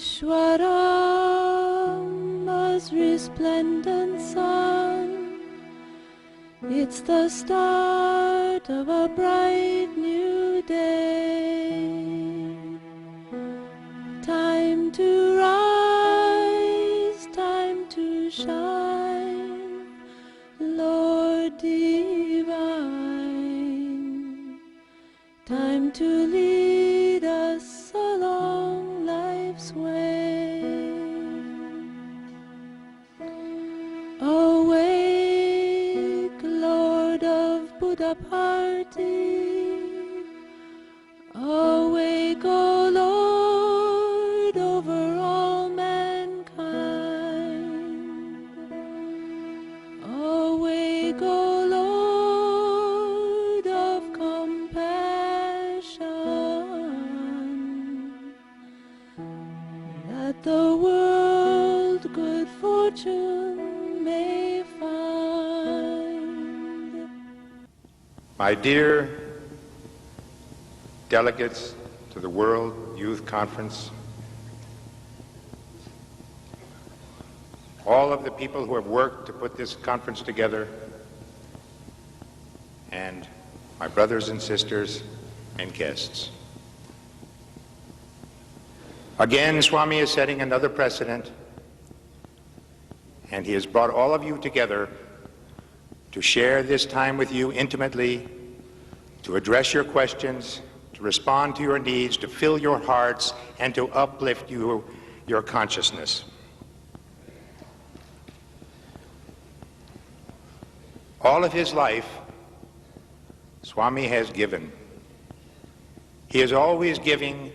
Ishwaram, as resplendent sun. It's the start of a bright new day. Time to rise, time to shine, Lord divine. Time to lead us along life's way. Awake, Lord of Buddha party. Awake, O Lord, over all mankind. Awake, O Lord of compassion, that the world good fortune may find. My dear delegates to the World Youth Conference, all of the people who have worked to put this conference together, and my brothers and sisters and guests. Again, Swami is setting another precedent, and he has brought all of you together to share this time with you intimately, to address your questions, to respond to your needs, to fill your hearts, and to uplift your consciousness. All of his life, Swami has given. He is always giving,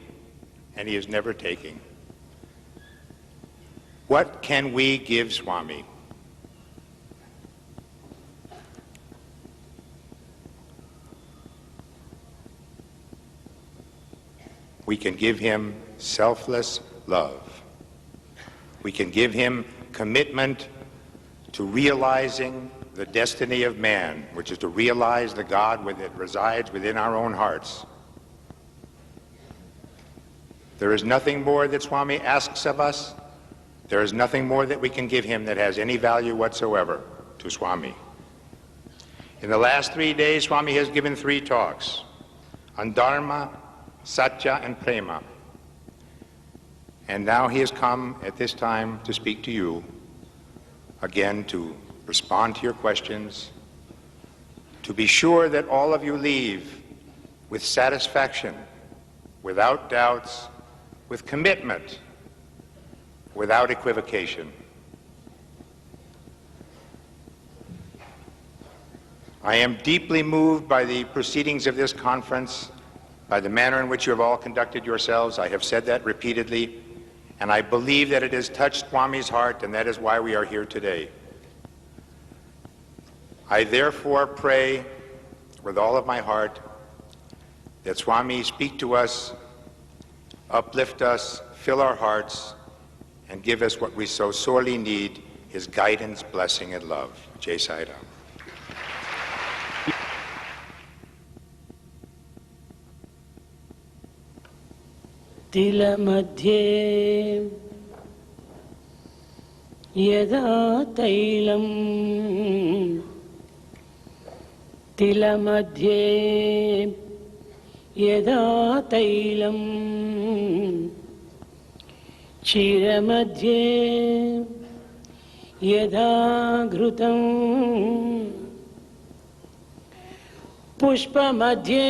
and he is never taking. What can we give Swami? We can give him selfless love. We can give him commitment to realizing the destiny of man, which is to realize the God that resides within our own hearts. There is nothing more that Swami asks of us. There is nothing more that we can give him that has any value whatsoever to Swami. In the last 3 days, Swami has given 3 talks on Dharma, Satya, and Prema. And now he has come at this time to speak to you, again to respond to your questions, to be sure that all of you leave with satisfaction, without doubts, with commitment, without equivocation. I am deeply moved by the proceedings of this conference, by the manner in which you have all conducted yourselves. I have said that repeatedly, and I believe that it has touched Swami's heart, and that is why we are here today. I therefore pray with all of my heart that Swami speak to us, uplift us, fill our hearts, and give us what we so sorely need, his guidance, blessing, and love. Jai Sai Ram. तिलमध्ये यदा तैलम् तिलमध्ये यदा तैलम् क्षीरमध्ये यदा घृतम् पुष्पमध्ये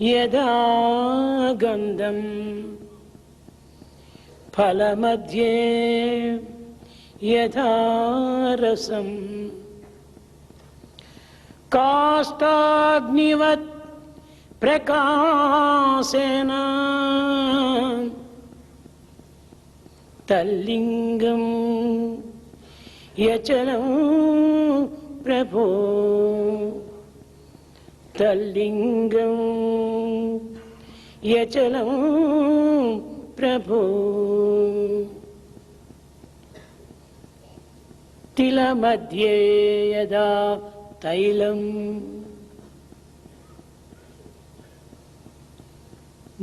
यदा गन्धम् फलमध्ये यथा रसम् काष्ठाग्निवत् प्रकाशेन तल्लिङ्गं यचनं प्रभो तल्लिङ्गं यचनं प्रभो तिलमध्ये यदा तैलम्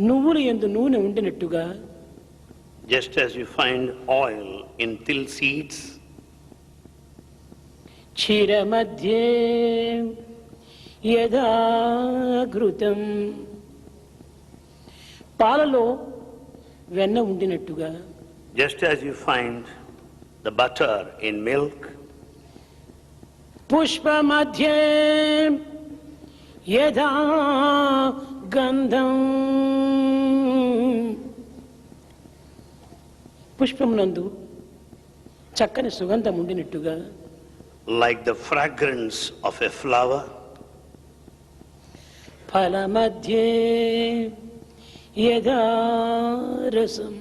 నువ్వుల యందు నూనె ఉండినట్టుగా, just as you find oil in till seeds, క్షీర మధ్యే యథా ఘృతం, పాలలో వెన్న ఉండినట్టుగా, just as you find the butter in milk, Pushpa మధ్యే యథా గంధం, పుష్పమునందు చక్కని సుగంధం ఉండినట్టుగా, like the fragrance of a flower, ఫల మధ్యే యథా రసం,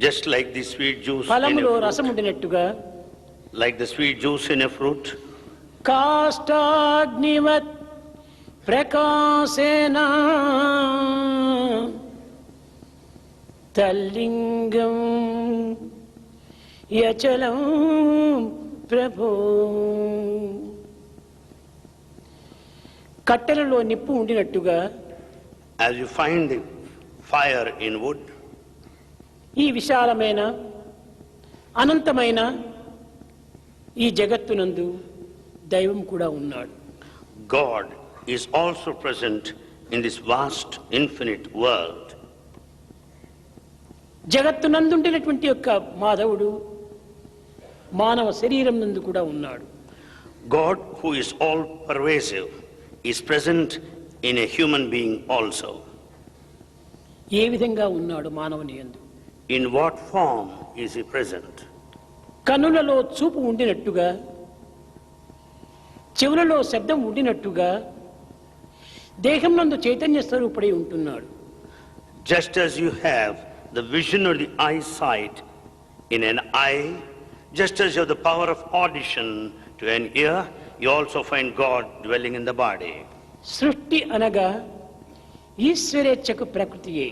just like the sweet juice in ఫలములో a రసం fruit, ఉండినట్టుగా, like the sweet juice in a fruit, కాష్టాగ్నివత్ ప్రకాశేన తల్లింగం యచలం ప్రభో, కట్టెలలో నిప్పు ఉండినట్టుగా, as you find the fire in wood, ఈ విశాలమైన అనంతమైన ఈ జగత్తునందు దైవం కూడా ఉన్నాడు. God is also present in this vast infinite world. జగత్తునందుండినటువంటి యొక్క మాధవుడు మానవ శరీరం నందు కూడా ఉన్నాడు. God, who is all pervasive, is present in a human being also. ఏ విధంగా ఉన్నాడు మానవుని యందు? In what form is he present? కన్నులలో చూపు ఉండినట్టుగా, చెవులలో శబ్దం ఉండినట్టుగా, దేహం నందు చైతన్య స్వరూపుడై ఉంటున్నాడు. Just as you have the vision or the eyesight in an eye, just as you have the power of audition to an ear, you also find God dwelling in the body. సృష్టి అనగా ఈశ్వరేచ్ఛకు ప్రకృతియే.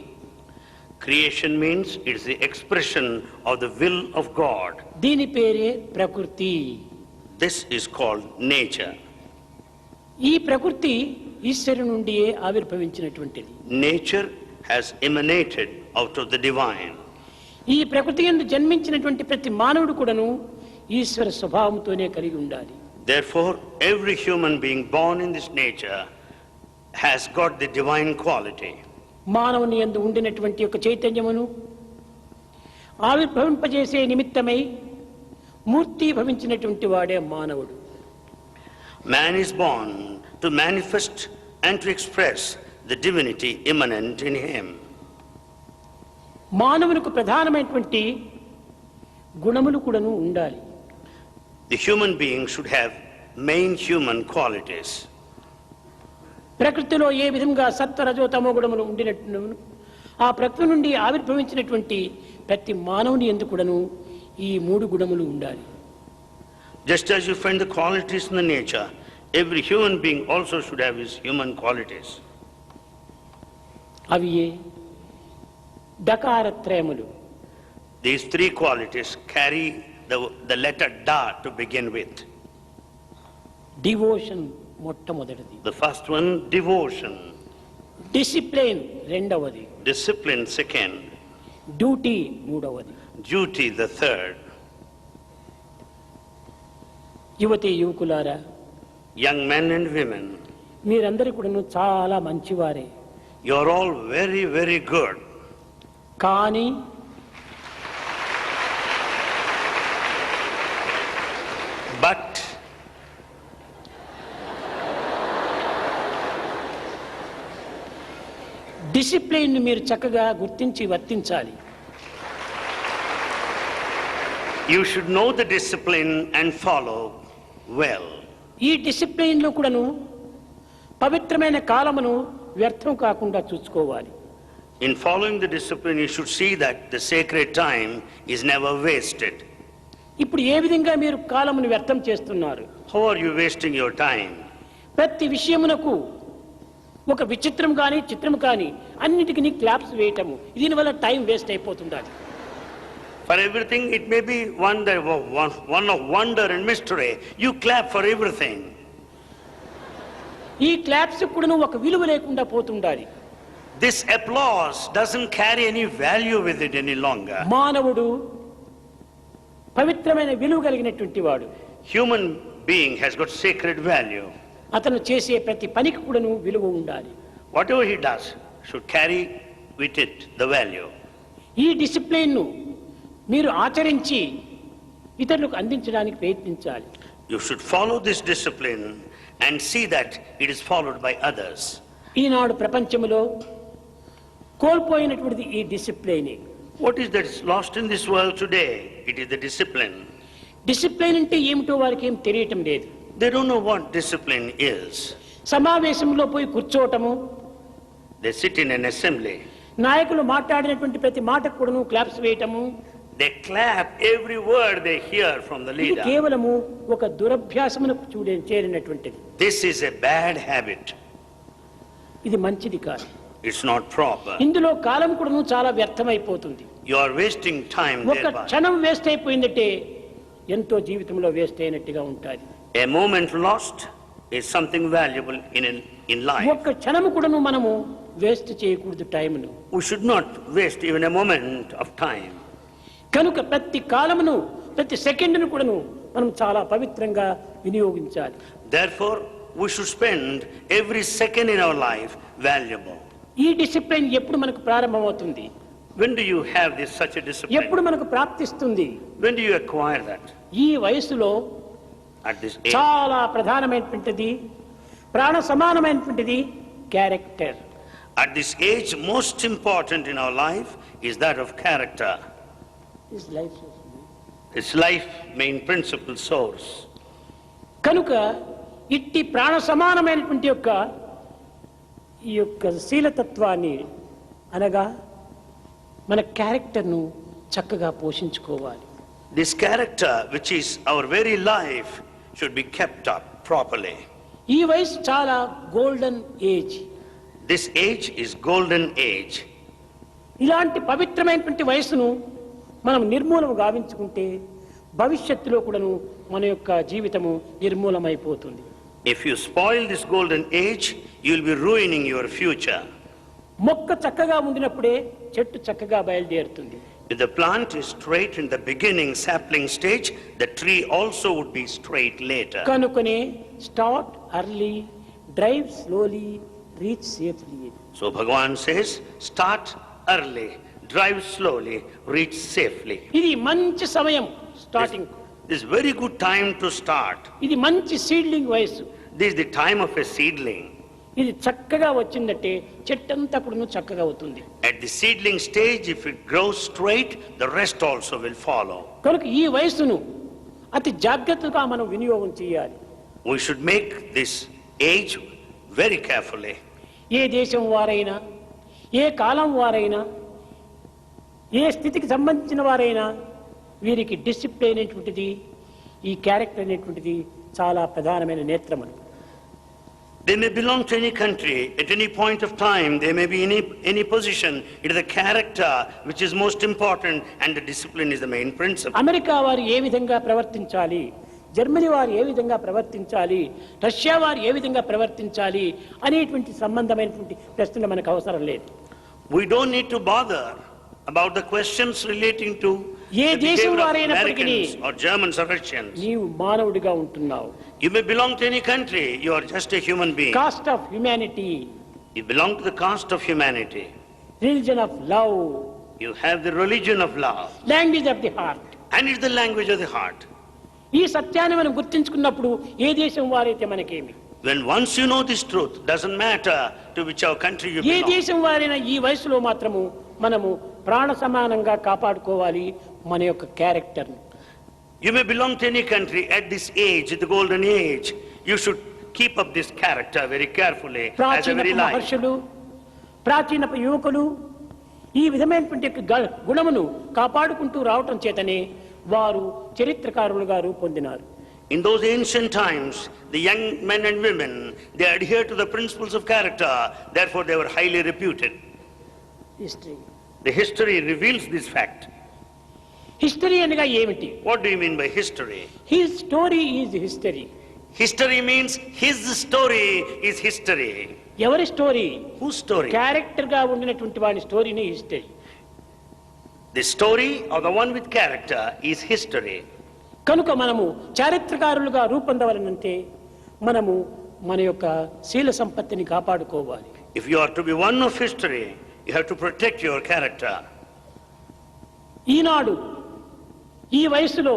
Creation means it is the expression of the will of God. దీని పేరే ప్రకృతి. This is called nature. ఈ ప్రకృతి ఈశ్వరు నుండియే ఆవిర్భవించినటువంటిది. Nature has emanated out of the divine. ఈ ప్రకృతి యందు జన్మించినటువంటి ప్రతి మానవుడు కూడాను ఈశ్వర స్వభావంతోనే కలిగి ఉండాలి. Therefore, every human being born in this nature has got the divine quality. మానవుని యందు ఉండినటువంటి యొక్క చైతన్యమును ఆవిర్భవింపజేసే నిమిత్తమై మూర్తి భవించినటువంటి వాడే మానవుడు. Man is born to manifest and to express the divinity immanent in him. మానవునికి ప్రధానమైనటువంటి గుణములు కూడాను ఉండాలి. The human being should have main human qualities. ప్రకృతిలో ఏ విధంగా సత్వ రజో తమో గుణములు ఉండినట్టు ఆ ప్రకృతి నుండి ఆవిర్భవించినటువంటి ప్రతి మానవుని యందు కూడాను ఈ మూడు గుణములు ఉండాలి. Just as you find the qualities in the nature, every human being also should have his human qualities. అవి ఏ డకారత్రయములు. These three qualities carry the letter Da to begin with. Devotion మొట్టమొదటిది. The first one, devotion. Discipline రెండవది. Discipline, second. Duty మూడవది. Duty, the third. యువతి యువకులారా, Young men and women, మీరందరూ కూడాను చాలా మంచివారే. you are all very, very good. కానీ But discipline మీరు చక్కగా గుర్తించి వర్తించాలి. you should know the discipline and follow well. ఈ డిసిప్లిన్ లో కూడాను పవిత్రమైన కాలమును వ్యర్థం కాకుండా చూసుకోవాలి. In following the discipline, you should see that the sacred time is never wasted. ఇప్పుడు ఏ విధంగా మీరు కాలమును వ్యర్థం చేస్తున్నారు? How are you wasting your time? ప్రతి విషయమునకు ఒక విచిత్రం కానీ చిత్రం కానీ అన్నిటికీ క్లాప్స్ వేయటము, దీనివల్ల టైం వేస్ట్ అయిపోతుండాలి. For everything, it may be one of wonder and mystery. You clap for everything. ఈ క్లాప్స్ కూడా ఒక విలువ లేకుండా పోతుండాలి. This applause doesn't carry any value with it any longer. మానవుడు పవిత్రమైన విలువ కలిగినటువంటి వాడు. Human being has got sacred value. అతను చేసే ప్రతి పనికి కూడాను విలువ ఉండాలి. Whatever he does should carry with it the value. ఈ డిసిప్లిన్ ను మీరు ఆచరించి ఇతరులకు అందించడానికి ప్రయత్నించాలి. You should follow this discipline and see that it is followed by others. ఈనాడు ప్రపంచంలో కోల్పోయినటువంటిది ఈ discipline. What is that is lost in this world today? It is the discipline. Discipline అంటే ఏమిటో వారికి ఏం తెలియటం లేదు. They don't know what discipline is. సమావేశంలో పోయి కూర్చోవటము, They sit in an assembly. నాయకులు మాట్లాడినటువంటి ప్రతి మాటకు కూడాను claps వేయటము, They clap every word they hear from the ఇది leader. కేవలము ఒక దురభ్యాసమునకు చేరినటువంటిది. This is a bad habit. ఇది మంచిది కాదు. It's not proper. ఇందులో కాలం కూడాను చాలా వ్యర్థమైపోతుంది. You are wasting time ఒక thereby. క్షణం వేస్ట్ అయిపోయిందంటే ఎంతో జీవితంలో వేస్ట్ అయినట్టుగా ఉంటుంది. A moment lost is something valuable in life. ఒక్క క్షణము కూడాను మనము వేస్ట్ చేయకూడదు టైంను. We should not waste even a moment of time. కనుక ప్రతి కాలమును ప్రతి సెకండ్ను కూడాను మనం చాలా పవిత్రంగా వినియోగించాలి. Therefore, we should spend every second in our life valuable. ఈ డిసిప్లిన్ ఎప్పుడు మనకు ప్రారంభమవుతుంది? When do you have this such a discipline? ఎప్పుడు మనకు ప్రాప్తిస్తుంది? When do you acquire that? ఈ వయసులో At this age. చాలా ప్రధానమైనటువంటిది, ప్రాణ సమానమైనటువంటిది character. At this age, most important in our life is that of character. It's life main principal source. కనుక ఇట్టి ప్రాణ సమానమైనటువంటి ఈ యొక్క శీలతత్వాన్ని అనగా మన క్యారెక్టర్ను చక్కగా పోషించుకోవాలి. This character, which is our very life, should be kept up properly. ఈ వయసు చాలా golden age. This age is golden age. ఇలాంటి పవిత్రమైనటువంటి వయసును మనం నిర్మూలన గావించుకుంటే భవిష్యత్తులో కూడాను మన యొక్క జీవితము నిర్మూలమైపోతుంది. If you spoil this golden age, you will be ruining your future. మొక్క చక్కగా ఉండినప్పుడే చెట్టు చక్కగా బయలుదేరుతుంది. If the plant is straight in the beginning sapling stage, the tree also would be straight later. కనుకనే start early, drive slowly, reach safely. So Bhagavan says, start early, drive slowly, reach safely. ఇది మంచి సమయం starting. This is very good time to start. ఇది మంచి seedling వయసు. This is the time of a seedling. ఇది చక్కగా వచ్చిందంటే చెట్టంతా కూడా చక్కగా అవుతుంది. At the seedling stage, if it grows straight, the rest also will follow. కనుక ఈ వయసును అతి జాగ్రత్తగా మనం వినియోగం చేయాలి. We should make this age very carefully. ఏ దేశం వారైనా, ఏ కాలం వారైనా, ఏ స్థితికి సంబంధించిన వారైనా వీరికి డిసిప్లిన్ అనేటువంటిది, ఈ క్యారెక్టర్ అనేటువంటిది చాలా ప్రధానమైన నేత్రములు. They may belong to any country, at any point of time, they may be in any position. It is the character which is most important, and the discipline is the main principle. America వారు ఏ విధంగా ప్రవర్తించాలి, Germany వారు ఏ విధంగా ప్రవర్తించాలి, Russia వారు ఏ విధంగా ప్రవర్తించాలి అనేటువంటి సంబంధమైనటువంటి ప్రశ్నలు మనకు అవసరం లేదు. We don't need to bother about the questions relating to A the దేశం behavior of వారైనప్పటికీ Americans or Germans or Russians. నీవు మానవుడిగా ఉంటున్నావు. You may belong to any country, you are just a human being. Cost of humanity, You belong to the caste of humanity. Religion of love, You have the religion of love, language of the heart. and it's the language of the heart. ఈ సత్యాన్ని మనం గుర్తించుకున్నప్పుడు ఏ దేశం వారైతే మనకేమి, When once you know this truth, doesn't matter to whichever country you A belong. దేశం వారైనా ఈ వయసులో మాత్రము మనము ప్రాణ సమానంగా కాపాడుకోవాలి మన యొక్క character. You may belong to any country at this age, the golden age. You should keep up this character very carefully as a ప్రాచీన very life. మహర్షులు, ప్రాచీన యువకులు ఈ విధమైనటువంటి గుణమును కాపాడుకుంటూ రావటం చేతనే వారు చరిత్రకారులుగా రూపొందినారు. In those ancient times, the young men and women, they adhere to the principles of character. Therefore, they were highly reputed. History. The history reveals this fact. History అనగా ఏమిటి? What do you mean by history? His story is history. History means his story is history. ఎవరి story? Whose story? Character గా ఉండినటువంటి వాడి స్టోరీని history. The story of the one with character is history. కనుక మనము చారిత్రకారులుగా రూపొందవలనంటే మనము మన యొక్క శీల సంపత్తిని కాపాడుకోవాలి. If you are to be one of history, you have to protect your character. ఈనాడు ఈ వయసులో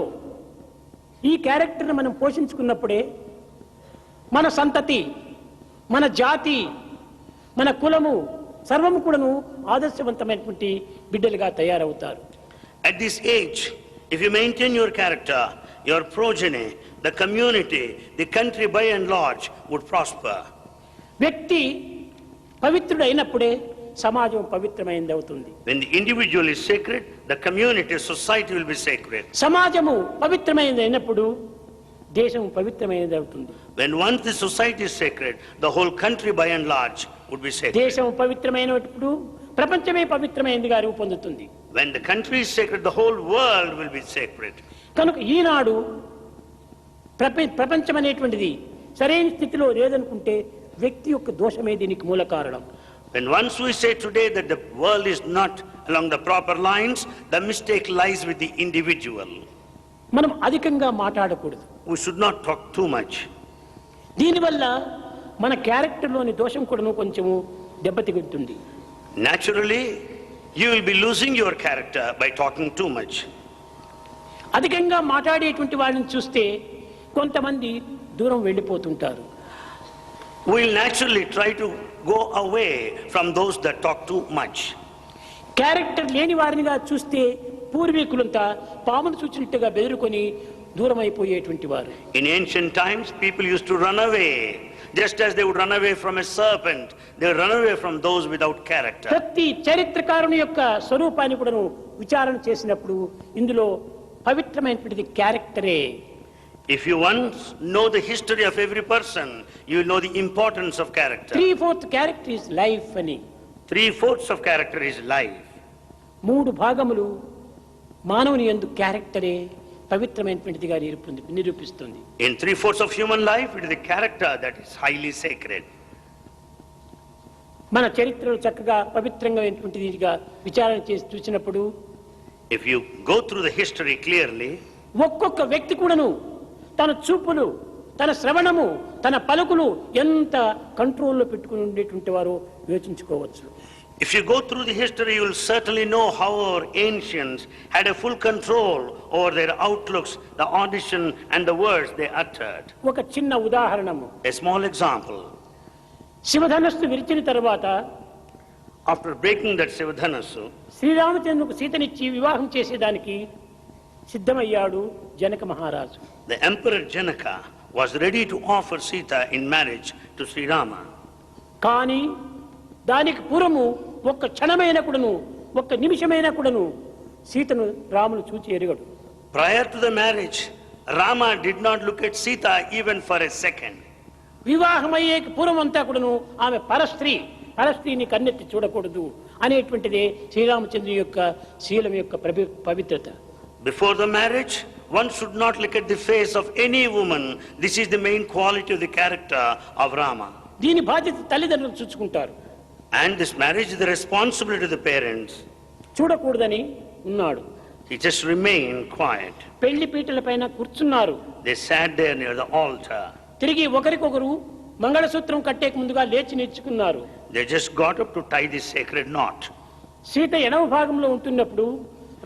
ఈ క్యారెక్టర్ని మనం పోషించుకున్నప్పుడే మన సంతతి, మన జాతి, మన కులము సర్వము కూడాను ఆదర్శవంతమైనటువంటి బిడ్డలుగా తయారవుతారు. At this age, if you maintain your character, your progeny, the community, the country by and large would prosper. వ్యక్తి పవిత్రుడైనప్పుడే సమాజం పవిత్రమైనది అవుతుంది. When the individual is sacred, the community, society will be sacred. సమాజము పవిత్రమైనది అయినప్పుడు దేశం పవిత్రమైనది అవుతుంది. When once the society is sacred, the whole country by and large would be sacred. దేశం పవిత్రమైనప్పుడు ప్రపంచమే పవిత్రమైనదిగా రూపొందుతుంది. When the country is sacred, the whole world will be sacred. కనుక ఈనాడు ప్రపంచం అనేటువంటిది సరైన స్థితిలో లేదనుకుంటే వ్యక్తి యొక్క దోషమే దీనికి మూల కారణం. When once we say today that the world is not along the proper lines, the mistake lies with the individual. మనం అధికంగా మాట్లాడకూడదు. We should not talk too much. దీనివల్ల మన క్యారెక్టర్లోని దోషం కూడాను కొంచెము దెబ్బతింటుంది. Naturally, you will be losing your character by talking too much. అధికంగా మాట్లాడేటువంటి వాళ్ళని చూస్తే కొంతమంది దూరం వెళ్ళిపోతుంటారు. We will naturally try to go away from those that talk too much. Character లేని వారినిగా చూస్తే పూర్వీకులంతా పామును చూచినట్టుగా బెదిరుకొని దూరం అయిపోయేటువంటి వారు. In ancient times, people used to run away. Just as they would run away from a serpent, they would run away from those without character. ప్రతి చరిత్రకారుని యొక్క స్వరూపాన్ని కూడాను విచారణ చేసినప్పుడు ఇందులో పవిత్రమైనటువంటి క్యారెక్టరే. If you once know the history of every person, you will know the importance of character. 3/4 character is life అని. 3/4 of character is life. 3 భాగములు మానవుని యందు క్యారెక్టరే పవిత్రమైనటువంటిదిగా నిరూపిస్తుంది. In 3/4 of human life, it is the character that is highly sacred. మన చరిత్రలో చక్కగా పవిత్రంగా విచారణ చేసి చూసినప్పుడు If you go through the history clearly, ఒక్కొక్క వ్యక్తి కూడాను తన చూపులు, తన శ్రవణము, తన పలుకులు ఎంత కంట్రోల్లో పెట్టుకుని ఉండేటువంటి వారు యోచించుకోవచ్చు. if you go through the history, you will certainly know how our ancients had a full control over their outlooks, the audition and the words they uttered. ఒక చిన్న ఉదాహరణము. A small example. శివధనస్సు విరిచిన తర్వాత After breaking that Sivadhanasu, శ్రీరామచంద్రుకు సీతనిచ్చి వివాహం చేసేదానికి సిద్ధమయ్యాడు జనక మహారాజు. the Emperor Janaka was ready to offer Sita in marriage to Sri Rama. కానీ దానికి పూర్వము ఒక్క క్షణమైన కూడాను, ఒక్క నిమిషమైన కూడాను సీతను రామును చూచి ఎరుగడు. Prior to the marriage, Rama did not look at Sita even for a second. వివాహమయ్యే పూర్వం అంతా కూడాను ఆమె పరస్త్రీని కన్నెత్తి చూడకూడదు అనేటువంటిదే శ్రీరామచంద్రు యొక్క శీలం యొక్క పవిత్రత. Before the marriage, one should not look at the face of any woman. This is the main quality of the character of Rama. దీని బాధ్యత తల్లిదండ్రులు చూసుకుంటారు. And this marriage is the responsibility of the parents. చూడకూడదని ఉన్నాడు. He just remained quiet. పెళ్లి పీటల పైన కూర్చున్నారు. They sat there near the altar. తిరిగి ఒకరికొకరు మంగళసూత్రం కట్టేక ముందుగా లేచి నిల్చుకున్నారు. They just got up to tie this sacred knot. Sita ఎడమ భాగంలో ఉంటున్నప్పుడు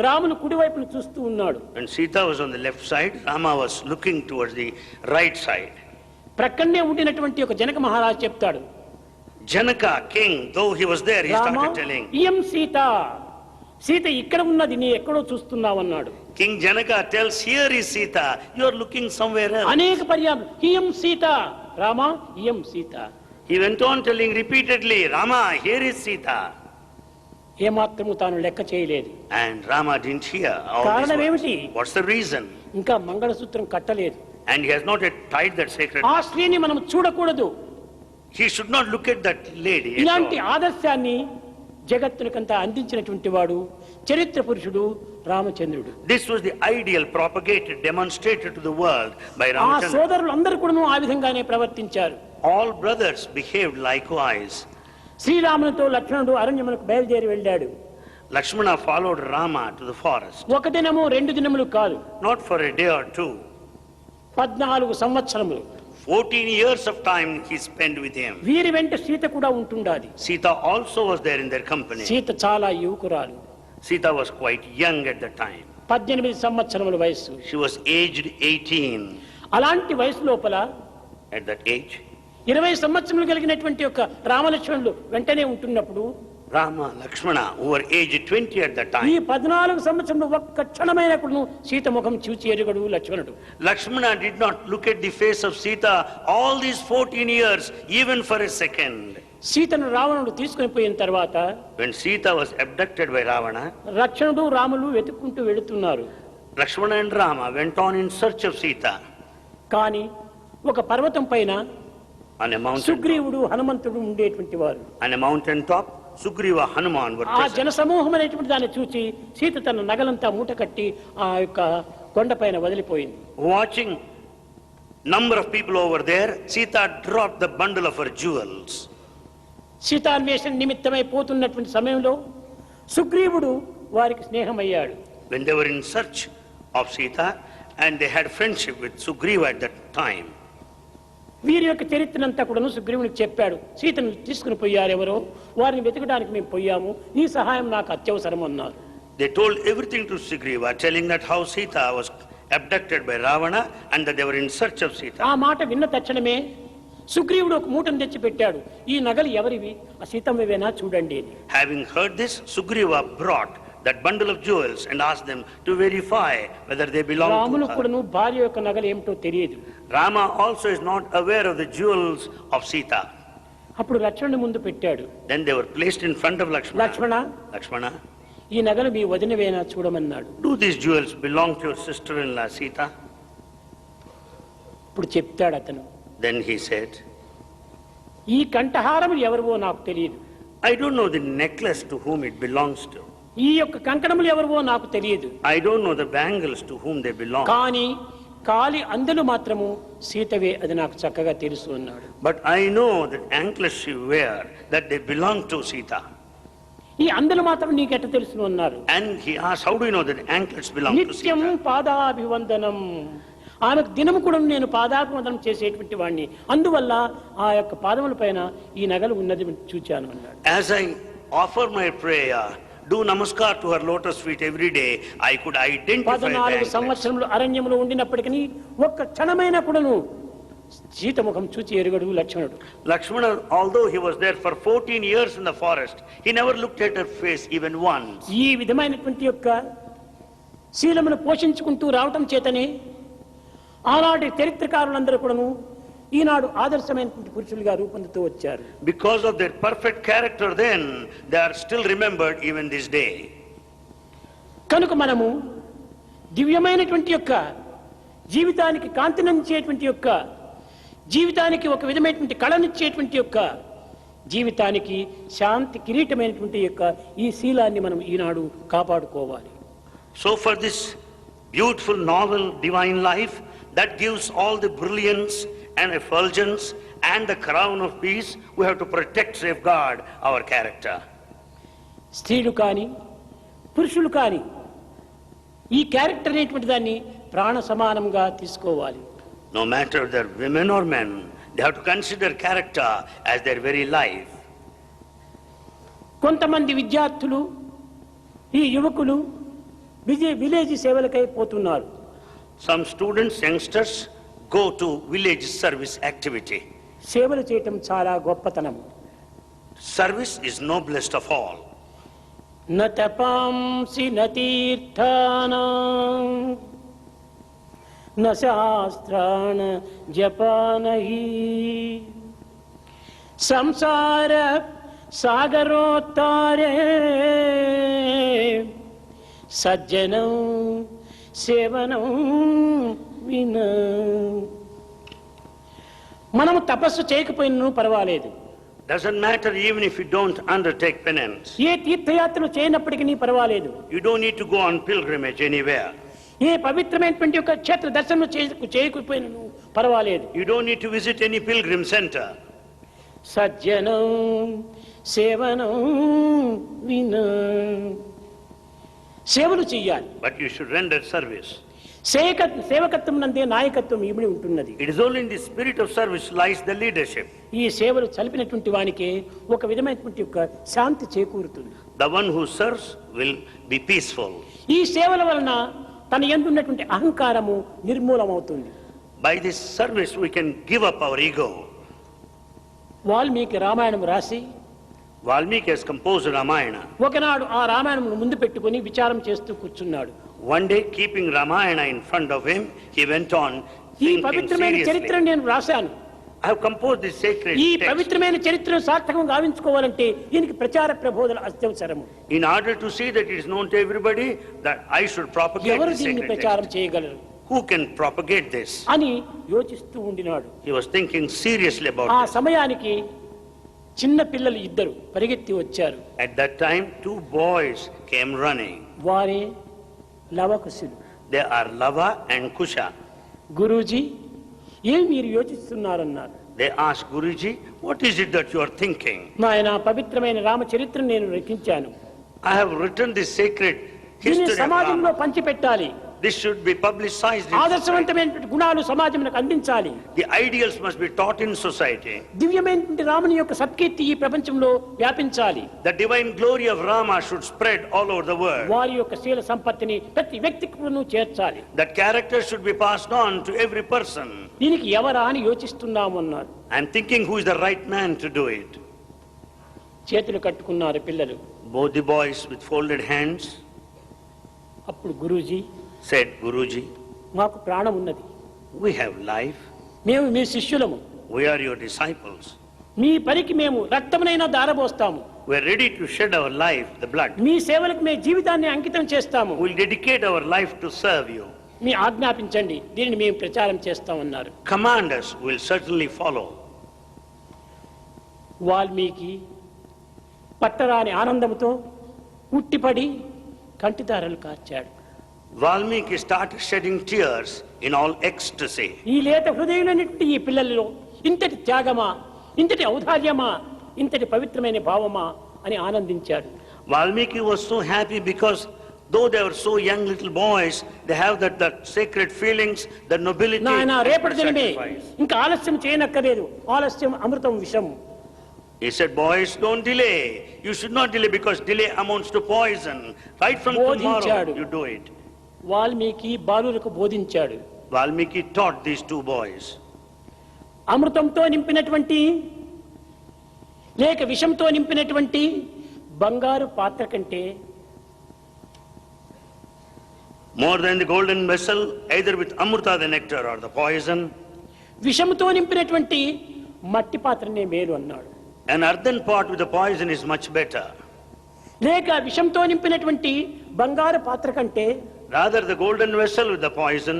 రామును కుడివైపును చూస్తూ ఉన్నాడు. When Sita was on the left side, Rama was looking towards the right side. ప్రక్కనే ఉండినటువంటి ఒక జనక మహారాజు చెప్తాడు, Janaka, king, though he was there, he Rama started telling. ఇయం Sita, Sita ఇక్కడ ఉన్నది, నీ ఎక్కడో చూస్తున్నావన్నాడు. King Janaka tells, here is Sita, you are looking somewhere else. అనేక పర్యాయం ఇయం Sita, Rama ఇయం Sita. He went on telling repeatedly, Rama, here is Sita. ఏమాత్రము తాను లెక్క చేయలేదు. And Rama didn't hear all కారణం this. ఏమిటి? What's the reason? ఇంకా మంగళసూత్రం కట్టలేదు. And he has not yet tied that sacred ఆ knot. స్త్రీని మనం చూడకూడదు. He should not look at that lady at ఇలాంటి all. ఆదర్శాన్ని జగత్తునికంతా అందించినటువంటి వాడు చరిత్ర పురుషుడు రామచంద్రుడు. This was the ideal propagated, demonstrated to the world by ఆ Ramachandra. సోదరులు అందరూ కూడా ఆ విధంగానే ప్రవర్తించారు. All brothers behaved likewise. శ్రీరామునితో లక్ష్మణుడు అరణ్యమునకు బయలుదేరి వెళ్ళాడు. Lakshmana followed Rama to the forest, ఒక దినము 2 దినములు కాదు, not for a day or two. 14 సంవత్సరములు 14 years of time he spent with him. వీరి వెంట సీత కూడా ఉంటుండాది. Sita also was there in their company. Sita చాలా యువకురాలు. Sita was quite young at the time. 18 సంవత్సరముల వయస్సు. She was aged 18. అలాంటి వయసు లోపల At that age, 20 సంవత్సరములు కలిగినటువంటి ఒక రామలక్ష్మణులు వెంటనే ఉంటున్నప్పుడు Rama, Lakshmana, who were aged 20 at that ఈ time, 14 సంవత్సరములు ఒక్క క్షణమైన కూడా సీత ముఖం చూచి ఎరుగడు లక్ష్మణుడు. Lakshmana did not look at the face of Sita all these 14 years, even for a second. సీతను రావణుడు తీసుకుని పోయిన తర్వాత When Sita was abducted by Ravana, లక్ష్మణుడు రాములు వెతుక్కుంటూ వెళుతున్నారు. Lakshmana and Rama went on in search of Sita. కానీ ఒక పర్వతం పైన On a mountain, సుగ్రీవుడు హనుమంతుడు ఉండేటువంటి వారు. on a mountain top, Sugriva, Hanuman were ఆ present. జనసమూహం అనేటువంటి దాన్ని చూసి సీత తన నగలంతా మూట కట్టి ఆ యొక్క కొండపైన వదిలిపోయింది. Watching number of people over there, Sita dropped the bundle of her jewels. సీతాన్వేషణ నిమిత్తమై పోతున్నటువంటి సమయంలో సుగ్రీవుడు వారికి స్నేహమయ్యాడు. When they were in search of Sita, and they had friendship with Sugriva at that time. వీరి యొక్క చరిత్రనంతా కూడా సుగ్రీవునికి చెప్పాడు. సీతను తీసుకుని పోయారు ఎవరో, వారిని వెతకడానికి మేము పోయాము, నీ సహాయం నాకు అత్యవసరం అన్నారు. They told everything to Sugriva, telling that how Sita was abducted by Ravana and that they were in search of Sita. ఆ మాట విన్న తక్షణమే సుగ్రీవుడు ఒక మూటను తెచ్చి పెట్టాడు. ఈ నగలు ఎవరివి, ఆ సీతమ్మవేనా చూడండి అని. Having heard this, Sugriva brought that bundle of jewels and asked them to verify whether they belong రామును to her. కూడాను భార్య యొక్క నగలు ఏమిటో తెలియదు. Rama also is not aware of the jewels of Sita. అప్పుడు లక్ష్మణుని ముందు పెట్టాడు. Then they were placed in front of Lakshmana. Lakshmana, Lakshmana, ఈ నగలు మీ వదినవేనా చూడమన్నాడు. do these jewels belong to your sister-in-law Sita? ఇప్పుడు చెప్తాడు అతను, Then he said, ఈ కంఠహారములు ఎవరివో నాకు తెలియదు, I don't know the necklace to whom it belongs to. ఈ యొక్క కంకణములు ఎవరివో నాకు తెలియదు, I don't know the bangles to whom they belong. కానీ కాలి అందలు మాత్రము సీతవే, అది నాకు చక్కగా తెలుసు అన్నాడు. But I know that anklets she wear, that they belong to Sita. ఈ అందలు మాత్రం నీకెట్ట తెలుసు అన్నారు. And he asked, how do you know that anklets belong to నిత్యం Sita? పాదాభివందనం, ఆమెకు దినము కూడా నేను పాదాభివందనం చేసేటువంటి వాడిని, అందువల్ల ఆ యొక్క పాదముల పైన ఈ నగలు ఉన్నది చూచాను అన్నాడు. As I offer my prayer, do namaskar to her lotus feet every day, I could identify the 14 anklets. సంవత్సరములు అరణ్యములో ఉండినప్పటికీ ఒక్క క్షణమైన కూడాను సీత ముఖం చూచి ఎరుగడు లక్ష్మణుడు. Lakshmana, although he was there for 14 years in the forest, he never looked at her face even once. ఈ విధమైనటువంటి యొక్క శీలమును పోషించుకుంటూ రావటం చేతనే ఆనాటి చరిత్రకారులందరూ కూడాను ఈనాడు ఆదర్శమైనటువంటి పురుషులుగా రూపొందుతూ వచ్చారు. Because of their perfect character then, they are still remembered even this day. కనుక మనము దివ్యమైనటువంటి యొక్క జీవితానికి కాంతినిచ్చేటువంటి యొక్క జీవితానికి ఒక విధమైనటువంటి కళనిచ్చేటువంటి యొక్క జీవితానికి శాంతి కిరీటమైనటువంటి యొక్క ఈ శీలాన్ని మనం ఈనాడు కాపాడుకోవాలి. So for this beautiful novel divine life that gives all the brilliance and effulgence and the crown of peace, we have to protect, safeguard our character. స్త్రీలు కానీ పురుషులు కానీ ఈ క్యారెక్టర్ అనేటువంటి దాన్ని ప్రాణ సమానంగా తీసుకోవాలి. No matter if they're women or men, they have to consider character as their very life. కొంతమంది విద్యార్థులు ఈ యువకులు విలేజ్ సేవలకై పోతున్నారు. Some students, youngsters, go to village service activity. సేవలు చేయటం చాలా గొప్పతనం. Service is noblest of all. న తపాంసి న తీర్థానాం న శాస్త్రాణ జపానహి సంసార సాగరోత్తారే సజ్జనం సేవనం వినా. మనము తపస్సు చేయకపోయినను పర్వాలేదు, Doesn't matter even if you don't undertake penance. ఏ తీర్థయాత్రలు చేయనప్పటికీ పర్వాలేదు. You don't need to go on pilgrimage anywhere. ఏ పవిత్రమైనటువంటి ఒక క్షేత్ర దర్శనం చేయకపోయినను పర్వాలేదు. You don't need to visit any pilgrim center. సజ్జనం సేవనం వినా సేవలు చెయ్యాలి. But you should render service. సేవకత్వం నందే నాయకత్వం ఇమిడి ఉంటున్నది. It is only in the spirit of service lies the leadership. ఈ సేవలు చలిపినటువంటి వానికి ఒక విధమైనటువంటి ఒక శాంతి చేకూరుతుంది. The one who serves will be peaceful. ఈ సేవల వలన తన యందు ఉన్నటువంటి అహంకారము నిర్మూలమవుతుంది. By this service we can give up our ego. Valmiki Ramayanam రాసి Valmiki has composed Ramayana. ఒకనాడు ఆ రామాయణమును ముందు పెట్టుకొని విచారం చేస్తూ కూర్చున్నాడు. One day, keeping Ramayana in front of him, he went on ఈ thinking పవిత్రమైన చరిత్ర seriously. నేను రాశాను. I have composed this sacred ఈ text. పవిత్రమైన చరిత్రను సార్థకం గావించుకోవాలంటే దీనికి ప్రచార ప్రబోధన అత్యవసరము. In order to see that it is known to everybody, that I should propagate ఎవరు this దీన్ని sacred ప్రచారం text. చేయగలరు Who can propagate this? అని యోచిస్తూ ఉండినాడు. He was thinking seriously ఆ about this. సమయానికి చిన్న పిల్లలు ఇద్దరు పరిగెత్తి వచ్చారు. At that time, two boys came running. వారే లవకుశులు. They are Lava and Kusha. Guruji ఏం మీరు యోచిస్తున్నారన్నారు. They asked Guruji, what is it that you are thinking? నాయన పవిత్రమైన రామచరిత్రను నేను రచించాను. I have written this sacred దీన్ని history of సమాజంలో Rama. పంచిపెట్టాలి. This should be publicized in society. ఆదర్శవంతమైనటువంటి గుణాలు సమాజంలో అందించాలి. The ideals must be taught in society. దివ్యమైనటువంటి రాముని యొక్క సత్కీర్తి ఈ ప్రపంచంలో వ్యాపించాలి. The divine glory of Rama should spread all over the world. వారి యొక్క శీల సంపత్తిని ప్రతి వ్యక్తికి చేర్చాలి. That character should be passed on to every person. దీనికి ఎవరా అని యోచిస్తున్నాము అన్నారు. I am thinking who is the right man to do it. చేతులు కట్టుకున్నారు పిల్లలు. Both the boys with folded hands అప్పుడు గురూజీ said, Guruji, మాకు ప్రాణం ఉన్నది. we have life. మేము మీ శిష్యులము. We are your disciples. మీ పనికి మేము రక్తమునైనా దారబోస్తాము. We are ready to shed our life, the blood. మీ సేవలకు మేము జీవితాన్ని అంకితం చేస్తాము. We will dedicate our life to serve you. మీ ఆజ్ఞాపించండి, దీనిని మేము ప్రచారం చేస్తామన్నారు. Command us, we will certainly follow. Valmiki పట్టరాని ఆనందంతో ఉట్టిపడి కంటిదారలు కార్చాడు. Valmiki started shedding tears in all ecstasy. ఈ లేత హృదయులన్నింటి ఈ పిల్లల్లో ఇంతటి త్యాగమా, ఇంతటి ఔదార్యమా, ఇంతటి పవిత్రమైన భావమా అని ఆనందించాడు. Valmiki was so happy because though they were so young little boys, they have that sacred feelings, the nobility నాయన and రేపటి దినమే sacrifice. ఇంకా ఆలస్యం చేయనక్కర్లేదు. ఆలస్యం అమృతం విషం. He said, boys, don't delay. You should not delay because delay amounts to poison. Right from tomorrow, బోధించాడు. you do it. Valmiki బాలులకు బోధించాడు. Valmiki taught these two boys. అమృతంతో నింపినటువంటి లేక విషంతో నింపినటువంటి బంగారు పాత్ర కంటే More than the golden vessel, either with amrita, the nectar, or the poison, విషంతో నింపినటువంటి మట్టి పాత్రనే మేలు అన్నాడు. an earthen pot with the poison is much better. లేక విషంతో నింపినటువంటి బంగారు పాత్ర కంటే Rather, the golden vessel with the poison,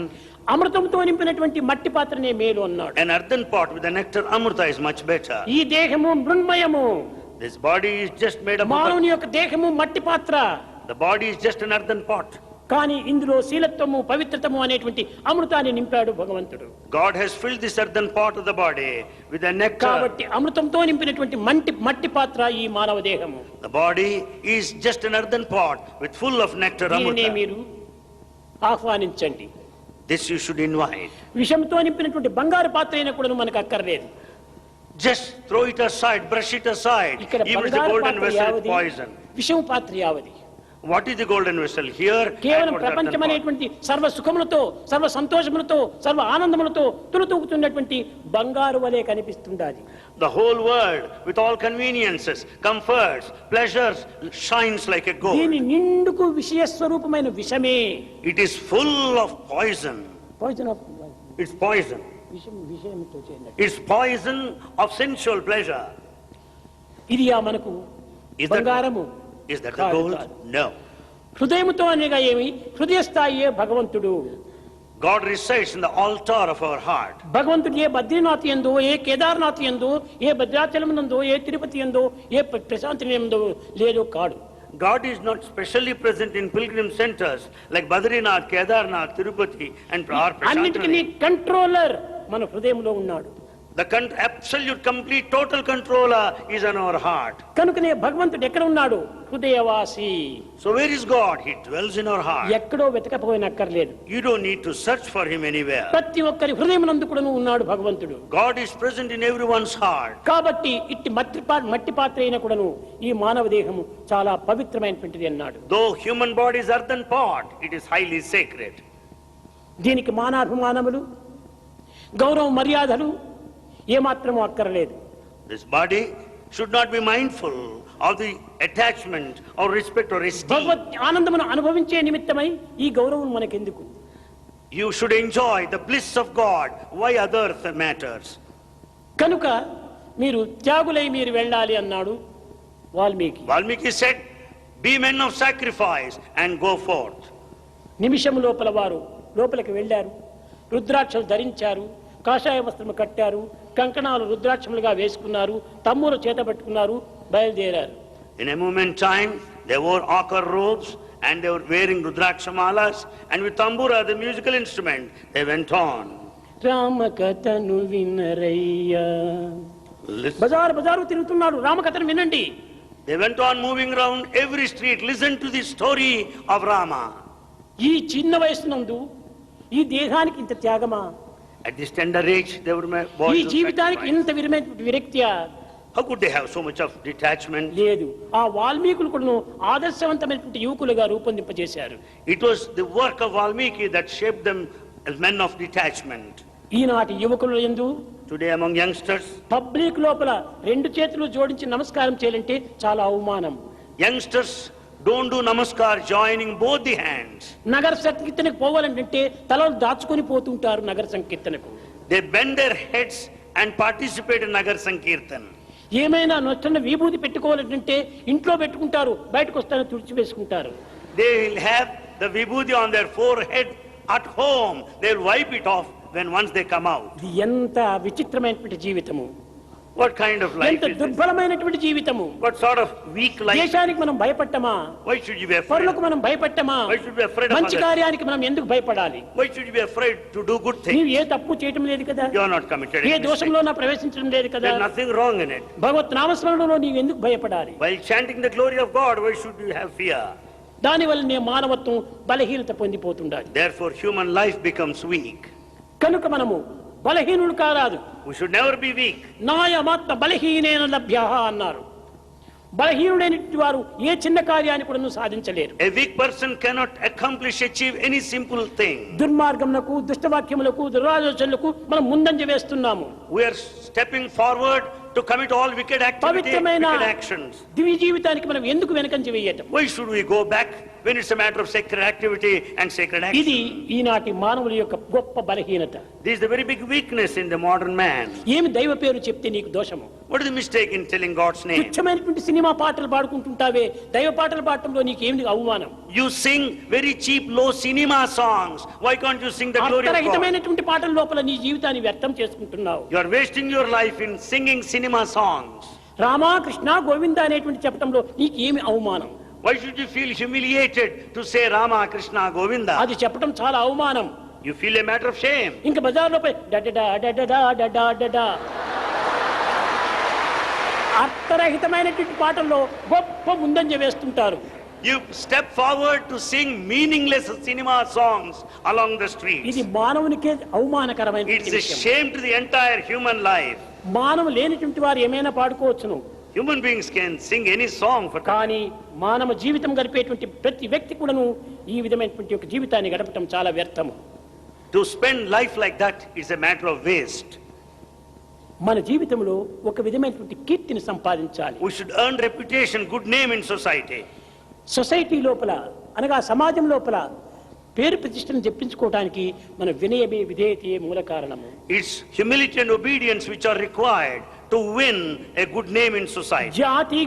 అమృతంతో నింపినటువంటి మట్టి పాత్రనే మేలు అన్నాడు. an earthen pot with the nectar amrita is much better. ఈ దేహము మృన్మయము. This body is just made up of మానవుని యొక్క దేహము మట్టి పాత్ర. the body is just an earthen pot. కానీ ఇందులో శీలత్వము పవిత్రతము అనేటువంటి అమృతాన్ని నింపాడు భగవంతుడు. God has filled this earthen pot of the body with the nectar. కాబట్టి అమృతంతో నింపినటువంటి మట్టి పాత్ర ఈ మానవ దేహము. The body is just an earthen pot with full of nectar దీనినే amrita. మీరు ఆహ్వానించండి. This you should invite. విషంతో నింపినటువంటి బంగారు పాత్ర అయినా కూడా మనకు అక్కర్లేదు. Just throw it aside, brush it aside. ఇక్కడ Even the బంగారు golden పాత్ర vessel with యావది, poison. విషం పాత్ర యావది. What is the golden vessel here? కేవలం and what is the earthen ప్రపంచం pot? అనేటువంటి సర్వ సుఖములతో, సర్వ సంతోషములతో, సర్వ ఆనందములతో తులుతూగుతున్నటువంటి బంగారు వలె కనిపిస్తుండాలి. The whole world with all conveniences, comforts, pleasures shines like a gold. దీని నిండుకు విషయ స్వరూపమైన విషమే. It is full of poison. Poison of It's poison. విషయంతో చేరినట్టు. It's poison of sensual pleasure. ఇది మనకు Is that- బంగారము Is that the కాదు, gold? కాదు. No. హృదయముతో అనగా ఏమి? హృదయ స్థాయియే భగవంతుడు. God resides in the altar of our heart. భగవంతుడు ఏ బద్రీనాథ్ యందో, ఏ కేదార్నాథ్ యందో, ఏ భద్రాచలం నందో, ఏ తిరుపతి యందో, ఏ ప్రశాంతి నిలయందో లేదో కాడు. God is not specially present in pilgrim centers like Badrinath, Kedarnath, Tirupati and అన్నిటికీ Prashantani. కంట్రోలర్ మన హృదయంలో ఉన్నాడు. The absolute, complete, total controller is on our heart. కనుకనే భగవంతుడు ఎక్కడ ఉన్నాడు? హృదయవాసి. So where is God? He dwells in our heart. ఎక్కడో వెతకపోయినక్కర్లేదు. You don't need to search for him anywhere. ప్రతి ఒక్కరి హృదయమునందు కూడా ఉన్నాడు భగవంతుడు. God is present in everyone's heart. కాబట్టి ఇట్టి మట్టి పాత్ర అయిన కూడాను ఈ మానవ దేహము చాలా పవిత్రమైనటువంటిది అన్నాడు. Though human body is earthen pot, it is highly sacred. దీనికి మానాభిమానములు, గౌరవ మర్యాదలు ఏమాత్రము అక్కర్లేదు. This body should not be mindful of the attachment or respect or esteem. భగవత్ ఆనందమును అనుభవించే నిమిత్తమై ఈ గౌరవం మనకెందుకు? You should enjoy the bliss of God. Why other matters? కనుక మీరు త్యాగులై మీరు వెళ్ళాలి అన్నాడు Valmiki. Valmiki said, be men of sacrifice and go forth. నిమిషం లోపల వారు లోపలికి వెళ్ళారు. రుద్రాక్షలు ధరించారు, కాషాయ వస్త్రము కట్టారు, కంకణాలు రుద్రాక్షములుగా వేసుకున్నారు, తమ్ములు చేత పట్టుకున్నారు, బయలుదేరారు. In a moment time, they wore ochre robes and they were wearing rudrakshamalas, and with tambura, the musical instrument, they went on. రామకథను వినరయ్యా. Listen. బజారు తిరుగుతున్నాడు, రామకథను వినండి. They went on moving around every street. Listen to the story of Rama. ఈ చిన్న వయసునందు ఈ దేహానికి ఇంత త్యాగమా? At this tender age, they were ఈ boys of జీవితానికి sacrifice. ఇంత విరక్తియా? How could they have so much of detachment? లేదు. ఆ వాల్మీకులు కూడా ఆదర్శవంతమైనటువంటి యువకులుగా రూపొందింపజేశారు. It was the work of Valmiki that shaped them as men of detachment. ఈనాటి యువకుల యందు Today among youngsters, పబ్లిక్ లోపల రెండు చేతులు జోడించి నమస్కారం చేయాలంటే చాలా అవమానం. youngsters don't do namaskar joining both the hands. నగర సంకీర్తనకు పోవాలంటే తలలు దాచుకొని పోతుంటారు నగర సంకీర్తనకు. They bend their heads and participate in Nagar Sankirtan. ఏమైనా నొచ్చన్న విభూతి పెట్టుకోవాలంటే ఇంట్లో పెట్టుకుంటారు, బయటకు వస్తారని తుడిచివేసుకుంటారు. They will have the vibhuti on their forehead at home. They will wipe it off when once they come out. ఇది ఎంత విచిత్రమైనటువంటి జీవితము, What kind of life ఎంత is this? దుర్బలమైనటువంటి జీవితము. What sort of weak life? దేశానికి మనం భయపట్టమా? Why should you be afraid? పరులకు మనం భయపట్టమా? Why should you be afraid of మంచి others? కార్యానికి మనం ఎందుకు భయపడాలి? Why should you be afraid to do good నీవు things? ఏ తప్పు చేయటం లేదు కదా, You are not committed A any mistake. దోషంలో నా ప్రవేశించడం లేదు కదా. There is nothing wrong in it. భగవత్ నామస్మరణలో నీవు ఎందుకు భయపడాలి? While chanting the glory of God, why should you have fear? దానివల్ల నీ మానవత్వం బలహీనత పొందిపోతుండాలి. Therefore, human life becomes weak. కనుక మనము బలహీనులు కారాదు. We should never be weak. నాయమాత్మ బలహీనేన లభ్య అన్నారు. బలహీనుడైన వారు ఏ చిన్న కార్యాన్ని కూడా సాధించలేరు. A weak person cannot achieve any simple thing. దుర్మార్గములకు, దుష్టవాక్యములకు, దురాలోచనలకు మనం ముందంజ వేస్తున్నాము. We are stepping forward to commit all wicked activity, పవిత్రమైన wicked actions. దివ్య జీవితానికి మనం ఎందుకు వెనకంజ వేయటం? Why should we go back when it's a matter of sacred activity and sacred ఇది action? ఈనాటి మానవుల యొక్క గొప్ప బలహీనత. This is the very big weakness in the modern man. ఏమి దైవ పేరు చెప్తే నీకు దోషము? What is the mistake in telling God's name? తుచ్చమైనటువంటి సినిమా పాటలు పాడుకుంటుంటావే, దైవ పాటలు పాడటంలో నీకు ఏమి అవమానం? You sing very cheap, low cinema songs. Why can't you sing the glory of God? అర్థరహితమైనటువంటి పాటల లోపల నీ జీవితాన్ని వ్యర్థం చేసుకుంటున్నావు. You are wasting your life in singing cinema songs. Rama Krishna Govinda అనేటువంటి చెప్పడంలో నీకు ఏమి అవమానం? Why should you feel humiliated to say Rama, Krishna, Govinda? అది చెప్పడం చాలా అవమానం. You feel a matter of shame. ఇంకా బజార్లో పోయి డడడా డడడా డడా డడా అర్థరహితమైనటువంటి పాటల్లో గొప్ప ముందంజ వేస్తుంటారు. You step forward to sing meaningless cinema songs along the streets. ఇది మానవునికే అవమానకరమైన It's a shame to the entire human life. మానవు లేనిటువంటి వారు ఏమైనా పాడుకోవచ్చును, Human beings can sing any song for కానీ మానవ జీవితం గడిపేటువంటి ప్రతి వ్యక్తి కూడాను ఈ విధమైనటువంటి ఒక జీవితాన్ని గడపటం చాలా వ్యర్థము. To spend life like that is a matter of waste. మన జీవితంలో ఒక విధమైనటువంటి కీర్తిని సంపాదించాలి. We should earn reputation, good name in society. Society లోపల అనగా సమాజం లోపల పేరు ప్రతిష్టను చెప్పించుకోవడానికి మన వినయమే విధేయతే మూల కారణము. It's humility and obedience which are required to win a good name in society. జాతి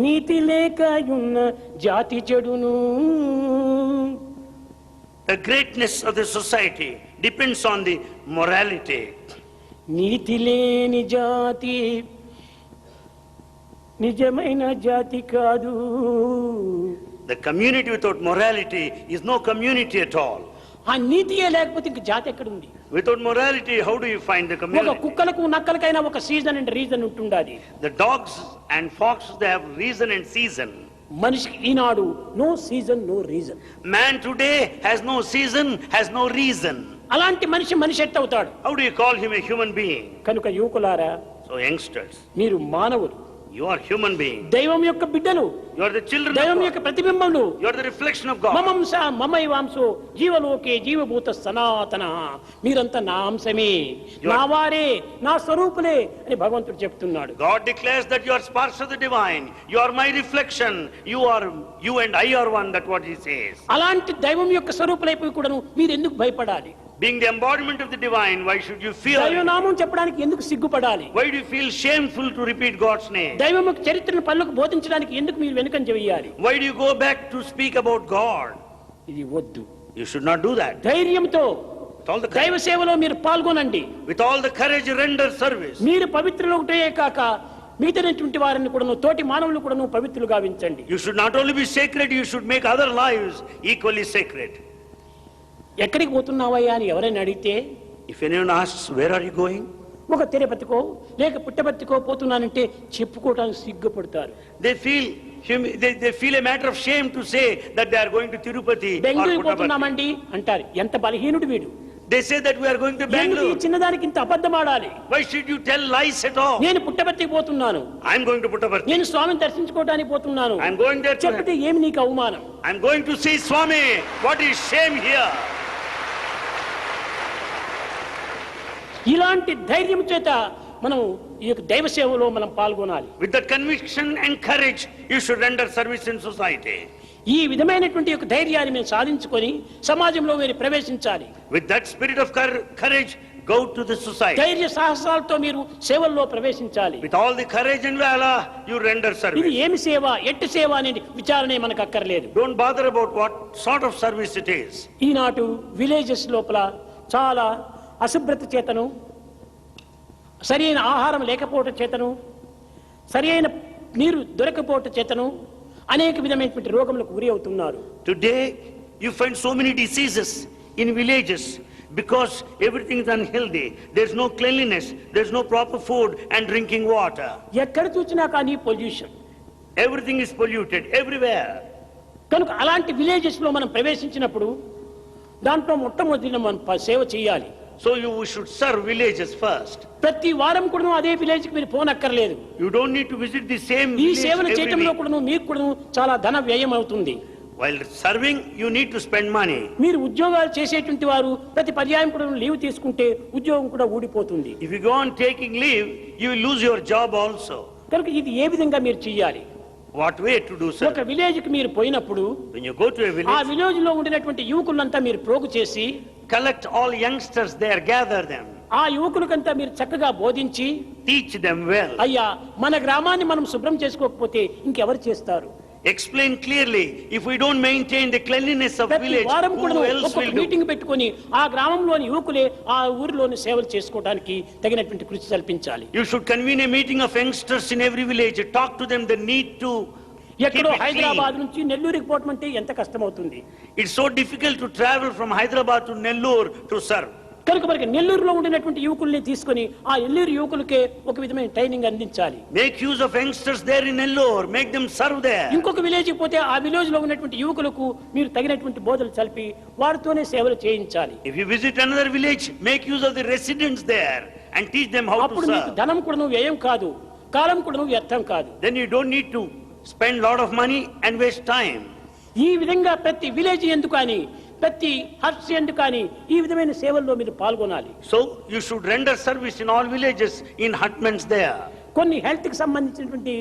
నీతి లేకయున్న జాతి చెడును. The greatness of the society depends on the morality. నీతి లేని జాతి నిజమైన జాతి కాదు. The community without morality is no community at all. ఆ నీతియే లేకపోతే ఇంక జాతి ఎక్కడుంది? Without morality, how do you find the ఒక community? కుక్కలకు నక్కలకైనా ఒక సీజన్ అండ్ రీజన్ ఉంటుండాలి. The dogs and foxes, they have reason and season. మనిషికి ఈనాడు no season no reason. Man today has no season, has no reason. అలాంటి మనిషి ఎట్ట అవుతాడు? How do you call him a human being? కనుక యువకులారా, So youngsters, మీరు మానవులు, you are human beings. దైవం యొక్క బిడ్డలు, You are the children దైవం of యొక్క God. ప్రతిబింబములు. You are the reflection of God. మమంస మమైవాంసో జీవలోకే జీవభూత సనాతన. మీరంతా నా అంశమే, నా వారే, నా స్వరూపులే అని భగవంతుడు చెప్తున్నాడు. God declares that you are sparks of the divine. You are my reflection. You and I are one. That's what he says. అలాంటి దైవం యొక్క స్వరూపులైపోయి కూడాను మీరు ఎందుకు భయపడాలి? Being the embodiment of the divine, why should you fear? దైవనామం చెప్పడానికి ఎందుకు సిగ్గుపడాలి? Why do you feel shameful to repeat God's name? దైవం యొక్క చరిత్రను పనులకు బోధించడానికి ఎందుకు మీరు వెనుకంజ వేయాలి? Why do you go back to speak about God? ఇది వద్దు. You should not do that. ధైర్యంతో With all the దైవ courage, సేవలో మీరు పాల్గొనండి. with all the courage, render service. మీరు పవిత్రులు ఒకటే కాక మిగతాటువంటి వారిని కూడాను, తోటి మానవులు కూడాను పవిత్రులుగా గావించండి. You should not only be sacred, you should make other lives equally sacred. ఎక్కడికి పోతున్నావయ్యా అని ఎవరైనా అడిగితే, If anyone asks, where are you going? ఒక తిరుపతికో లేక పుట్టపర్తికో పోతున్నానంటే చెప్పుకోవడానికి సిగ్గుపడతారు. They feel a matter of shame to say that they are going to Tirupati or Bengaluru Puttaparthi. పోతున్నామండి అంటారు. ఎంత బలహీనుడు వీడు! They say that we are going to ఎందుకు ఈ Bangalore. చిన్నదానికి ఇంత అబద్ధం ఆడాలి? Why should you tell lies at all? నేను పుట్టపర్తికి పోతున్నాను, I'm going to Puttaparthi. నేను స్వామిని దర్శించుకోవడానికి పోతున్నాను I'm going there to- చెప్పితే ఏమి నీకు అవమానం? I'm going to see Swami. What is shame here? ఇలాంటి ధైర్యం చేత మనం ఈ యొక్క దైవ సేవలో మనం పాల్గొనాలి. With that conviction and courage, you should render service in society. ఈ విధమైనటువంటి యొక్క ధైర్యాన్ని మేము సాధించుకొని సమాజంలో మీరు ప్రవేశించాలి. With that spirit of courage, go to the society. ధైర్య సాహసాలతో మీరు సేవల్లో ప్రవేశించాలి. With all the courage and valor, you render ఇది service. ఏమి సేవ, ఎట్టి సేవ అనే విచారణే మనకు అక్కర్లేదు. Don't bother about what sort of service it is. ఈనాటి విలేజెస్ లోపల చాలా అశుభ్రత చేతను, సరి అయిన ఆహారం లేకపోవటం చేతను, సరి అయిన నీరు దొరకపోవటం చేతను అనేక విధమైనటువంటి రోగములకు గురి అవుతున్నారు. Today, you find so many diseases in villages because everything is unhealthy. There's no cleanliness, there's no proper food and drinking water. ఎక్కడ చూసినా కానీ pollution. Everything is polluted everywhere. కనుక అలాంటి విలేజెస్ లో మనం ప్రవేశించినప్పుడు దాంట్లో మొట్టమొదటి మనం సేవ చేయాలి. So you should serve villages first. ప్రతి వారం కూడా అదే విలేజ్ కి మీరు పోనక్కర్లేదు. You don't need to visit the same ఈ village సేవలు every చేయటంలో week. కూడా మీకు కూడా చాలా ధన వ్యయం అవుతుంది. While serving, you need to spend money. మీరు ఉద్యోగాలు చేసేటువంటి వారు ప్రతి పర్యాయం కూడా లీవ్ తీసుకుంటే ఉద్యోగం కూడా ఊడిపోతుంది. If you go on taking leave, you will lose your job also. కనుక ఇది ఏ విధంగా మీరు చేయాలి? What way to do ఒక so? విలేజ్ కి మీరు పోయినప్పుడు When you go to a ఆ village, విలేజ్ లో ఉండినటువంటి యువకులంతా మీరు ప్రోగు చేసి collect all youngsters there, gather them, ఆ యువకులకంతా మీరు చక్కగా బోధించి, teach them well. అయ్యా మన గ్రామాన్ని మనం శుభ్రం చేసుకోకపోతే ఇంకెవరు చేస్తారు? Explain clearly, if we don't maintain the cleanliness of ప్రతి village, వారం కూడా who else ఒక్కొక్క will do? మీటింగ్ పెట్టుకొని ఆ గ్రామంలోని యువకులే ఆ ఊరిలోని సేవలు చేసుకోవడానికి తగినటువంటి కృషి కల్పించాలి. You should convene a meeting of youngsters in every village, talk to them the need to keep ఎక్కడో it హైదరాబాద్ clean. నుంచి నెల్లూరుకి పోవటం అంటే ఎంత కష్టం అవుతుంది. It's so difficult to travel from Hyderabad to Nellore to serve. కనుక మనకి నెల్లూరులో ఉండినటువంటి యువకుల్ని తీసుకొని ఆ నెల్లూరు యువకులకే ఒక విధమైన ట్రైనింగ్ అందించాలి. Make use of youngsters there in Nellore, make them serve there. ఇంకొక విలేజ్ పోతే ఆ విలేజ్ లో ఉన్నటువంటి యువకులకు మీరు తగినటువంటి బోధలు చల్పి వారితోనే సేవలు చేయించాలి. If you visit another village, make use of the residents there and teach them how to అప్పుడు మీకు serve. ధనం కూడా వ్యయం కాదు, కాలం కూడా వ్యర్థం కాదు. Then you don't need to spend lot of money and waste time. ఈ విధంగా ప్రతి విలేజ్ ఎందుకు అని, ప్రతి హట్స్ ఎందుకు అని ఈ విధమైన సేవల్లో మీరు పాల్గొనాలి. So you should render service in all villages in hutments there. కొన్ని హెల్త్ కి సంబంధించినటువంటి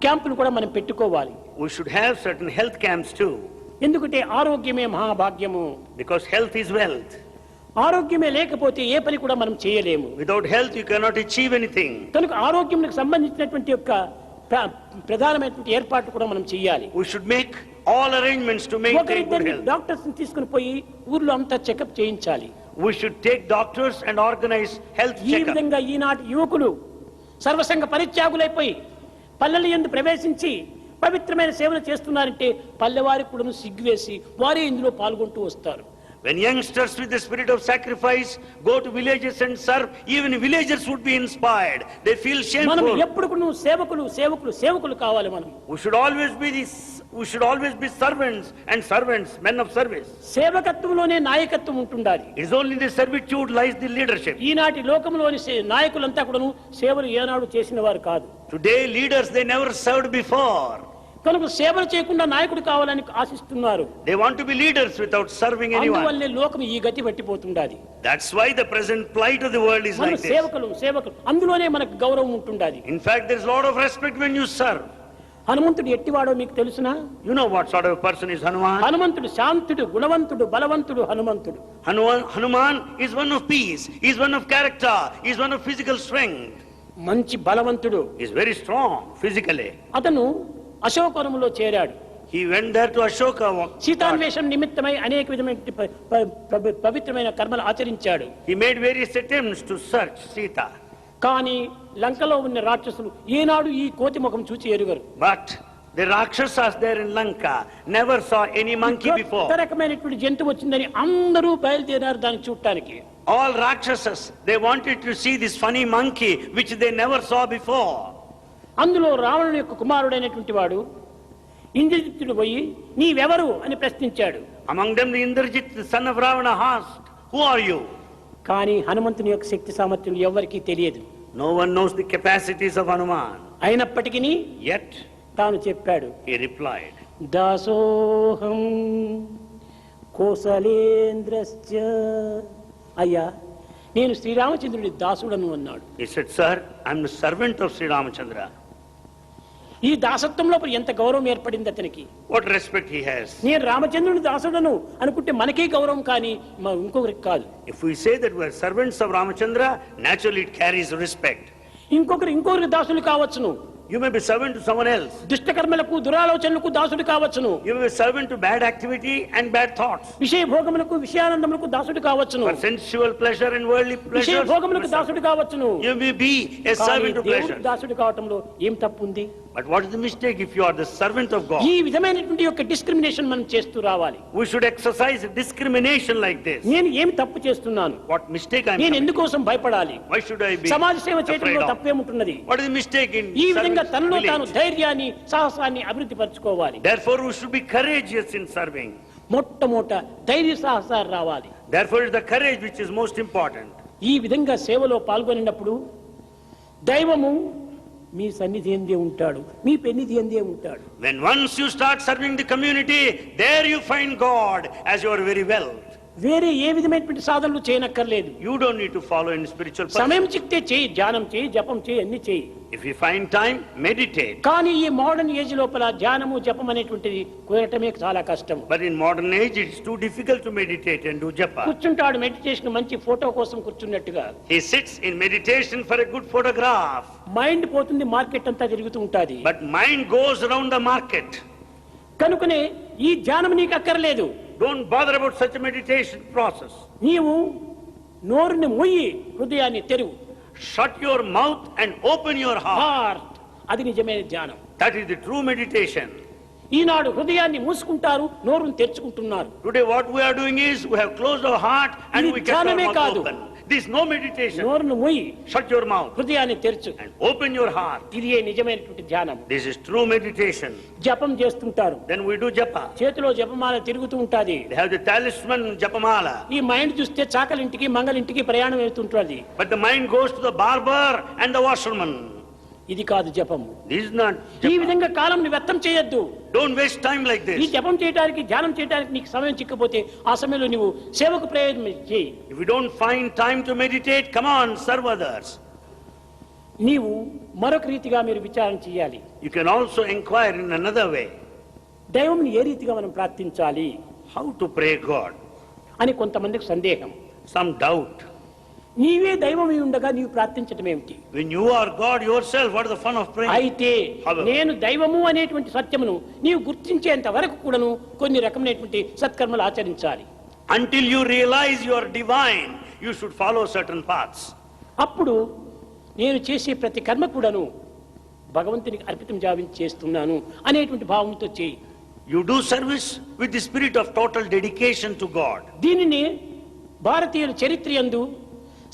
క్యాంపులు కూడా మనం పెట్టుకోవాలి. We should have certain health camps too, ఎందుకంటే ఆరోగ్యమే మహాభాగ్యము. because health is wealth. ఆరోగ్యమే లేకపోతే ఏ పని కూడా మనం చేయలేము. Without health, you cannot achieve anything. కనుక ఆరోగ్యంకి సంబంధించినటువంటి యొక్క ప్రధానమైనటువంటి ఏర్పాట్లు కూడా మనం చేయాలి. We should make all arrangements to maintain good ఒకరిద్దరిని health. Doctors తీసుకుని పోయి ఊర్లో అంతా చెకప్ చేయించాలి. We should take doctors and organize health ఈ checkup. విధంగా ఈనాటి యువకులు సర్వసంగ పరిత్యాగులైపోయి పల్లెల యందు ప్రవేశించి పవిత్రమైన సేవలు చేస్తున్నారంటే పల్లెవారికి కూడా సిగ్గువేసి వారే ఇందులో పాల్గొంటూ వస్తారు. When youngsters with the spirit of sacrifice go to villages and serve, even villagers would be inspired. They feel మనం shameful. ఎప్పుడు కూడా సేవకులు సేవకులు సేవకులు కావాలి. మనం We should always be servants and servants, men of service. సేవకత్వంలోనే నాయకత్వం ఉంటుండాలి. It is only in the servitude lies the leadership. ఈనాటి లోకంలోని నాయకులంతా కూడాను సేవలు ఏనాడు చేసిన వారు కాదు. Today leaders, they never served before. కనుక సేవలు చేయకుండా నాయకుడు కావాలని ఆశిస్తున్నారు. They want to be leaders without serving anyone. అందువల్లే లోకం ఈ గతి పట్టిపోతుండాది. That's why the present plight of the world is మన like this. సేవకులు అందులోనే మనకు గౌరవం ఉంటుండాది. In fact, there is a lot of respect when you serve. హనుమంతుడు ఎట్టివాడో మీకు తెలుసునా? You know what sort of a person is Hanuman? హనుమంతుడు శాంతుడు, గుణవంతుడు, బలవంతుడు. హనుమంతుడు Hanuman is one of peace, he is one of character, he is one of physical strength. మంచి బలవంతుడు. He is very strong physically. అతను అశోకవనములో చేరాడు. He went there to Ashoka. సీతాన్వేషణ నిమిత్తమై అనేక విధమైన పవిత్రమైన కర్మలు ఆచరించాడు. He made various attempts to search Sita. కానీ లంకలో ఉన్న రాక్షసులు ఏనాడు ఈ కోతి ముఖం చూచి ఎరుగరు. But the Rakshasas there in Lanka never saw any monkey before. కొత్త రకమైనటువంటి జంతువు వచ్చిందని అందరూ బయలుదేరారు దాన్ని చూడటానికి. All Rakshasas, they wanted to see this funny monkey which they never saw before. అందులో రావణుని యొక్క కుమారుడైనటువంటి వాడు ఇంద్రజిత్తుడు పోయి నీవెవరు అని ప్రశ్నించాడు. Among them the Indrajit, the son of Ravana, asked, "Who are you?" కానీ హనుమంతుని యొక్క శక్తి సామర్థ్యం ఎవరికీ తెలియదు. No one knows the capacities of Hanuman. అయినప్పటికీ Yet తాను చెప్పాడు, he replied, దాసోహం కోసలేంద్రశ్చ. అయ్యా నేను శ్రీరామచంద్రుడి దాసుడను అన్నాడు. he said, "Sir, I am the servant of Sri Ramachandra." ఈ దాసత్వం లోపల ఎంత గౌరవం ఏర్పడింది అతనికి. What respect he has. నేను రామచంద్రుని దాసుడను అనుకుంటే మనకే గౌరవం, కానీ ఇంకొకరికి కాదు. If we say that we are servants of Ramachandra, naturally it carries respect. ఇంకొకరికి దాసులు కావచ్చును. You may be servant to someone else. దుష్టకర్మలకు దురాలోచనలకు దాసుడు కావచ్చును. You may be servant to bad activity and bad thoughts. విషయ భోగములకు విషయానందములకు దాసుడు కావచ్చును. For sensual pleasure and worldly విషయ pleasures, భోగములకు దాసుడు కావచ్చును. you may be a servant to pleasure. దేవుడికి దాసుడు కావటంలో ఏం తప్పు ఉంది? But what is the mistake if you are the servant of God? ఈ విధమైనటువంటి యొక్క డిస్క్రిమినేషన్ మనం చేస్తూ రావాలి. We should exercise discrimination like this. నేను ఏం తప్పు చేస్తున్నాను? What mistake I am నేను committing? ఎందుకోసం భయపడాలి? Why should I be సమాజ సేవ afraid చేయడంలో of? తప్పేముంటున్నది? What is the mistake in ఈ విధంగా serving తనలో తాను village? ధైర్యాన్ని సాహసాన్ని అభివృద్ధి పరచుకోవాలి. Therefore we should be courageous in serving. మొట్టమొదట ధైర్య సాహసాలు రావాలి. Therefore it's the courage which is most important. ఈ విధంగా సేవలో పాల్గొనినప్పుడు దైవము మీ సన్నిధి ఎందే ఉంటాడు, మీ పెన్నిధి ఎందే ఉంటాడు. When once you start serving the community, there you find God as your very wealth. వేరే ఏ విధమైనటువంటి సాధనలు చేయనక్కర్లేదు. You don't need to follow any spiritual సమయం person. చిక్తే చేయి, ధ్యానం చేయి, జపం చేయి, అన్ని చేయి. If you find time, meditate. కానీ ఈ మోడర్న్ ఏజ్ లోపల ధ్యానము జపం అనేటువంటిది కుదరటమే చాలా కష్టం. But in modern age, it's too difficult to meditate and do japa. కూర్చుంటాడు మెడిటేషన్ మంచి ఫోటో కోసం కూర్చున్నట్టుగా. He sits in meditation for a good photograph. Mind పోతుంది, మార్కెట్ అంతా తిరుగుతూ ఉంటాది. But mind goes around the market. కనుకనే ఈ ధ్యానం నీకు అక్కర్లేదు. Don't bother about such a meditation process. నీవు నోరుని మూయి, హృదయాన్ని తెరువు. Shut your mouth and open your heart. Heart, అది నిజమైన ధ్యానం. That is the true meditation. ఈనాడు హృదయాన్ని మూసుకుంటారు, నోరును తెరుచుకుంటున్నారు. Today what we are doing is we have closed our heart and ఇది we kept our ధ్యానమే mouth కాదు. open. This is no meditation. నోరును మూయి, Shut your mouth హృదయాన్ని తెరచు. and open your heart. ఇది నిజమైనటువంటి ధ్యానం. This is true meditation. జపం చేస్తుంటారు, Then we do japa. చేతిలో జపమాల తిరుగుతూ ఉంటాది. They have the talisman japamala. ఈ మైండ్ చూస్తే చాకలింటికి మంగలింటికి ప్రయాణం వెళ్తుంటుంది. But the mind goes to the barber and the washerman. ఇది కాదు జపము. This is not ఈ japa. విధంగా కాలం వ్యర్థం చేయొద్దు. Don't waste time like ఈ this. జపం చేయడానికి ధ్యానం చేయడానికి నీకు సమయం చిక్కపోతే ఆ సమయంలో నువ్వు సేవకు ప్రయోజనం చేయి. If you don't find time to meditate, come on, serve others. నీవు మరొక రీతిగా మీరు విచారణ చేయాలి. You can also inquire in another way. దైవంని ఏ రీతిగా మనం ప్రార్థించాలి How to pray God? అని కొంతమందికి సందేహం. Some doubt. నీవే దైవమై ఉండగా నీవు ప్రార్థించటం ఏమిటి? When you are God yourself, what is the fun of praying? అయితే నేను దైవము అనేటువంటి సత్యమును నీవు గుర్తించేంత వరకు కూడాను కొన్ని రకమైనటువంటి సత్కర్మలు ఆచరించాలి. Until you realize you are divine, you should follow certain paths. అప్పుడు నేను చేసే ప్రతి కర్మ కూడాను భగవంతునికి అర్పితం చేస్తున్నాను అనేటువంటి భావంతో చేయి. You do service with the spirit of total dedication to God. దీనిని భారతీయుల చరిత్రయందు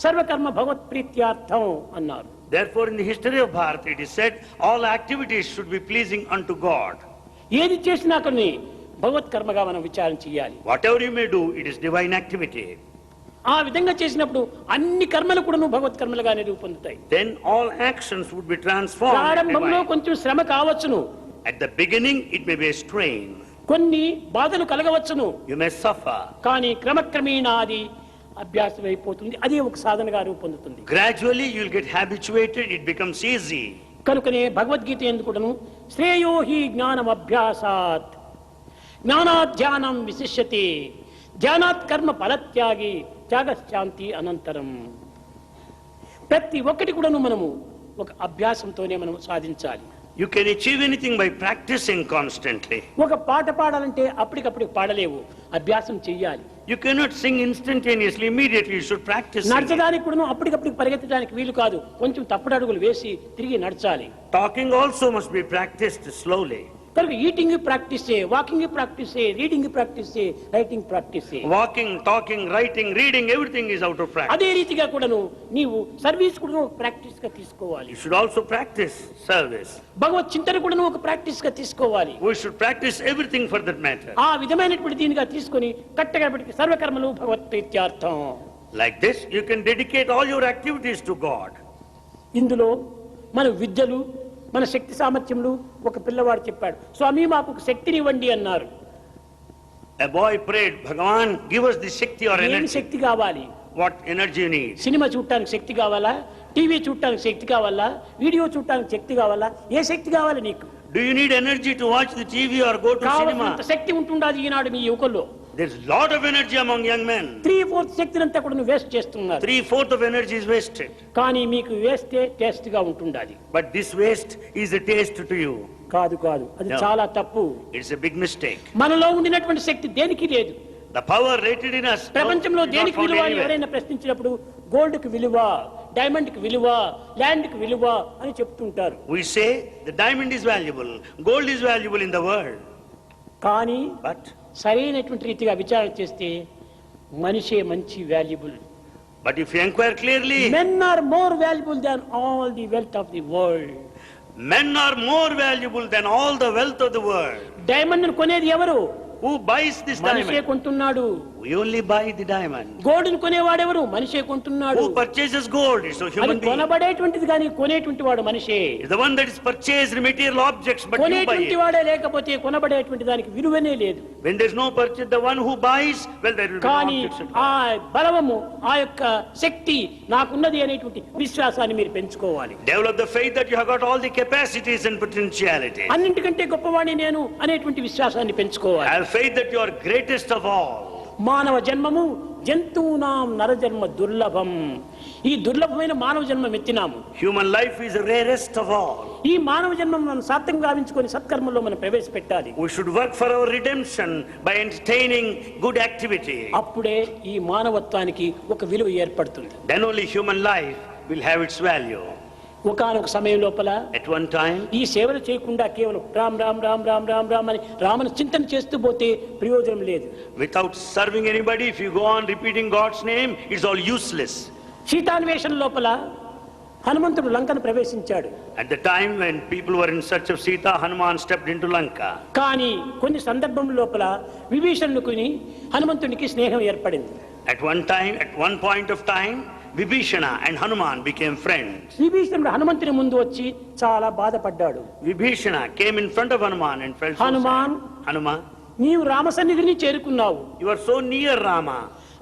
సర్వకర్మ భగవత్ ప్రీత్యార్థం అన్నారు. Therefore, in the history of Bharat, it is said all activities should be pleasing unto God. ఏది చేసినా కానీ భగవత్ కర్మగా మనం విచారం చేయాలి. Whatever you may do, it is divine activity. ఆ విధంగా చేసినప్పుడు అన్ని కర్మలు కూడాను భగవత్ కర్మలుగానే రూపొందుతాయి. Then all actions would be transformed. ప్రారంభంలో కొంచెం శ్రమ కావచ్చును. At the beginning, it may be a strain. కొన్ని బాధలు కలగవచ్చును. You may suffer. కానీ క్రమక్రమేణా అది అభ్యాసం అయిపోతుంది. అది ఒక సాధనగా రూపొందుతుంది. Gradually, you will get habituated. It becomes easy. కనుకనే భగవద్గీత ఎందుకును శ్రేయో హి జ్ఞానం అభ్యాసాత్ జ్ఞానాత్ ధ్యానం విశిష్యతే ధ్యానాత్ కర్మ ఫలత్యాగి త్యాగశాంతి అనంతరం. ప్రతి ఒక్కటి కూడాను మనము ఒక అభ్యాసంతోనే మనం సాధించాలి. You can achieve anything by practicing constantly. ఒక పాట పాడాలంటే అప్పటికప్పుడు పాడలేవు, అభ్యాసం చెయ్యాలి. You cannot sing instantaneously, immediately. You should practice. నడచడానికి కూడా అప్పటికప్పుడు పరిగెత్తడానికి వీలు కాదు, కొంచెం తప్పుడు అడుగులు వేసి తిరిగి నడచాలి. Talking also must be practiced slowly. కనుక ఈటింగ్ ప్రాక్టీస్ చేయి, వాకింగ్ ప్రాక్టీస్ చేయి, రీడింగ్ ప్రాక్టీస్ చేయి, రైటింగ్ ప్రాక్టీస్ చేయి. Walking, talking, writing, reading, everything is out of practice. అదే రీతిగా కూడాను నీవు సర్వీస్ కూడా ప్రాక్టీస్ గా తీసుకోవాలి. You should also practice service. భగవత్ చింతన కూడా ఒక ప్రాక్టీస్ గా తీసుకోవాలి. We should practice everything for that matter. ఆ విధమైనటువంటి దీనిగా తీసుకొని కట్టగా పెట్టి సర్వకర్మలు భగవత్ ప్రీత్యార్థం. Like this, you can dedicate all your activities to God. ఇందులో మన విద్యలు, మన శక్తి సామర్థ్యములు, ఒక పిల్లవాడు చెప్పాడు, స్వామి మాకు ఒక శక్తిని ఇవ్వండి అన్నారు. A boy prayed, Bhagavan, give us the Shakti or ఏం energy. శక్తి కావాలి? What energy you need? Cinema చూడటానికి శక్తి కావాలా? టీవీ చూడటానికి శక్తి కావాలా? వీడియో చూడటానికి శక్తి కావాలా? ఏ శక్తి కావాలి నీకు? Do you need energy to watch the TV or go to కావాల్సినంత cinema? శక్తి ఉంటుండాలి ఈనాడు మీ యువకుల్లో. There's a lot of energy among young men. 3/4 శక్తిని అంతా కూడా వేస్ట్ చేస్తున్నారు. 3/4 of energy is wasted. కానీ మీకు వేస్తే టేస్ట్ గా ఉంటుండాలి. But this waste is a taste to you. కాదు కాదు, అది No. చాలా తప్పు. It's a big mistake. మనలో ఉండినటువంటి శక్తి దేనికి లేదు. The power rated in us ప్రపంచంలో is not దేనికి found విలువ అని anywhere. ఎవరైనా ప్రశ్నించినప్పుడు గోల్డ్ కి విలువ, డైమండ్ కి విలువ, ల్యాండ్ కి విలువ అని చెప్తుంటారు. We say the diamond is valuable, gold is valuable in the world. కానీ But సరైనటువంటి రీతిగా విచారణ చేస్తే మనిషే మంచి valuable. if you inquire clearly, men are more valuable than all the wealth of the world. men are more valuable than all the wealth of the world. Diamond కొనేది ఎవరు? Who buys this మనిషే diamond? కొంటున్నాడు. We only buy the diamond. Gold కొనేవాడెవరు? మనిషే కొంటున్నాడు. Who purchases gold? It's a అది human being. కొనబడేటువంటిది కానీ కొనేటువంటి వాడు మనిషే. It's the one that is purchased material objects, but you buy కొనేటువంటి it. వాడే లేకపోతే కొనబడేటువంటి దానికి విలువనే లేదు. When there's no purchase, the one who buys, well, there will be no కానీ objects at ఆ all. బలము, ఆ యొక్క శక్తి నాకున్నది అనేటువంటి విశ్వాసాన్ని మీరు పెంచుకోవాలి. Develop the faith that you have got all the capacities and potentiality. అన్నింటికంటే గొప్పవాణ్ణి నేను అనేటువంటి విశ్వాసాన్ని పెంచుకోవాలి. Have faith that you are greatest of all. మానవ జన్మము జంతువునాం నరజన్మ దుర్లభం. ఈ దుర్లభమైన మానవ జన్మం ఎత్తినాము. Human life is the rarest of all. ఈ మానవ జన్మం మనం సార్థకం గావించుకొని సత్కర్మల్లో మనం ప్రవేశపెట్టాలి. We should work for our redemption by entertaining good activity. అప్పుడే ఈ మానవత్వానికి ఒక విలువ ఏర్పడుతుంది. Then only human life will have its value. ఒకానొక సమయం లోపల At one time, ఈ సేవలు చేయకుండా కేవలం రామ్ రామ్ రామ్ రామ్ రామ్ రామ్ అని రామను చింతన చేస్తూ పోతే ప్రయోజనం లేదు. without serving anybody, if you go on repeating God's name, it's all useless. సీతాన్వేషణ లోపల హనుమంతుడు లంకను ప్రవేశించాడు. At the time when people were in search of Sita, Hanuman stepped into Lanka. కానీ కొన్ని సందర్భం లోపల విభీషణునికి హనుమంతునికి స్నేహం ఏర్పడింది. At one point of time, Vibhishana and Hanuman became friends. విభీషణుడు హనుమంతుని ముందు వచ్చి చాలా బాధపడ్డాడు. Vibhishana came in front of Hanuman and felt so Hanuman. sad. Hanuman, నీవు రామసన్నిధిని చేరుకున్నావు, you are so near Rama.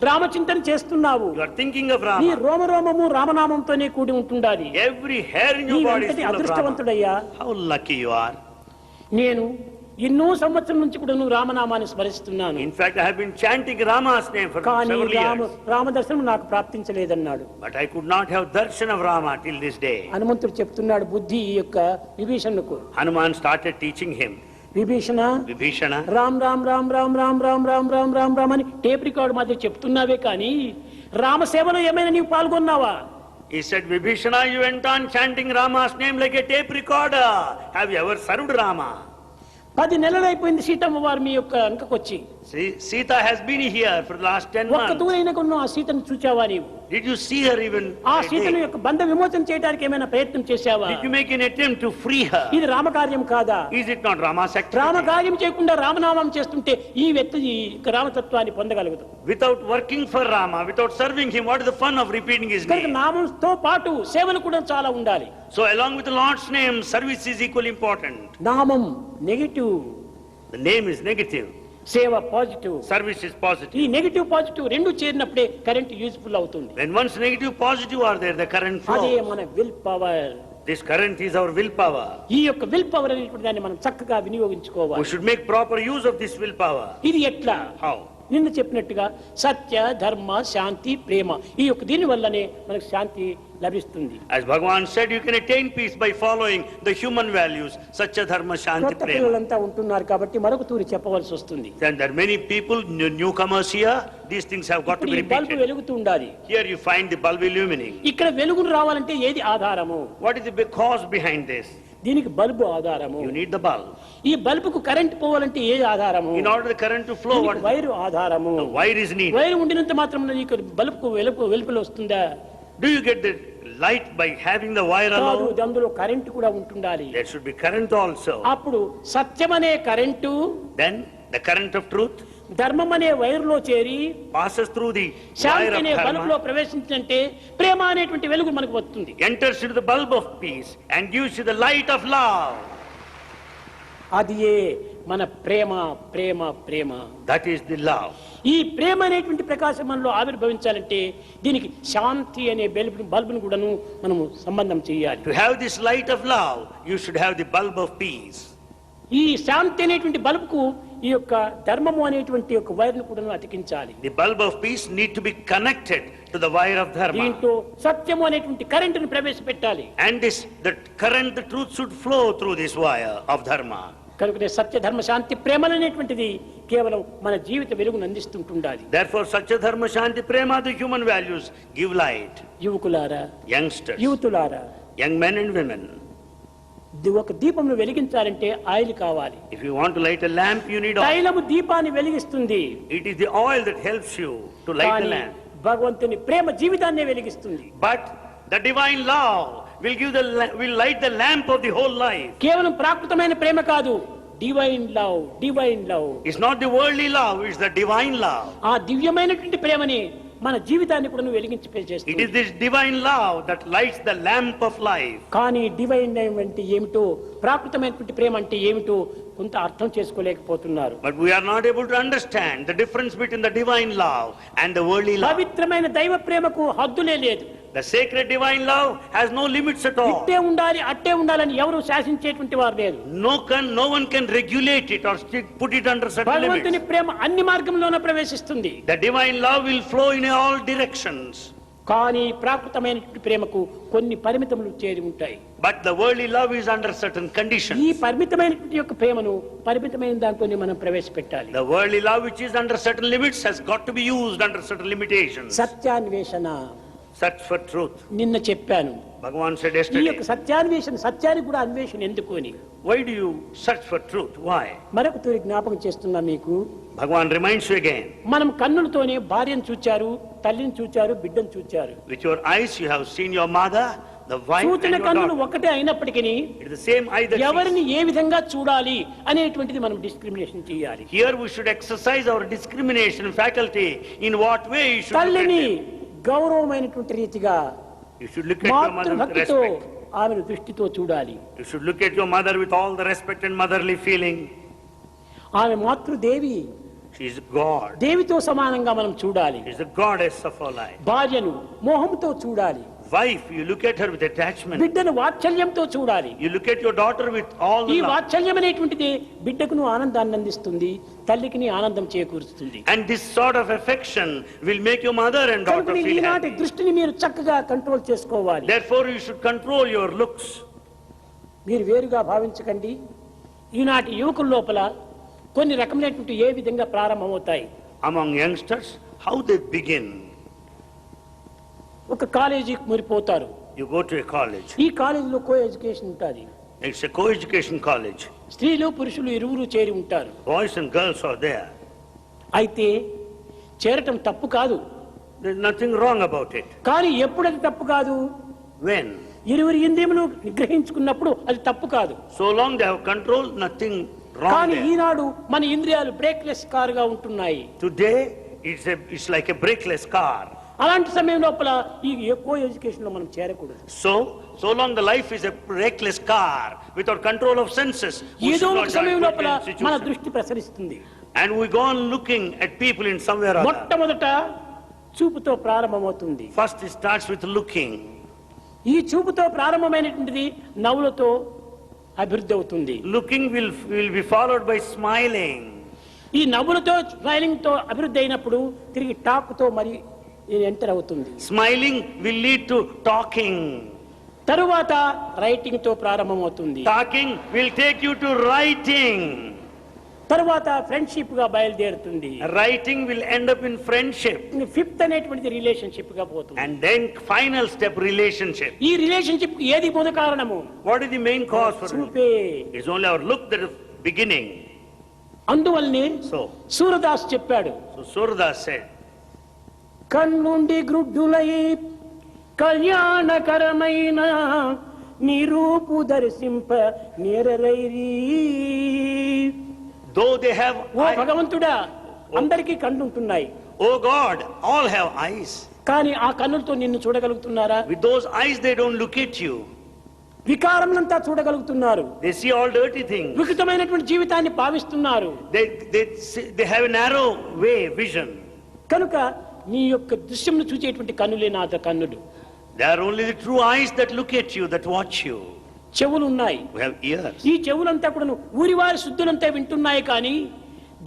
రామచింతన చేస్తున్నావు, You are thinking of నీ Rama. రోమరోమము రామనామంతోనే కూడి ఉంటుండాలి. Every hair in your body is నీవెంతటి full of Rama. అదృష్టవంతుడయ్యా. How lucky you are. నేను ఎన్నో సంవత్సరం నుంచి కూడా నువ్వు రామనామాన్ని స్మరిస్తున్నాను, In fact, I have been chanting Rama's name for కానీ several years. రామదర్శనం నాకు ప్రాప్తించలేదన్నాడు. But I could not have darshan of Rama till this day. హనుమంతుడు చెప్తున్నాడు బుద్ధి ఈ యొక్క విభీషణుకు, Hanuman started teaching him. Vibhishana Vibhishana, Ram Ram Ram Ram Ram Ram Ram Ram Ram Ram అని టేప్ రికార్డు మధ్య చెప్తున్నావే కానీ రామసేవలో ఏమైనా నీవు పాల్గొన్నావా? he said, Vibhishana, you went on chanting Rama's name like a tape recorder. Have you ever served Rama? 10 నెలలు అయిపోయింది సీతమ్మ వారు మీ యొక్క వెనకకొచ్చి. See, Sita has been here for the last 10 ఒక్క months. దూరైనా కొన్న ఆ సీతను చూచావా నీవు? Did you see her even? ఆ a సీతను day? యొక్క బంధ విమోచన చేయడానికి ఏమైనా ప్రయత్నం చేశావా? Did you make an attempt to free her? ఇది రామకార్యం కాదా? Is it not Rama's activity? రామకార్యం చేయకుండా రామనామం చేస్తుంటే ఈ వ్యక్తి ఈ రామతత్వాన్ని పొందగలగదు. Without working for Rama, without serving him, what is the fun of repeating his కనుక name? నామంతో పాటు సేవలు కూడా చాలా ఉండాలి. So along with the Lord's name, service is equally important. నామం negative, The name is negative, సేవ పాజిటివ్. service is positive. ఈ నెగటివ్ పాజిటివ్ రెండు చేరినప్పుడే కరెంట్ యూజ్ఫుల్ అవుతుంది. When one's negative, positive are there, the current అదే flows. మన will power. This current is our willpower. ఈ యొక్క will power అనేటువంటి దాన్ని మనం చక్కగా We వినియోగించుకోవాలి. should make proper use of this willpower. ఇది ఎట్లా? How? నిన్న చెప్పినట్టుగా సత్య ధర్మ శాంతి ప్రేమ ఈ యొక్క దీని వల్లనే మనకు శాంతి లభిస్తుంది. As Bhagavan said, you can attain peace by following the human values, Satya, Dharma, Shanti, కొత్త Prema. పిల్లలంతా ఉంటున్నారు కాబట్టి మరొక తూరి చెప్పవలసి వస్తుంది. Then there are many people, newcomers here, these things have got to ఇప్పుడు be ఈ బల్బు repeated. వెలుగుతూ ఉండాలి. Here you find the bulb illuminating. ఇక్కడ వెలుగును రావాలంటే ఏది ఆధారము? What is the big cause behind this? దీనికి బల్బు ఆధారము. You need the bulb. ఈ బల్బుకు కరెంట్ పోవాలంటే ఏది ఆధారము? In order the current to flow, what దీనికి is వైరు ఆధారము. the wire is needed. Wire ఉండినంత మాత్రం నీకు బల్బుకు వెలుపులు వస్తుందా? Do you get the light by having the wire కాదు, alone? అందులో కరెంట్ కూడా ఉంటుండాలి. There should be current also. అప్పుడు సత్యం అనే current Then the current of truth ధర్మం అనే వైరులో చేరి passes through the wire Shanti of అనే బల్బులో dharma, ప్రవేశించంటే ప్రేమ అనేటువంటి వెలుగు మనకు వస్తుంది. enters into the bulb of peace and gives you the light of love. అది మన ప్రేమ ప్రేమ ప్రేమ. That is the love. ఈ ప్రేమ అనేటువంటి ప్రకాశం మనలో ఆవిర్భవించాలంటే దీనికి శాంతి అనే బల్బును కూడాను మనము సంబంధం చేయాలి. To have this light of love, you should have the bulb of peace. ఈ శాంతి అనేటువంటి బల్బుకు ఈ యొక్క ధర్మము అనేటువంటి యొక్క వైర్ను కూడాను అతికించాలి. The bulb of peace need to be connected to the wire of dharma. దీంట్లో సత్యము అనేటువంటి కరెంటును ప్రవేశపెట్టాలి. And the current, the truth should flow through this wire of dharma. కనుక సత్య ధర్మ శాంతి ప్రేమలు అనేటువంటిది కేవలం మన జీవిత వెలుగును అందిస్తుంటుండాలి. Therefore, Satya, Dharma, Shanti, Prema, the human values, give light. యువకులారా, Youngsters, యువతులారా, young men and women, ఒక దీపంను వెలిగించాలంటే ఆయిల్ కావాలి. if you want to light a lamp, you need oil. తైలము దీపాన్ని వెలిగిస్తుంది. It is the oil that helps you to light the కానీ lamp. భగవంతుని ప్రేమ జీవితాన్నే వెలిగిస్తుంది. But the divine love will light the lamp of the whole life. కేవలం ప్రాకృతమైన ప్రేమ కాదు, divine love, divine love. It's not the worldly love, it's the divine love. ఆ దివ్యమైనటువంటి ప్రేమని మన జీవితాన్ని కూడా వెలిగించి It చేస్తుంది. is this divine love that lights the lamp of life. కానీ డివైన్ లవ్ అంటే ఏమిటో, ప్రాకృతమైనటువంటి ప్రేమ అంటే ఏమిటో కొంత అర్థం చేసుకోలేకపోతున్నారు. But we are not able to understand the difference between the divine love and the worldly love. పవిత్రమైన దైవ ప్రేమకు హద్దులే లేదు. The sacred divine love has no limits at all. ఇట్టే ఉండాలి అట్టే ఉండాలని ఎవరు శాసించేటువంటి వారు లేరు. No one can regulate it or put it under certain భగవంతుని limits. ప్రేమ అన్ని మార్గంలోనే ప్రవేశిస్తుంది. The divine love will flow in all directions. కానీ ప్రాకృతమైనటువంటి ప్రేమకు కొన్ని పరిమితములు చేరి ఉంటాయి. But the worldly love is under certain ఈ conditions. పరిమితమైనటువంటి యొక్క ప్రేమను పరిమితమైన దాంట్లోనే మనం ప్రవేశపెట్టాలి. The worldly love which is under certain limits has got to be used under certain limitations. సత్యాన్వేషణ Search for truth. నిన్న చెప్పాను. Bhagavan said ఈ yesterday, యొక్క సత్యాన్వేషణ, సత్యానికి కూడా అన్వేషణ ఎందుకు అని why do you search for truth? Why? మరొక తూరి జ్ఞాపకం చేస్తున్నా మీకు. Bhagavan reminds you again. మనం కన్నులతోనే భార్యను చూచారు, తల్లిని చూచారు, బిడ్డను చూచారు. With your eyes you have seen your mother, the wife and చూచిన your కన్నులు daughter. ఒకటే అయినప్పటికీ It is the same eye that ఎవరిని sees. ఏ విధంగా చూడాలి అనేటువంటిది మనం డిస్క్రిమినేషన్ చేయాలి. Here we should exercise our discrimination faculty. In what way you should look at తల్లిని them. గౌరవమైనటువంటి రీతిగా You should look at your mother with మాతృభక్తితో respect. ఆమెను దృష్టితో చూడాలి. You should look at your mother with all the respect and motherly feeling. ఆమె మాతృదేవి, She is God. దేవితో సమానంగా మనం చూడాలి. She is the goddess of our life. భార్యను మోహంతో చూడాలి. wife, you look at her with attachment. బిడ్డను వాత్సల్యంతో చూడాలి. You look at your daughter with all ఈ love. వాత్సల్యం అనేటువంటిది బిడ్డకును ఆనందాన్ని అందిస్తుంది, తల్లికిని ఆనందం చేకూరుస్తుంది. And this sort of affection will make your mother and daughter కనుక feel ఈనాటి happy. దృష్టిని మీరు చక్కగా కంట్రోల్ చేసుకోవాలి. Therefore, you should control your looks. మీరు వేరుగా భావించకండి. ఈనాటి యువకుల లోపల కొన్ని రకమైనటువంటి ఏ విధంగా ప్రారంభమవుతాయి. Among youngsters, how they begin. ఒక కాలేజీకి మురిపోతారు. You go to a college. ఈ కాలేజీలో కో ఎడ్యుకేషన్ ఉంటుంది. It's a co-education college. స్త్రీలు పురుషులు ఇరువురు చేరి ఉంటారు. Boys and girls are there. అయితే చేరటం తప్పు కాదు. There's nothing wrong about it. కానీ ఎప్పుడది తప్పు కాదు? When? ఇరువురి ఇంద్రియములు నిగ్రహించుకున్నప్పుడు అది తప్పు కాదు. So long they have control, nothing wrong కానీ there. ఈనాడు మన ఇంద్రియాలు బ్రేక్లెస్ కారుగా ఉంటున్నాయి. Today, it's like a brakeless car. అలాంటి సమయం లోపల ఈ కో ఎడ్యుకేషన్ లో మనం చేరకూడదు. So long the life is a brakeless car without control of senses. We ఏదో should ఒక not సమయం join లోపల certain మన situations. దృష్టి ప్రసరిస్తుంది. And we go on looking at people in somewhere or other. మొట్టమొదట చూపుతో ప్రారంభమవుతుంది. First it starts with looking. ఈ చూపుతో ప్రారంభమైనటువంటిది నవ్వులతో అభివృద్ధి అవుతుంది. Looking will be followed by smiling. ఈ నవ్వులతో స్మైలింగ్ తో అభివృద్ధి అయినప్పుడు తిరిగి టాక్ తో మరి ఎంటర్ అవుతుంది. Smiling will lead to talking. తరువాత రైటింగ్ తో ప్రారంభమవుతుంది. Talking will take you to writing. తరువాత ఫ్రెండ్షిప్ గా బయలుదేరుతుంది. Writing will end up in friendship. Fifth అనేటువంటిది రిలేషన్షిప్ గా పోతుంది. And then final step, relationship. ఈ రిలేషన్షిప్ ఏది మూల కారణము? What is the main cause for it? చూపే. It's only our look that is beginning. అందువల్లనే So సూరదాస్ చెప్పాడు, Surdas said, కన్నుండి గ్రుడ్డులై కళ్యాణకరమైన నిరూపు దర్శింప నేరరైరి. though they have ఓ భగవంతుడా, అందరికీ కన్నుంటున్నాయి. oh God, all have eyes. కానీ ఆ కన్నులతో నిన్ను చూడగలుగుతున్నారా? With those eyes they don't look at you. వికారములంతా చూడగలుగుతున్నారు. They see all dirty things. వికృతమైనటువంటి జీవితాన్ని భావిస్తున్నారు. They have a narrow way vision. కనుక నీ యొక్క దృశ్యంను చూచేటువంటి కన్నులే నా కన్నులు. They are only the true eyes that look at you, that watch you. చెవులు ఉన్నాయి. We have ears. ఈ చెవులంతా కూడా ఊరివారి శుద్ధులంతా వింటున్నాయి, కానీ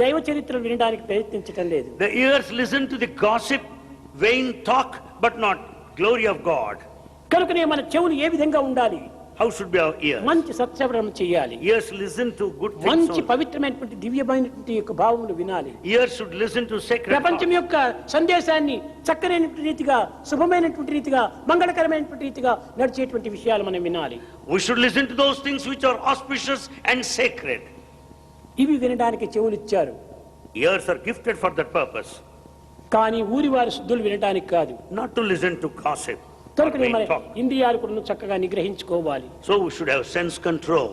దైవ చరిత్రలు వినడానికి ప్రయత్నించటం లేదు. The ears listen to the gossip, vain talk, but not glory of God. కనుకనే మన చెవులు ఏ విధంగా ఉండాలి? How should be our ears? మంచి సత్సవరణం చేయాలి. Ears listen to good things. మంచి only. పవిత్రమైనటువంటి దివ్యమైనటువంటి యొక్క భావములు వినాలి. Ears should listen to sacred ప్రపంచం thoughts. యొక్క సందేశాన్ని చక్కనైనటువంటి రీతిగా, శుభమైనటువంటి రీతిగా, మంగళకరమైనటువంటి రీతిగా నడిచేటువంటి విషయాలు మనం వినాలి. We should listen to those things which are auspicious and sacred. ఇవి వినడానికి చెవులు ఇచ్చారు. Ears are gifted for that purpose, కానీ ఊరివారి శుద్ధులు వినడానికి కాదు. not to listen to gossip. or కనుకనే vain మన talk. ఇంద్రియాలు కూడా చక్కగా నిగ్రహించుకోవాలి. So we should have sense control.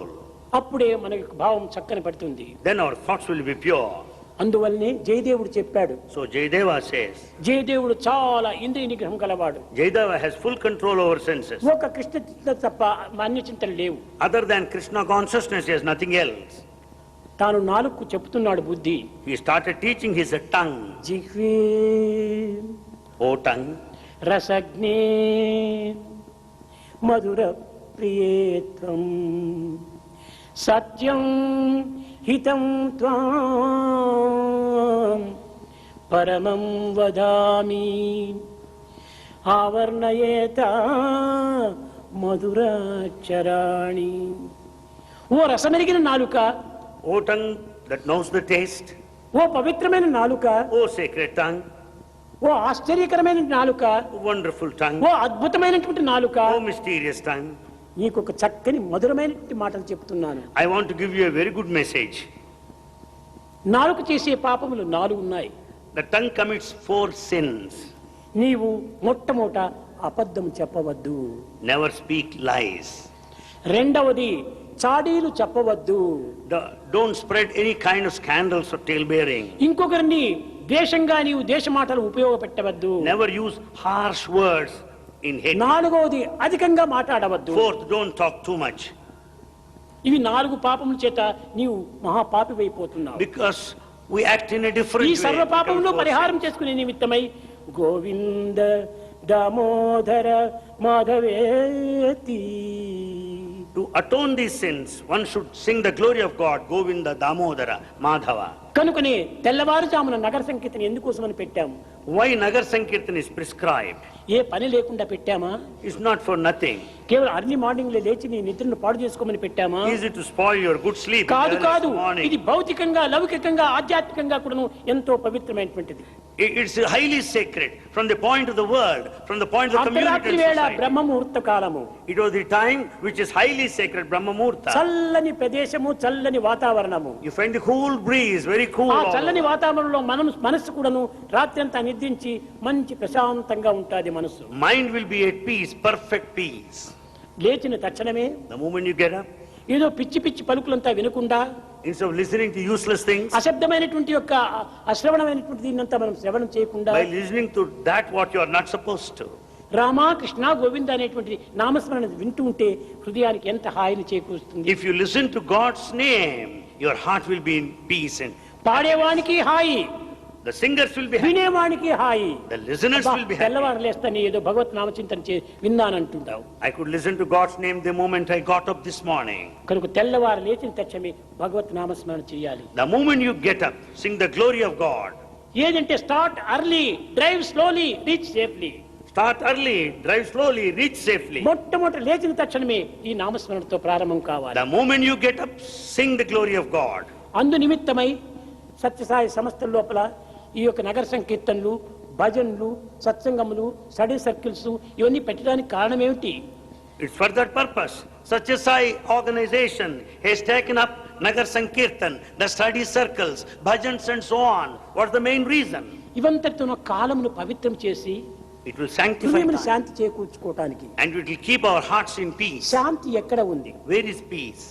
అప్పుడే మన యొక్క భావం చక్కని పడుతుంది. Then our thoughts will be pure. అందువల్లనే జయదేవుడు చెప్పాడు, So Jayadeva says, జయదేవుడు చాలా ఇంద్రియ నిగ్రహం గలవాడు. Jayadeva has full control over senses. ఒక కృష్ణ చింత తప్ప అన్య చింతలు లేవు. Other than Krishna consciousness, he has nothing else. తాను నాలుగు చెప్తున్నాడు బుద్ధి. He started teaching his tongue. జిహ్వే O tongue, రసజ్ఞే మధుర ప్రియేత్వం సత్యం హితం త్వాం పరమం వదామి ఆవర్ణయేత మధురాక్షరాణి. ఓ రసమెరిగిన నాలుక, O tongue that knows the taste, ఓ పవిత్రమైన నాలుక, O sacred tongue, ఓ ఆశ్చర్యకరమైన నాలుక, O wonderful tongue, ఓ అద్భుతమైనటువంటి నాలుక, O mysterious tongue. నీకు ఒక చక్కని మధురమైనటువంటి మాటలు చెప్తున్నాను. I want to give you a very good message. నాలుక చేసే పాపములు 4 ఉన్నాయి. The tongue commits 4 sins. నీవు మొట్టమొదట అబద్ధం చెప్పవద్దు. Never speak lies. రెండవది చాడీలు చెప్పవద్దు. Don't spread any kind of scandals or tale-bearing. ఇంకొకరిని ద్వేషంగా నీవు దేశ మాటలు ఉపయోగపెట్టవద్దు. Never use harsh words in hate. నాలుగవది అధికంగా మాట్లాడవద్దు. Fourth, don't talk too much. ఇవి 4 పాపముల చేత నీవు మహాపాపి అయిపోతున్నావు. Because we act in a different ఈ way. సర్వ పాపములు Become పరిహారం చేసుకునే నిమిత్తమై Govinda Damodara మాధవేతి. To atone these sins, one should sing the glory of God, Govinda, Damodara, Madhava. కనుకనే తెల్లవారుజామున నగర సంకీర్తన ఎందుకోసమని పెట్టాము? Why Nagar Sankirtan is prescribed? ఏ పని లేకుండా పెట్టామా? It's not for nothing. కేవలం అర్లీ మార్నింగ్ లో లేచి నీ నిద్రను పాడు చేసుకోమని పెట్టామా? Is it to spoil your good sleep? కాదు in the కాదు, early morning? ఇది భౌతికంగా లౌకికంగా ఆధ్యాత్మికంగా కూడాను ఎంతో పవిత్రమైనటువంటిది. It's highly sacred from the point of the world, from the point of the community అర్ధరాత్రి and వేళ society. బ్రహ్మ ముహూర్త కాలము. It was the time which is highly sacred, Brahma Muhurta. చల్లని ప్రదేశము, చల్లని వాతావరణము. You find the cool breeze, very cool. ఆ all చల్లని over. వాతావరణంలో మనస్సు కూడాను రాత్రి అంతా నిద్రించి మంచి ప్రశాంతంగా ఉంటుంది మనస్సు. Mind will be at peace, perfect peace. లేచిన తక్షణమే The moment you get up, ఏదో పిచ్చి పిచ్చి పలుకులంతా వినకుండా, instead of listening to useless things, అశబ్దమైనటువంటి యొక్క అశ్రవణమైనటువంటి దీన్నంతా మనం శ్రవణం చేయకుండా by listening to that what you are not supposed to, Rama Krishna Govinda అనేటువంటి నామస్మరణ వింటూ ఉంటే హృదయానికి ఎంత హాయిని చేకూరుస్తుంది. if you listen to God's name, your heart will be in peace and పాడేవానికి hi, the singers will be happy, వినేవానికి hi. the listeners will be happy. తెల్లవారు లేస్తాను ఏదో భగవత్ నామచింతన విన్నానంటుంటావు. I could listen to God's name the moment I got up this morning. కనుక తెల్లవారు లేచిన తక్షణమే భగవత్ నామస్మరణ చేయాలి. The moment you get up, sing the glory of God. ఏదంటే start early, drive slowly, reach safely. Start early, drive slowly, reach safely. మొట్టమొదటి లేచిన తక్షణమే ఈ నామస్మరణతో ప్రారంభం కావాలి. The moment you get up, sing the glory of God. అందు నిమిత్తమై సత్యసాయి సంస్థల లోపల ఈ యొక్క నగర సంకీర్తనలు, భజనలు, సత్సంగములు, స్టడీ సర్కిల్స్ ఇవన్నీ పెట్టడానికి కారణం ఏమిటి? It's for that purpose. Satya Sai organization has taken up Nagar Sankirtan, the study circles, bhajans and so on. What's the main reason? ఇవంతటితో కాలమును పవిత్రం చేసి It will sanctify హృదయమును time, Shanti చేకూర్చుకోవటానికి. and it will keep our hearts in peace. శాంతి ఎక్కడ ఉంది? Where is peace?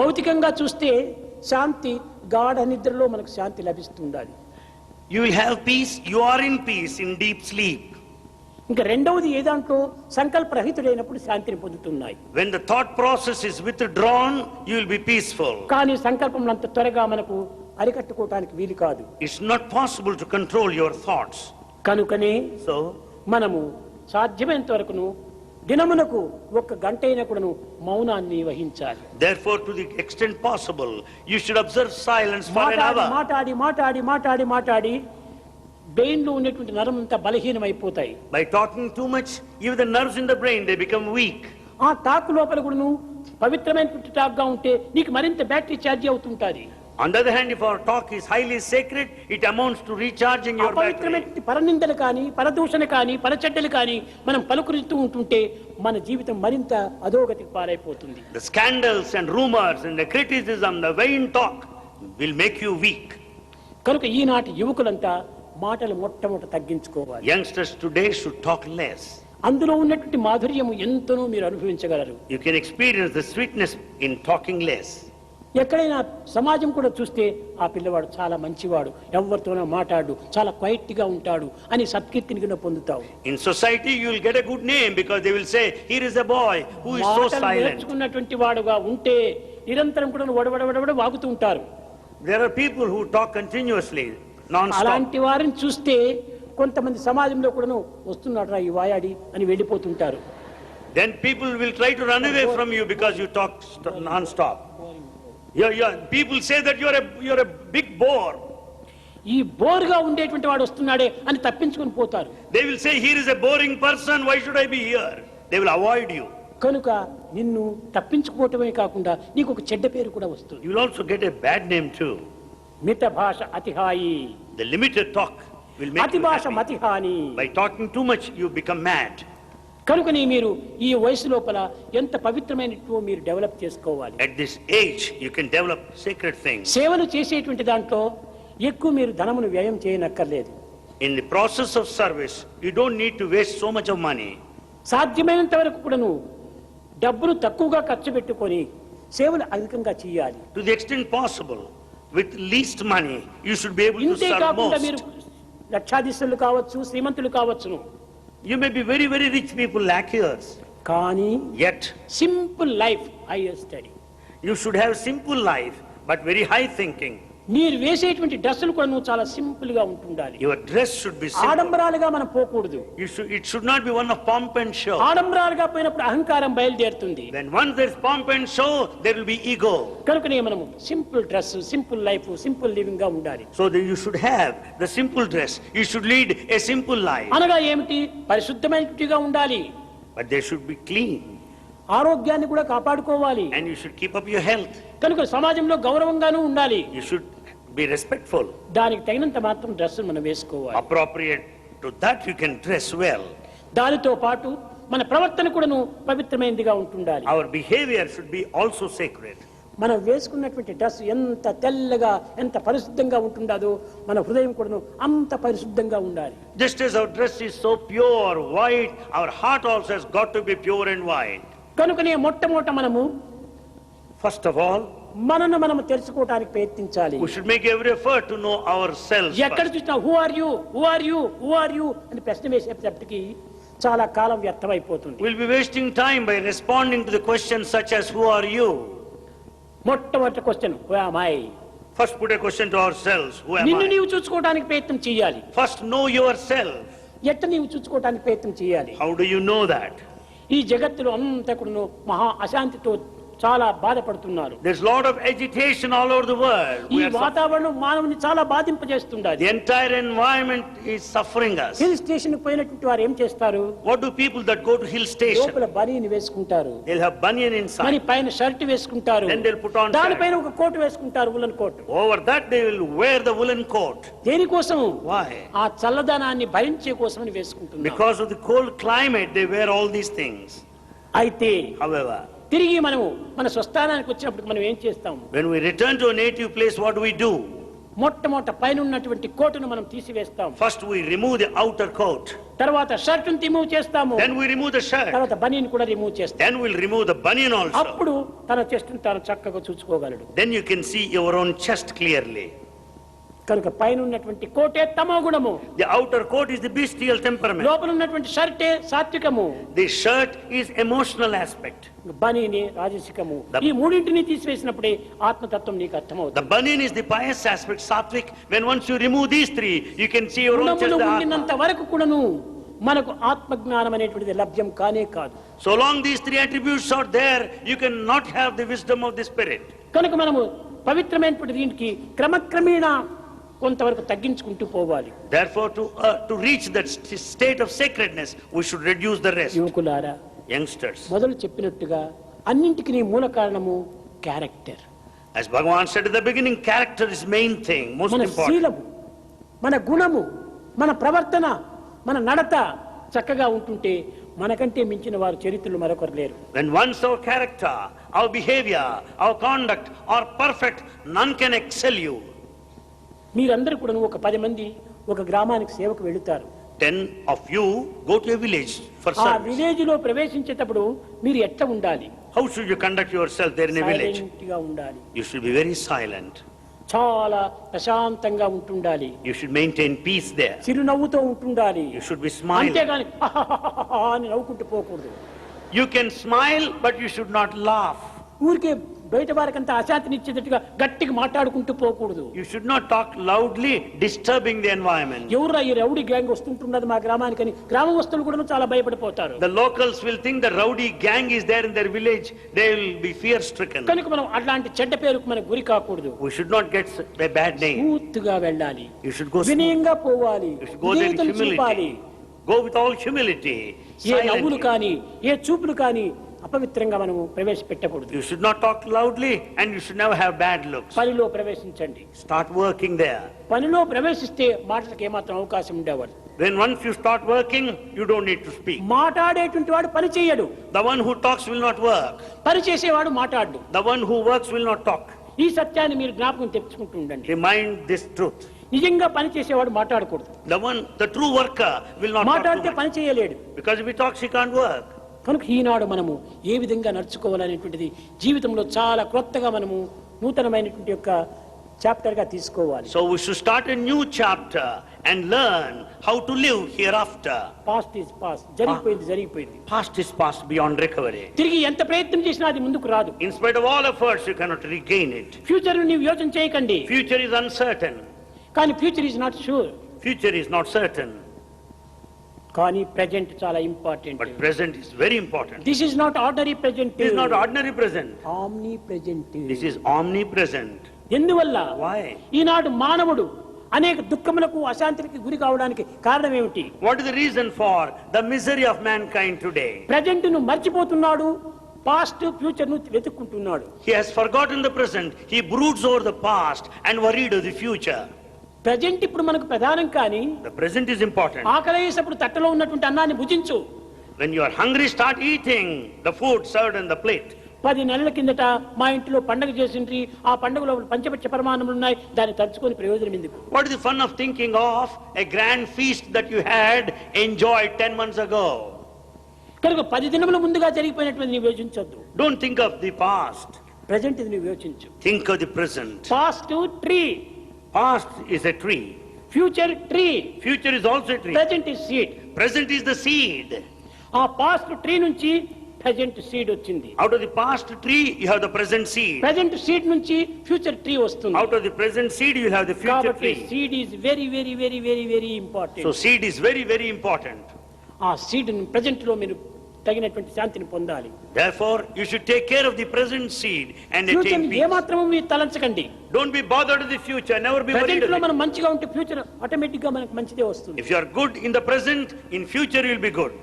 భౌతికంగా చూస్తే శాంతి గాఢ నిద్రలో మనకు శాంతి లభిస్తుండాలి. You will have peace, you are in peace in deep sleep. ఇంకా రెండవది ఏదాంట్లో సంకల్పరహితుడైనప్పుడు శాంతిని పొందుతున్నాయి. When the thought process is withdrawn, you will be peaceful. కానీ సంకల్పం అంత త్వరగా మనకు అరికట్టుకోవటానికి వీలు కాదు. It's not possible to control your thoughts. కనుకనే So, మనము సాధ్యమైనంత వరకును దినమునకు 1 గంట అయినా కూడాను మౌనాన్ని వహించాలి. therefore, to the extent possible, you should observe silence for an మాట్లాడి hour. మాట్లాడి మాట్లాడి మాట్లాడి మాట్లాడి బ్రెయిన్ లో ఉన్నటువంటి నరమంతా బలహీనమైపోతాయి. By talking too much, even the nerves in the brain, they become weak. ఆ టాక్ లోపల కూడాను పవిత్రమైనటువంటి టాక్ గా ఉంటే నీకు మరింత బ్యాటరీ ఛార్జ్ అవుతుంటుంది. On the other hand, if our talk is highly sacred, it amounts to recharging your battery. అపవిత్రమైనటువంటి పరనిందలు కానీ, పరదూషణ కానీ, పరచెడ్డలు కానీ మనం పలుకురిస్తూ ఉంటుంటే మన జీవితం మరింత అధోగతికి పాలైపోతుంది. The scandals and rumors and the criticism, the vain talk will make you weak. కనుక ఈనాటి యువకులంతా మాటలు మొట్టమొదట తగ్గించుకోవాలి. Youngsters today should talk less. అందులో ఉన్నటువంటి మాధుర్యము ఎంతనో మీరు అనుభవించగలరు. You can experience the sweetness in talking less. ఎక్కడైనా సమాజం కూడా చూస్తే ఆ పిల్లవాడు చాలా మంచివాడు, ఎవరితోనో మాట్లాడు, చాలా క్వైట్ గా ఉంటాడు అని సత్కీర్తిని కింద పొందుతావు. In society, you will get a good name because they will say, here is a boy who is so మాటలు silent. నేర్చుకున్నటువంటి వాడుగా ఉంటే నిరంతరం కూడా వడవడవడవడ వాగుతూ ఉంటారు. There are people who talk continuously, non-stop. అలాంటి వారిని చూస్తే కొంతమంది సమాజంలో కూడాను వస్తున్నాడు రా ఈ వాయాడి అని వెళ్ళిపోతుంటారు. Then people will try to run away from you because you talk non-stop. People say that you're a big bore. ఈ బోర్గా ఉండేటువంటి వాడు వస్తున్నాడే అని తప్పించుకొని పోతారు. They will say, here is a boring person, why should I be here? They will avoid you. కనుక నిన్ను తప్పించుకోవటమే కాకుండా నీకు ఒక చెడ్డ పేరు కూడా వస్తుంది. You will also get a bad name too. మిత భాష అతిహాయి, The limited talk will make అతి you భాష happy. మతిహాని. By talking too much, you become mad. కనుకని మీరు ఈ వయసు లోపల ఎంత పవిత్రమైనట్టు మీరు డెవలప్ చేసుకోవాలి. At this age, you can develop sacred things. సేవలు చేసేటువంటి దాంట్లో ఎక్కువ మీరు ధనమును వ్యయం చేయనక్కర్లేదు. In the process of service, you don't need to waste so much of money. సాధ్యమైనంత వరకు కూడాను డబ్బును తక్కువగా ఖర్చు పెట్టుకొని సేవలు అధికంగా చేయాలి. To the extent possible, with least money, you should be able to ఇంతే serve కాకుండా మీరు most. లక్షాధీశులు కావచ్చు, శ్రీమంతులు కావచ్చును, You may be very, very rich people, lakh years. కానీ Yet, simple life hire study. you should have simple life, but very high thinking. మీరు వేసేటువంటి డ్రెస్సులు కూడా నువ్వు చాలా సింపుల్ గా ఉంటుండాలి. Your dress should be simple. ఆడంబరాలుగా మనం పోకూడదు. It should not be one of pomp and show. ఆడంబరాలుగా పోయినప్పుడు అహంకారం బయలుదేరుతుంది. When once there is pomp and show, there will be ego. కనుకనే మనము simple dress, simple life, simple living గా ఉండాలి. So that you should have the simple dress. You should lead a simple life. అనగా ఏమిటి? పరిశుద్ధమైనట్టుగా ఉండాలి. But they should be clean. ఆరోగ్యాన్ని కూడా కాపాడుకోవాలి. And you should keep up your health. కనుక సమాజంలో గౌరవంగానూ ఉండాలి. You should be respectful. దానికి తగినంత మాత్రం డ్రెస్ మనం వేసుకోవాలి. Appropriate to that you can dress well. దానితో పాటు మన ప్రవర్తన కూడాను పవిత్రమైనదిగా ఉంటుండాలి. Our behavior should be also sacred. మనం వేసుకున్నటువంటి డ్రెస్ ఎంత తెల్లగా, ఎంత పరిశుద్ధంగా ఉంటుందో మన హృదయం కూడాను అంత పరిశుద్ధంగా ఉండాలి. Just as our dress is so pure, white, our heart also has got to be pure and white. కనుకనే మొట్టమొదట మనము First of all, మనను మనం తెలుసుకోవడానికి ప్రయత్నించాలి. we should make every effort to know ourselves ఎక్కడ first. చూసినా who are you, who are you, who are you అని ప్రశ్న వేసేటప్పటికి చాలా కాలం వ్యర్థమైపోతుంది. We'll be wasting time by responding to the questions such as who are you? మొట్టమొదటి question who am I. First put a question to ourselves, who am నిన్ను I? నీవు చూసుకోవడానికి ప్రయత్నం చేయాలి. First know yourself. ఎట్ట నీవు చూసుకోవడానికి ప్రయత్నం చేయాలి. How do you know that? ఈ జగత్తులో అంతా కూడా మహా అశాంతితో చాలా బాధపడుతున్నారు. There's a lot of agitation all over the world. ఈ వాతావరణం మానవుని చాలా బాధింపజేస్తుండాలి. The entire environment is suffering us. Hill station పోయినటువంటి వారు ఏం చేస్తారు? What do people that go to hill station? లోపల బనీని వేసుకుంటారు, They'll have banyan మరి inside. పైన షర్ట్ వేసుకుంటారు, Then they'll put on దానిపైన ఒక కోట్ వేసుకుంటారు, woollen coat. Over that they will wear the woolen coat. దేనికోసం? Why? ఆ చల్లదనాన్ని భరించే కోసమని వేసుకుంటున్నారు. Because of the cold climate they wear all these things. అయితే However, తిరిగి మనము మన స్వస్థానానికి వచ్చినప్పుడు మనం ఏం చేస్తాం? when we return to a native place, what do? మొట్టమొదట పైన ఉన్నటువంటి కోటును మనం తీసివేస్తాం. First we remove the outer coat. తర్వాత షర్ట్ రిమూవ్ చేస్తాము. Then we remove the shirt. తర్వాత బనీన్ కూడా రిమూవ్ చేస్తాం. Then we'll remove the banyan also. అప్పుడు తన చెస్ట్ తాను చక్కగా చూసుకోగలడు. Then you can see your own chest clearly. కనుక పైన ఉన్నటువంటి కోటే తమో గుణము, The outer coat is the bestial temperament. లోపల ఉన్నటువంటి షర్టే సాత్వికము, The shirt is emotional aspect. బనీని రాజసికము. ఈ మూడింటిని తీసివేసినప్పుడే ఆత్మతత్వం నీకు The అర్థమవుతుంది. banyan is the pious aspect, sattvic. When once you remove these three, you can see your own chest. గుణములు The ఉండినంత atma. వరకు కూడాను మనకు ఆత్మజ్ఞానం అనేటువంటిది లభ్యం కానే కాదు. So long these three attributes are there, you cannot have the wisdom of the spirit. కనుక మనము పవిత్రమైనటువంటి దీనికి క్రమక్రమేణా కొంతవరకు తగ్గించుకుంటూ పోవాలి. Therefore, to reach that state of sacredness, we should reduce the rest. యువకులారా, Youngsters, మొదలు చెప్పినట్టుగా అన్నింటికి మూల కారణము character. as Bhagavan said at the beginning, character is main thing, most మన important. శీలము, మన గుణము, మన ప్రవర్తన, మన నడత చక్కగా ఉంటుంటే మనకంటే మించిన వారు చరిత్రలు మరొకరు లేరు. When once our character, our behavior, our conduct are perfect, none can excel you. మీరందరూ కూడా ఒక 10 మంది ఒక గ్రామానికి సేవకు వెళుతారు. 10 of you go to a village for ఆ service. విలేజ్ లో ప్రవేశించేటప్పుడు మీరు ఎట్లా ఉండాలి? How should you conduct yourself there in a village? Silent గా ఉండాలి. You should be very silent. చాలా ప్రశాంతంగా ఉంటుండాలి. You should maintain peace there. చిరునవ్వుతో ఉంటుండాలి. You should be smiling. అంతేగాని అని నవ్వుకుంటూ పోకూడదు. You can smile, but you should not laugh. ఊరికే బయట వారికంతా అశాంతినిచ్చేటట్టుగా గట్టిగా మాట్లాడుకుంటూ పోకూడదు. You should not talk loudly, disturbing the environment. ఎవరా ఈ రౌడీ గ్యాంగ్ వస్తుంటున్నది మా గ్రామానికి అని గ్రామస్తులు కూడా చాలా భయపడిపోతారు. The locals will think the rowdy gang is there in their village. They will be fear stricken. కనుక మనం అట్లాంటి చెడ్డ పేరుకు మనకు గురి కాకూడదు. We should not get a bad name. స్మూత్గా వెళ్ళాలి, You should go smooth. వినయంగా పోవాలి, You should go there with విధేయతను చూపాలి. humility. Go with all humility. ఏ నవ్వులు Silently. కానీ ఏ చూపులు కానీ అపవిత్రంగా మనము ప్రవేశపెట్టకూడదు. You should not talk loudly and you should never have bad looks. పనిలో ప్రవేశించండి. Start working there. పనిలో ప్రవేశిస్తే మాటలకు ఏమాత్రం అవకాశం ఉండేవాడు. When once you start working, you don't need to speak. మాట్లాడేటువంటి వాడు పని చేయడు, The one who talks will not work. పని చేసేవాడు మాట్లాడు. The one who works will not talk. ఈ సత్యాన్ని మీరు జ్ఞాపకం తెచ్చుకుంటూ ఉండండి. Remind this truth. నిజంగా పని చేసేవాడు మాట్లాడకూడదు. The true worker will not talk మాట్లాడితే too much. పని చేయలేడు. Because if he talks, he can't work. కనుక ఈనాడు మనము ఏ విధంగా నడుచుకోవాలనేటువంటిది జీవితంలో చాలా క్రొత్తగా మనము నూతనమైనటువంటి యొక్క చాప్టర్ గా తీసుకోవాలి. So we should start a new chapter, and learn how to live hereafter. Past is past, జరిగిపోయింది జరిగిపోయింది. Past is past beyond recovery. తిరిగి ఎంత ప్రయత్నం చేసినా అది ముందుకు రాదు. In spite of all efforts, you cannot regain it. Future నీవు యోచన చేయకండి. Future is uncertain. కానీ future is not sure. Future is not certain. కానీ ప్రెజెంట్ చాలా important. But present is very important. This is not ordinary present. This is not ordinary present. Omni present. This is omnipresent. ఎందువల్ల? Why? ఈనాడు మానవుడు అనేక దుఃఖములకు అశాంతికి గురి కావడానికి కారణం ఏమిటి? What is the reason for the misery of mankind today? Present ను మర్చిపోతున్నాడు, past future ను వెతుక్కుంటున్నాడు. He has forgotten the present. He broods over the past and worried of the future. Present ఇప్పుడు మనకు ప్రధానం, కానీ The present is important. ఆకలేసినప్పుడు తట్టలో ఉన్నటువంటి అన్నాన్ని భుజించు. When you are hungry, start eating the food served on the plate. 10 నెలల కిందట మా ఇంట్లో పండగ చేసిండ్రి, ఆ పండుగలో పంచపక్ష పరమాన్నములు ఉన్నాయి, దాన్ని తలుచుకొని ప్రయోజనం ఎందుకు? What is the fun of thinking of a grand feast that you had enjoyed 10 months ago? కనుక 10 దినముల ముందుగా జరిగిపోయినటువంటి నీవు యోచించొద్దు. Don't think of the past. Present ఇది నువ్వు యోచించు. Think of the present. Past tree, Past is a tree. Future tree, Future is also a tree. Present is seed. Present is the seed. ఆ past tree నుంచి present seed వచ్చింది. Out of the past tree, you have the present seed. Present seed నుంచి future tree వస్తుంది. Out of the present seed, you will have the future కాబట్టి tree. Seed is very very very very very important. So seed is very, very important. ఆ seed present లో మీరు తగినటువంటి శాంతిని పొందాలి. Therefore, you should take care of the present seed and future attain peace. ఏమాత్రము మీరు తలంచకండి. Don't be bothered with the future. Never be worried. Present లో of it. మనం మంచిగా ఉంటే ఫ్యూచర్ ఆటోమేటిక్ గా మనకు మంచిదే వస్తుంది. If you are good in the present, in future you will be good.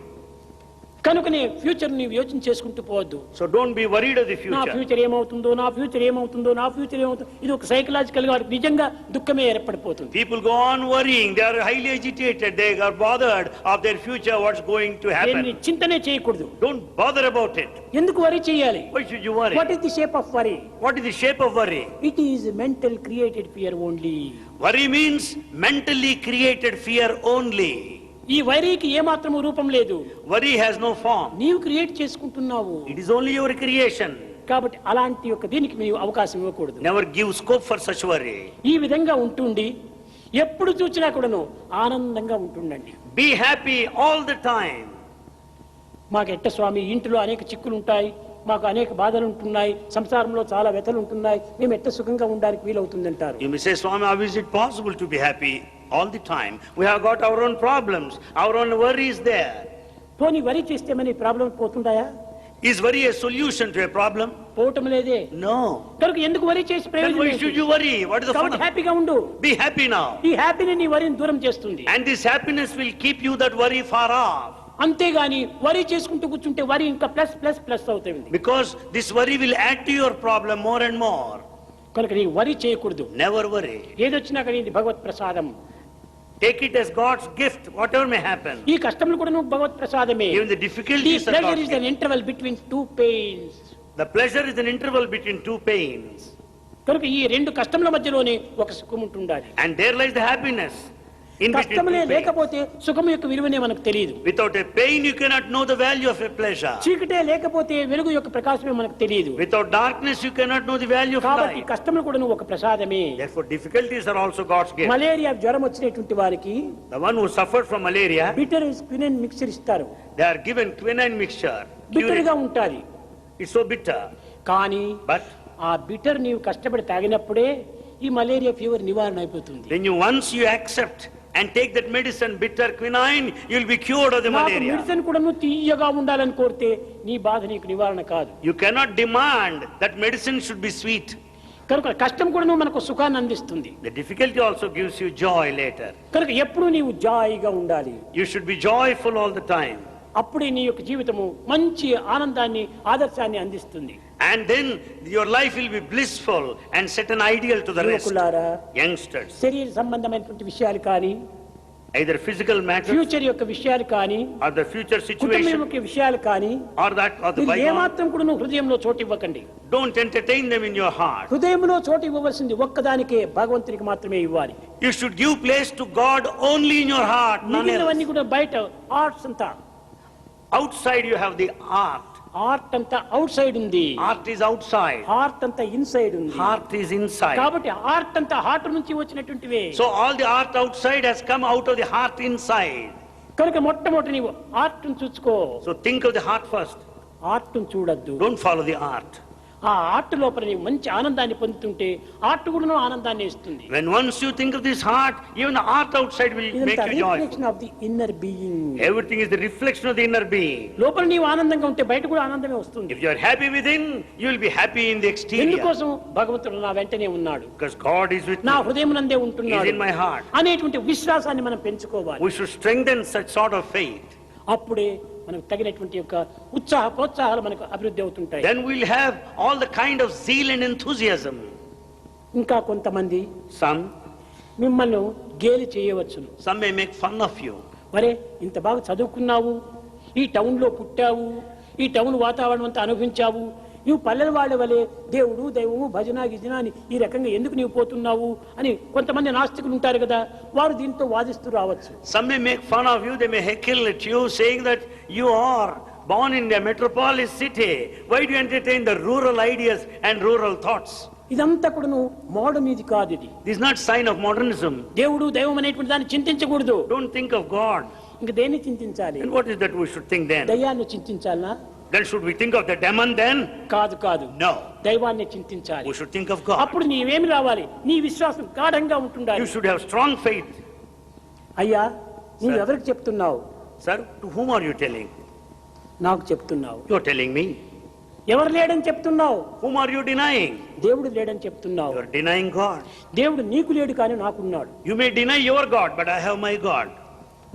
కనుకనే ఫ్యూచర్ నీవు యోచన చేసుకుంటూ పోవద్దు. So don't be worried of the నా future. ఫ్యూచర్ ఏమవుతుందో, నా ఫ్యూచర్ ఏమవుతుందో, నా ఫ్యూచర్ ఏమవుతుందో, ఇది ఒక సైకలాజికల్ గా వారికి నిజంగా దుఃఖమే ఏర్పడిపోతుంది. People go on worrying. They are highly agitated. They are bothered of their future, what's going to దీన్ని happen. చింతనే చేయకూడదు. Don't bother about it. ఎందుకు వరి చేయాలి? Why should you worry? What is the shape of వరి? What is the shape of worry? It is mental created fear only. Worry means mentally created fear only. ఈ వరికి ఏమాత్రము రూపం లేదు. Worry has no form. నీవు create చేసుకుంటున్నావు. It is only your creation. కాబట్టి అలాంటి ఒక దీనికి నీవు అవకాశం ఇవ్వకూడదు. Never give scope for such worry. ఈ విధంగా ఉంటుండి ఎప్పుడు చూసినా కూడాను ఆనందంగా ఉంటుండండి. Be happy all the time. మాకు ఎట్ట స్వామి ఇంటిలో అనేక చిక్కులు ఉంటాయి, మాకు అనేక బాధలు ఉంటున్నాయి, సంసారంలో చాలా వ్యతలు ఉంటున్నాయి, మేము ఎట్ట సుఖంగా ఉండడానికి వీలవుతుందంటారు. You may say, Swami, how is it possible to be happy all the time? We have got our own problems, our own worries there. పోనీ వరి చేస్తే మన problem పోతుంటాయా? Is worry a solution to a problem? పోవటం లేదే. No. కనుక ఎందుకు వరి చేసి Then ప్రయోజనం why ఏంటి? should you worry? What is the fun కాబట్టి of it? హ్యాపీగా ఉండు. Be happy now. ఈ హ్యాపీని నీ వరిని దూరం చేస్తుంది. And this happiness will keep you that worry far off. అంతేగాని వరి చేసుకుంటూ కూర్చుంటే వరి ఇంకా ప్లస్ ప్లస్ ప్లస్ అవుతుంది. Because this worry will add to your problem more and more. కనుక నీ వరి చేయకూడదు. Never worry. ఏదొచ్చినా కానీ ఇది భగవత్ ప్రసాదం. Take it as God's gift, whatever may happen. ఈ కష్టములు కూడా నువ్వు భగవత్ ప్రసాదమే. Even the difficulties are pleasure God's is an gift. interval between two pains. The pleasure is an interval between two pains. కనుక ఈ రెండు కష్టముల మధ్యలోనే ఒక సుఖం ఉంటుండాలి. And there lies the happiness. In between కష్టములే two pains. లేకపోతే సుఖం యొక్క విలువనే మనకు తెలియదు. Without a pain, you cannot know the value of a pleasure. చీకటే లేకపోతే వెలుగు యొక్క ప్రకాశమే మనకు తెలియదు. Without darkness, you cannot know the value of కాబట్టి light. కష్టములు కూడా నువ్వు ఒక ప్రసాదమే. Therefore, difficulties are also God's gift. Malaria జ్వరం వచ్చినటువంటి వారికి The one who suffered from malaria, bitter quinine mixture ఇస్తారు. they are given quinine mixture. Bitter గా Curate. ఉంటాది. It's so bitter. కానీ But ఆ బిటర్ నీవు కష్టపడి తాగినప్పుడే ఈ మలేరియా ఫీవర్ నివారణ అయిపోతుంది. when once you accept and take that medicine, bitter quinine, you will be cured of the నాకు malaria. మెడిసిన్ కూడా నువ్వు తీయగా ఉండాలని కోరితే నీ బాధ నీకు నివారణ కాదు. You cannot demand that medicine should be sweet. కనుక కష్టం కూడా నువ్వు మనకు సుఖాన్ని అందిస్తుంది. The difficulty also gives you joy later. కనుక ఎప్పుడు నీవు జాయిగా ఉండాలి. You should be joyful all the time. అప్పుడే నీ యొక్క జీవితము మంచి ఆనందాన్ని ఆదర్శాన్ని అందిస్తుంది. And then your life will be blissful and set an ideal to the rest. యువకులారా, Youngsters, శరీర సంబంధమైనటువంటి విషయాలు కానీ, either physical matters ఫ్యూచర్ యొక్క విషయాలు కానీ, or the future కుటుంబం situation యొక్క విషయాలు కానీ, or that or the మీరు bygone, ఏమాత్రం కూడా నువ్వు హృదయంలో చోటు ఇవ్వకండి. don't entertain them in your heart. హృదయంలో చోటు ఇవ్వవలసింది ఒక్కదానికే, భగవంతునికి మాత్రమే ఇవ్వాలి. You should give place to God only in your heart, none else. మిగిలినవన్నీ కూడా బయట ఆర్ట్స్ అంతా. Outside you have the art. Heart అంతా అవుట్ సైడ్ ఉంది, Heart is outside. హార్ట్ అంతా ఇన్సైడ్ ఉంది. Heart is inside. కాబట్టి హార్ట్ అంతా హార్ట్ నుంచి వచ్చినటువంటివే. So all the heart outside has come out of the heart inside. కనుక మొట్టమొదటి నీవు హార్ట్ చూసుకో. So think of the heart first. Heart చూడద్దు. Don't follow the heart. ఆ హార్ట్ లోపల నీవు మంచి ఆనందాన్ని పొందుతుంటే హార్ట్ కూడా ఆనందాన్ని ఇస్తుంది. When once you think of this heart, even the heart outside will make you joyful. Reflection of the inner being. Everything is the reflection of the inner being. లోపల నీవు ఆనందంగా ఉంటే బయట కూడా ఆనందమే వస్తుంది. If you are happy within, you will be happy in the exterior. ఎందుకోసం? భగవంతుడు నా వెంటనే ఉన్నాడు, Because God is with నా me. హృదయమునందే He is ఉంటున్నాడు in my heart. అనేటువంటి విశ్వాసాన్ని మనం పెంచుకోవాలి. We should strengthen such sort of faith. అప్పుడే మనకు తగినటువంటి యొక్క ఉత్సాహ ప్రోత్సాహాలు మనకు అభివృద్ధి అవుతుంటాయి. Then we'll have all the kind of zeal and enthusiasm. ఇంకా కొంతమంది Some మిమ్మల్ని గేలి చేయవచ్చును. may make fun of you. మరే ఇంత బాగా చదువుకున్నావు, ఈ టౌన్ లో పుట్టావు, ఈ టౌన్ వాతావరణం అంతా అనుభవించావు, నువ్వు పల్లెల వాళ్ళ వలె దేవుడు దైవము భజన గిజన అని ఈ రకంగా ఎందుకు నీవు పోతున్నావు అని కొంతమంది నాస్తికులు ఉంటారు కదా, వారు దీంతో వాదిస్తూ రావచ్చు. Some may make fun of you, they may heckle at you, saying that you are born in a metropolis city. Why do you entertain the rural ideas and rural thoughts? ఇదంతా కూడా మోడర్న్ ఇది కాదు. ఇది This is not sign of modernism. దేవుడు దైవం అనేటువంటి దాన్ని చింతించకూడదు. Don't think of God. ఇంక దేన్ని చింతించాలి? And what is that we should think then? దయ్యాన్ని చింతించాలనా? Then should we think of the demon then? కాదు కాదు, No. దైవాన్ని చింతించాలి. We should think of God. అప్పుడు నీవేమి రావాలి? నీ విశ్వాసం గాఢంగా ఉంటుండాలి. You should have strong faith. అయ్యా నువ్వు ఎవరికి చెప్తున్నావు? Sir, to whom are you telling? నాకు చెప్తున్నావు. You are telling me. ఎవరు లేడని చెప్తున్నావు? Whom are you denying? దేవుడు లేడని చెప్తున్నావు. You are denying God. దేవుడు నీకు లేడు కానీ నాకున్నాడు. You may deny your God, but I have my God.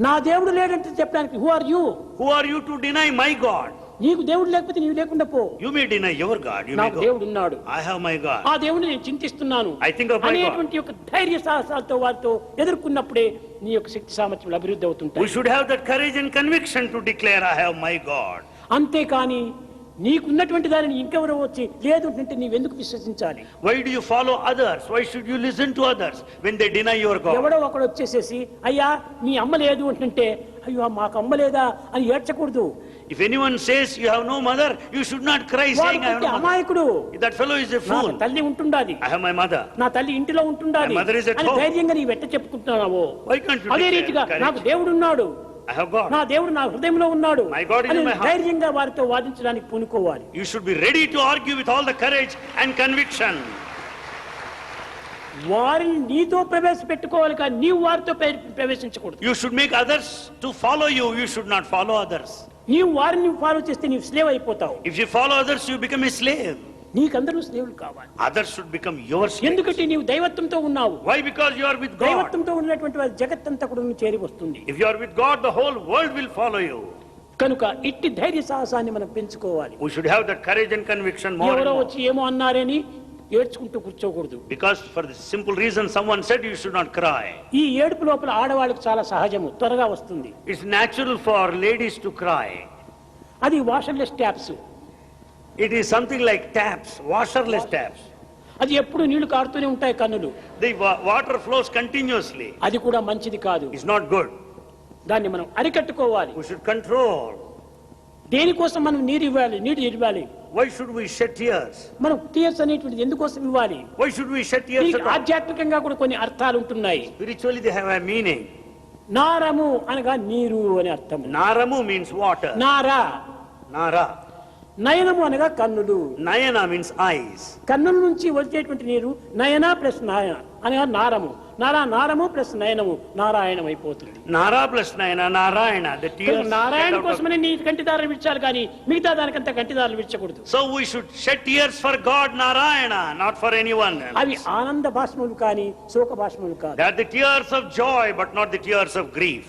నా దేవుడు లేడంటే చెప్పడానికి who are you? Who are you to deny my God? నీకు దేవుడు లేకపోతే నీవు లేకుండా పో. You may deny your God. You may నాకు go. దేవుడు ఉన్నాడు, I have my God. ఆ దేవుడిని నేను చింతిస్తున్నాను I think of my God. అనేటువంటి యొక్క ధైర్య సాహసాలతో వారితో ఎదుర్కొన్నప్పుడే నీ యొక్క శక్తి సామర్థ్యాలు అభివృద్ధి We అవుతుంటాయి. should have that courage and conviction to declare I have my God. అంతేకాని నీకున్నటువంటి దానిని ఇంకెవరో వచ్చి లేదు అంటే నీవెందుకు విశ్వసించాలి? Why do you follow others? Why should you listen to others when they deny your God? ఎవడో ఒకడు వచ్చేసేసి అయ్యా మీ అమ్మ లేదు అంటే అయ్యో మాకు అమ్మ లేదా అని ఏడ్చకూడదు. If anyone says you have no mother, you should not cry saying I have no mother. అమాయకుడు. That fellow is a నాకు fool. తల్లి ఉంటుండాది, I have my mother. నా తల్లి ఇంటిలో ఉంటుండాది My mother is at అని home. ధైర్యంగా నీ వెట్ట చెప్పుకుంటున్నావో, Why can't you అదే declare రీతిగా courage? నాకు దేవుడు ఉన్నాడు, I have God. నా దేవుడు నా హృదయంలో ఉన్నాడు My God is in అని my heart. ధైర్యంగా వారితో వాదించడానికి పూనుకోవాలి. You should be ready to argue with all the courage and conviction. వారిని నీతో ప్రవేశపెట్టుకోవాలి కానీ నీవు వారితో ప్రవేశించకూడదు. You should make others to follow you. You should not follow others. నీవు వారిని ఫాలో చేస్తే నీవు స్లేవ్ అయిపోతావు. If you follow others, you become a slave. నీకందరూ స్లేవులు కావాలి. Others should become your slaves. ఎందుకంటే నీవు దైవత్వంతో ఉన్నావు. Why? Because you are with God. దైవత్వంతో ఉన్నటువంటి వారి జగత్తంతా కూడా నువ్వు చేరి వస్తుంది. If you are with God, the whole world will follow you. కనుక ఇట్టి ధైర్య సాహసాన్ని మనం పెంచుకోవాలి. We should have that courage and conviction more and ఎవరో more. వచ్చి ఏమో అన్నారని ఏడ్చుకుంటూ కూర్చోకూడదు. Because for the simple reason someone said you should not cry. ఈ ఏడుపు లోపల ఆడవాళ్ళకి చాలా సహజము, త్వరగా వస్తుంది. It's natural for ladies to cry. అది వాషర్లెస్ taps. It is something like taps, washerless taps. అది ఎప్పుడు నీళ్లు కారుతూనే ఉంటాయి కన్నులు. The water flows continuously. అది కూడా మంచిది కాదు. It's not good. దాన్ని మనం అరికట్టుకోవాలి. We should control. దేనికోసం మనం నీరు ఇవ్వాలి? Why should we shed tears? మనం టీయర్స్ అనేటువంటిది ఎందుకోసం ఇవ్వాలి? Why should we shed tears దీనికి at all? ఆధ్యాత్మికంగా కూడా కొన్ని అర్థాలు ఉంటున్నాయి. Spiritually they have a meaning. నారము అనగా నీరు అని అర్థం. Naramu means water. Nara. Nara. నయనము అనగా కన్నులు. Nayana means eyes. కన్నుల నుంచి వచ్చేటువంటి నీరు నయన ప్లస్ నాయన అనగా నారము. నారము ప్లస్ నయనము నారాయణం అయిపోతుంది. Nara plus Nayana, Narayana. The tears. Narayana shed out of- కోసమని నీ కంటిదారులు విడిచాలి కానీ మిగతా దానికంతా కంటిదారులు విడిచకూడదు. So we should shed tears for God Narayana, not for anyone అవి else. ఆనంద భాష్మములు కానీ శోక భాష్మములు కాదు. They are the tears of joy, but not the tears of grief.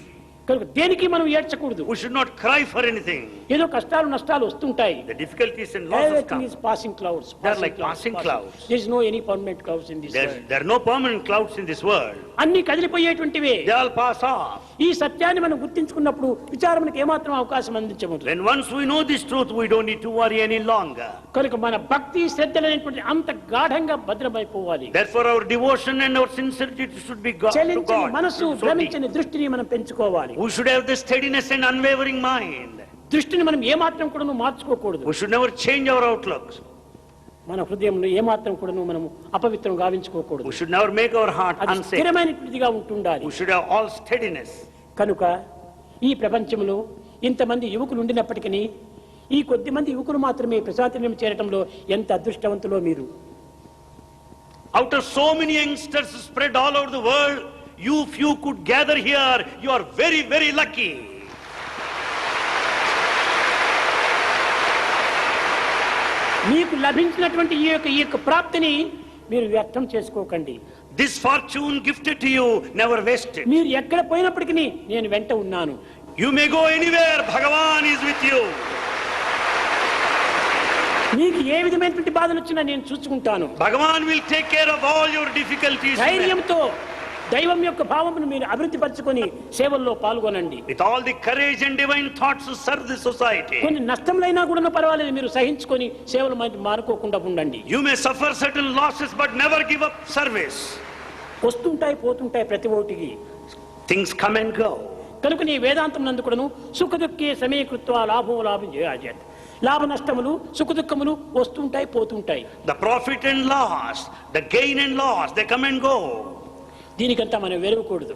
కనుక దేనికి మనం ఏడ్చకూడదు. We should not cry for anything. ఏదో కష్టాలు నష్టాలు వస్తుంటాయి. The difficulties and losses Everything come. is passing clouds. They are like passing clouds. There is no any permanent clouds in this world. There are no permanent clouds in this world. అన్ని కదిలిపోయేటువంటివే. They all pass off. ఈ సత్యాన్ని మనం గుర్తించుకున్నప్పుడు విచారణకు ఏమాత్రం అవకాశం అందించకూడదు. When once we know this truth, we don't need to worry any longer. కనుక మన భక్తి శ్రద్ధలనేటువంటి అంత గాఢంగా భద్రమైపోవాలి. Therefore, our devotion and our sincerity should be God to చలించని God. మనసు, So deep. భ్రమించని దృష్టిని మనం పెంచుకోవాలి. We should have the steadiness and unwavering mind. దృష్టిని మనం ఏమాత్రం కూడా మార్చుకోకూడదు. We should never change our outlooks. మన హృదయంలో ఏమాత్రం కూడా మనం అపవిత్రం గావించుకోకూడదు. We should never make our heart అది unsafe. స్థిరమైనటువంటిదిగా ఉంటుండాలి. We should have all steadiness. కనుక ఈ ప్రపంచంలో ఇంతమంది యువకులు ఉండినప్పటికీ ఈ కొద్ది మంది యువకులు మాత్రమే ప్రశాంతం చేరటంలో ఎంత అదృష్టవంతులో మీరు. Out of so many youngsters spread all over the world, you few could gather here. You are very, very lucky. మీకు లభించినటువంటి ఈ యొక్క ప్రాప్తిని మీరు వ్యర్థం చేసుకోకండి. This fortune gifted to you, never waste it. మీరు ఎక్కడ పోయినప్పటికీ నేను వెంట ఉన్నాను. You may go anywhere, Bhagavan is with you. మీకు ఏ విధమైనటువంటి బాధలు వచ్చినా నేను చూసుకుంటాను. Bhagavan will take care of all your difficulties. ధైర్యంతో దైవం యొక్క భావమును మీరు అభివృద్ధి పరచుకొని సేవల్లో పాల్గొనండి. With all the courage and divine thoughts to serve the society. కొన్ని నష్టములైనా కూడా పర్వాలేదు, మీరు సహించుకొని సేవలు మానుకోకుండా ఉండండి. You may suffer certain losses but never give up service. వస్తుంటాయి పోతుంటాయి ప్రతి ఒక్కటికి. Things come and go. కనుక నీ వేదాంతం నందు కూడాను సుఖ దుఃఖే సమీకృత్వ లాభం చేయాలి. లాభ నష్టములు సుఖ దుఃఖములు వస్తుంటాయి పోతుంటాయి. The profit and loss, the gain and loss, they come and go. దీనికంతా మనం వెరవకూడదు.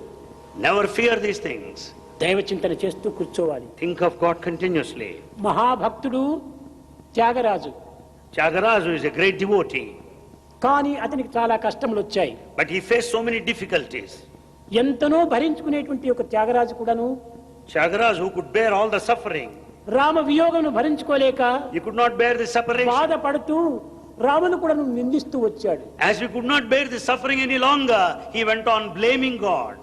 Never fear these things. దైవ చింతన చేస్తూ కూర్చోవాలి. Think of God continuously. మహాభక్తుడు Tyagaraju. Tyagaraja is a great devotee. కానీ అతనికి చాలా కష్టములు వచ్చాయి. But he faced so many difficulties. ఎంతనో భరించుకునేటువంటి ఒక త్యాగరాజు కూడాను Tyagaraja, who could bear all the suffering, Rama వియోగమును భరించుకోలేక he could not bear the separation. బాధపడుతూ రామును కూడా నిందిస్తూ వచ్చాడు. As he could not bear the suffering any longer, he went on blaming God.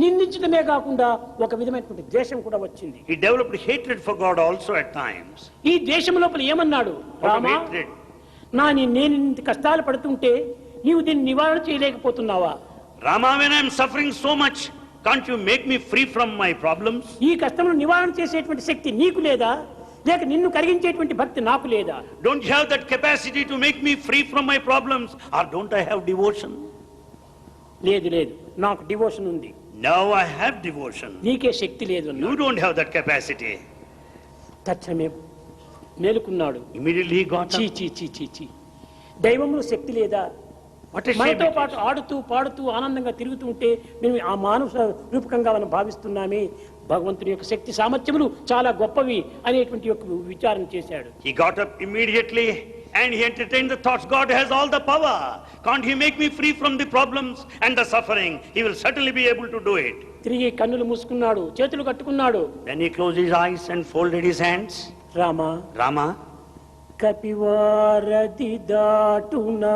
నిందించడమే కాకుండా ఒక విధమైనటువంటి ద్వేషం కూడా వచ్చింది. He developed hatred for God also at times. ఈ దేశం లోపల ఏమన్నాడు? Out of Rama, hatred. నేను ఇంత కష్టాలు పడుతుంటే నీవు దీన్ని నివారణ చేయలేకపోతున్నావా? Rama, when I am suffering so much, can't you make me free from my problems? ఈ కష్టమును నివారణ చేసేటువంటి శక్తి నీకు లేదా? లేక నిన్ను కరిగించేటువంటి భక్తి నాకు లేదా? Don't you have that capacity to make me free from my problems? Or don't I have devotion? లేదు లేదు, నాకు డివోషన్ ఉంది. Now I have devotion. నీకే శక్తి లేదు అన్నాడు. You don't have that capacity. తక్షణమే మేలుకున్నాడు. Immediately he got చీ up. చీ చీ చీ చీ, దైవములో శక్తి లేదా? What a shame మనతో it పాటు is. ఆడుతూ పాడుతూ ఆనందంగా తిరుగుతూ ఉంటే మేము ఆ మానవ రూపకంగా మనం భావిస్తున్నామే. భగవంతుని యొక్క శక్తి సామర్థ్యములు చాలా గొప్పవి అనేటువంటి యొక్క విచారణ చేశాడు. He got up immediately and he entertained the thoughts, God has all the power. Can't he make me free from the problems and the suffering? He will certainly be able to do it. తిరిగి కన్నులు మూసుకున్నాడు, చేతులు కట్టుకున్నాడు. Then he closed his eyes and folded his hands. Rama, Rama, కపివారది దాటునా,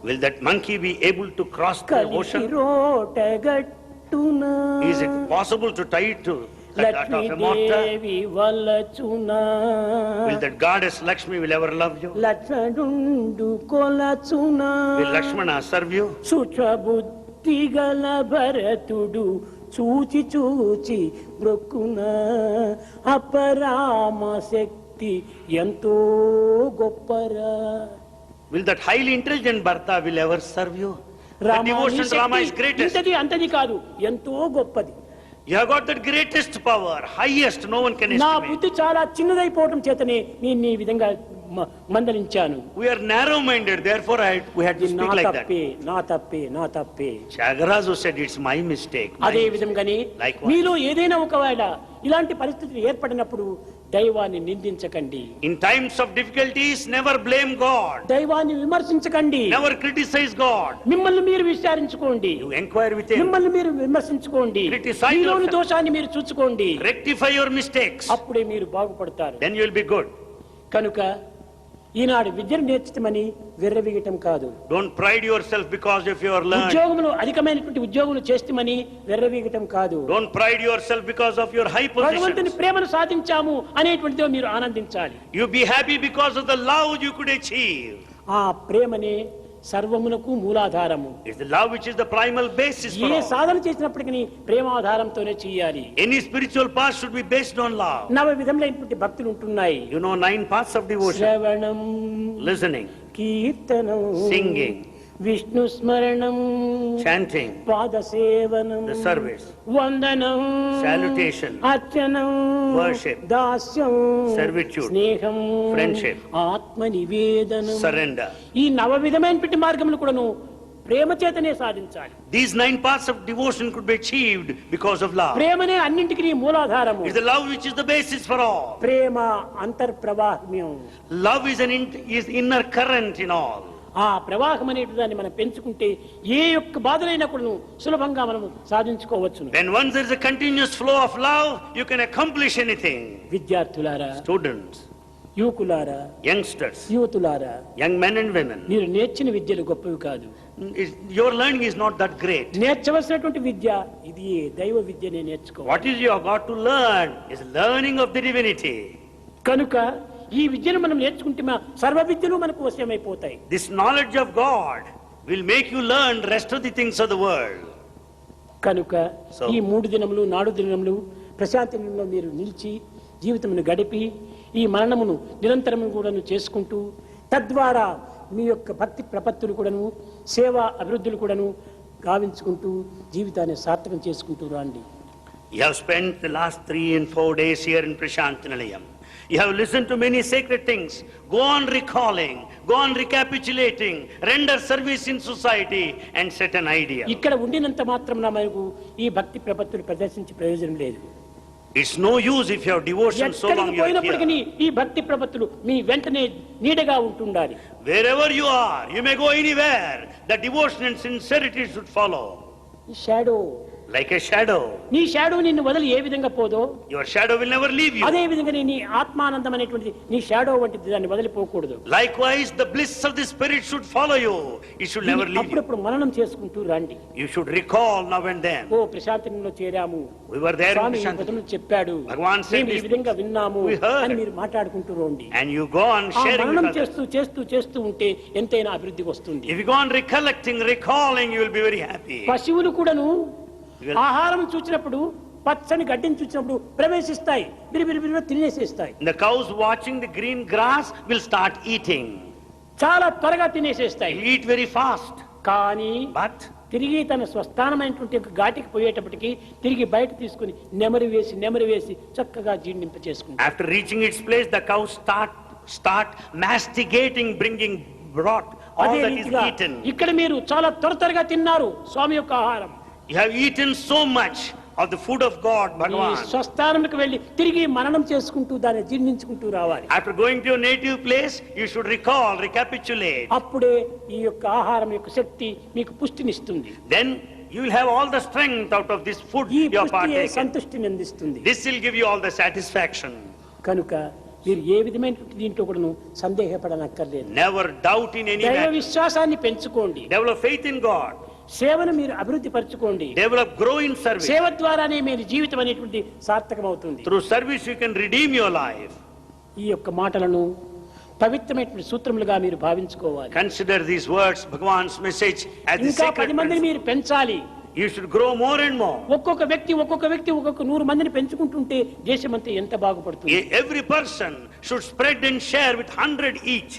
will that monkey be able to cross the ocean? రోటగట్టునా, Is it possible to tie it to the gut of a mortar? Lakshmidevi వలచునా, Will that goddess Lakshmi will ever love you? లక్ష్మణుండు కొలచునా, Will Lakshmana serve you? సుఖబుద్ధి గల భరతుడు చూచి చూచి బ్రొక్కునా, అపరామ శక్తి ఎంతో గొప్పరా. Will that highly intelligent Bharata will ever serve you? The Rama, నీ devotion to Rama is Shakti greatest. ఇంతది అంతది కాదు, ఎంతో గొప్పది. You have got that greatest power, highest, no one can నా estimate. బుద్ధి చాలా చిన్నదైపోవటం చేతనే నేను ఈ విధంగా మందలించాను. We are narrow-minded, therefore we had to ఇది నా speak like that. తప్పే, నా తప్పే, నా తప్పే. Tyagaraja said, it's my mistake. my అదే mistake." విధంగానే Likewise. మీలో ఏదైనా ఒకవేళ ఇలాంటి పరిస్థితులు ఏర్పడినప్పుడు దైవాన్ని నిందించకండి, In times of difficulties, never blame God. దైవాన్ని విమర్శించకండి, Never criticize God. మిమ్మల్ని మీరు విచారించుకోండి, You inquire with Him. మిమ్మల్ని మీరు విమర్శించుకోండి, Criticize మీలోని yourself. దోషాన్ని మీరు చూసుకోండి. Rectify your mistakes. అప్పుడే మీరు బాగుపడతారు. Then you will be good. కనుక ఈనాడు విద్యను నేర్చుతామని విర్రవీగటం కాదు. Don't pride yourself because if you are learned. ఉద్యోగములు అధికమైనటువంటి ఉద్యోగములు చేస్తామని విర్రవీగటం కాదు. Don't pride yourself because of your high భగవంతుని positions. ప్రేమను సాధించాము అనేటువంటిదో మీరు ఆనందించాలి. You be happy because of the love you could achieve. ఆ ప్రేమనే సర్వమునకు మూలాధారము. It's the love which is the primal basis for A all. సాధన చేసినప్పటికీ ప్రేమాధారంతోనే చేయాలి. Any spiritual path should be based on love. నవ విధములైనటువంటి భక్తులు ఉంటున్నాయి. You know 9 paths of devotion. శ్రవణం, Listening, కీర్తనం, singing, విష్ణు స్మరణం, chanting, పాదసేవనం, the service, వందనం, salutation, అర్చనం, worship, దాస్యం, servitude, స్నేహం, friendship, ఆత్మ నివేదనం. surrender. ఈ నవవిధమైనటువంటి మార్గములు కూడాను ప్రేమ చేతనే సాధించాలి. These 9 parts of devotion could be achieved because of love. ప్రేమనే అన్నింటికి మూలాధారము. It's the love which is the basis for all. Prema అంతర్ప్రవాహమ్యం. Love is is inner current in all. ఆ ప్రవాహం అనేటి దాన్ని మనం పెంచుకుంటే ఏ యొక్క బాధలైనా కూడా సులభంగా మనం సాధించుకోవచ్చు. When once there is a continuous flow of love, you can accomplish anything. విద్యార్థులారా, Students, యువకులారా, youngsters, యువతులారా, young men and women, మీరు నేర్చిన విద్యలు గొప్పవి కాదు. your learning is not that great. నేర్చవలసినటువంటి విద్య ఇది దైవ విద్యనే నేర్చుకో. What is you have got to learn is learning of the divinity. కనుక ఈ విద్యను మనం నేర్చుకుంటే సర్వ విద్యలు మనకు వశమైపోతాయి. This knowledge of God will make you learn rest of the things of the world. కనుక ఈ 3 దినములు 4 దినములు ప్రశాంతంలో మీరు నిలిచి జీవితమును గడిపి ఈ మరణమును నిరంతరము కూడాను చేసుకుంటూ తద్వారా మీ యొక్క భక్తి ప్రపత్తులు కూడాను సేవా అభివృద్ధులు కూడాను గావించుకుంటూ జీవితాన్ని సార్థకం చేసుకుంటూ రండి. You have spent the last 3 and 4 days here in Prashantinalayam. You have listened to many sacred things. Go on recalling, go on recapitulating, render service in society and set an idea. ఇక్కడ ఉండినంత మాత్రం మనకు ఈ భక్తి ప్రపత్తులు ప్రదర్శించే ప్రయోజనం లేదు. It's no use if you have devotion so long ఎక్కడికి you are పోయినప్పటికీ here. ఈ భక్తి ప్రపత్తులు మీ వెంటనే నీడగా ఉంటుండాలి. Wherever you are, you may go anywhere. The devotion and sincerity should follow. Shadow, Like a shadow. నీ షాడో నిన్ను వదిలి ఏ విధంగా పోదో Your shadow will never leave you. అదే విధంగా నీ ఆత్మానందం అనేటువంటిది నీ షాడో వంటిది, దాన్ని వదిలిపోకూడదు. Likewise, the bliss of the spirit should follow you. It should never leave you. అప్పుడప్పుడు మననం చేసుకుంటూ రండి. You should recall now and then. Oh ప్రశాంతంలో చేరాము, We were there in స్వామి ఈ Prashant. పదములు చెప్పాడు, భగవాన్ said మేము ఈ these విధంగా విన్నాము We heard. అని మీరు మాట్లాడుకుంటూ రండి. And you go on ఆ sharing with మననం others. చేస్తూ చేస్తూ చేస్తూ ఉంటే ఎంతైనా అభివృద్ధి వస్తుంది. If you go on recollecting, recalling, you will be very happy. పశువులు కూడాను Well- ఆహారం చూసినప్పుడు పచ్చని గడ్డిని చూసినప్పుడు ప్రవేశిస్తాయి, బిరిబిరి తినేసేస్తాయి. The cows watching the green grass will start eating. చాలా త్వరగా తినేసేస్తాయి. They eat very fast. కానీ But తిరిగి తన స్వస్థానమైనటువంటి ఒక ఘాటికి పోయేటప్పటికి తిరిగి బయట తీసుకుని నెమరు వేసి చక్కగా జీర్ణింప చేసుకుంటాయి. after reaching its place, the cows start masticating, bringing broth, all అదే that is రీతిగా eaten. ఇక్కడ మీరు చాలా త్వరగా తిన్నారు స్వామి యొక్క ఆహారం. You have eaten so much of the food of God, ఈ Bhagavan. స్వస్థానంకి వెళ్ళి తిరిగి మననం చేసుకుంటూ దాన్ని జీర్ణించుకుంటూ రావాలి. After going to your native place, you should recall, recapitulate. అప్పుడే ఈ యొక్క ఆహారం యొక్క శక్తి మీకు పుష్టినిస్తుంది. Then you will have all the strength out of this food ఈ you have పుష్టియే partaken. సంతుష్టిని అందిస్తుంది. This will give you all the satisfaction. కనుక మీరు ఏ విధమైన దీంట్లో కూడాను సందేహపడనక్కర్లేదు. Never doubt in any దైవ matter. విశ్వాసాన్ని పెంచుకోండి. Develop faith in God. సేవను మీరు అభివృద్ధి పరచుకోండి. Develop, grow in service. సేవ ద్వారానే మీరు జీవితం అనేటువంటి సార్థకమవుతుంది. Through service you can redeem your life. ఈ యొక్క మాటలను పవిత్రమైనటువంటి సూత్రములుగా మీరు భావించుకోవాలి. Consider these words, Bhagavan's message, as the ఇంకా sacred 10 మందిని principle. మీరు పెంచాలి. You should grow more and more. ఒక్కొక్క వ్యక్తి ఒక్కొక్క 100 మందిని పెంచుకుంటుంటే దేశమంతా ఎంత బాగుపడుతుంది. Every person should spread and share with 100 each.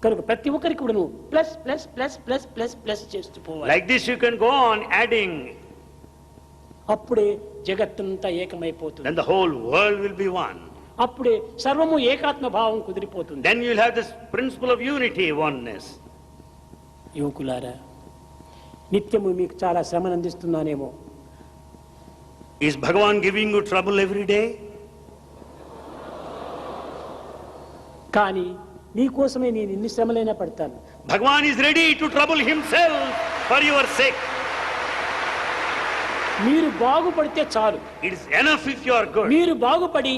కనుక ప్రతి ఒక్కరికి కూడాను plus plus plus plus plus plus చేస్తూ పోవాలి. Like this you can go on adding. అప్పుడే జగత్తంతా ఏకమైపోతుంది. Then the whole world will be one. అప్పుడే సర్వము ఏకాత్మ భావం కుదిరిపోతుంది. Then you will have this principle of unity, oneness. యువకులారా, నిత్యము మీకు చాలా శ్రమను అందిస్తున్నానేమో. Is Bhagavan giving you trouble every day? కానీ నీకోసమే నేను ఇన్ని శ్రమలైనా పడతాను. Bhagavan is ready to trouble himself for your sake. మీరు బాగుపడితే చాలు. It is enough if you are good. మీరు బాగుపడి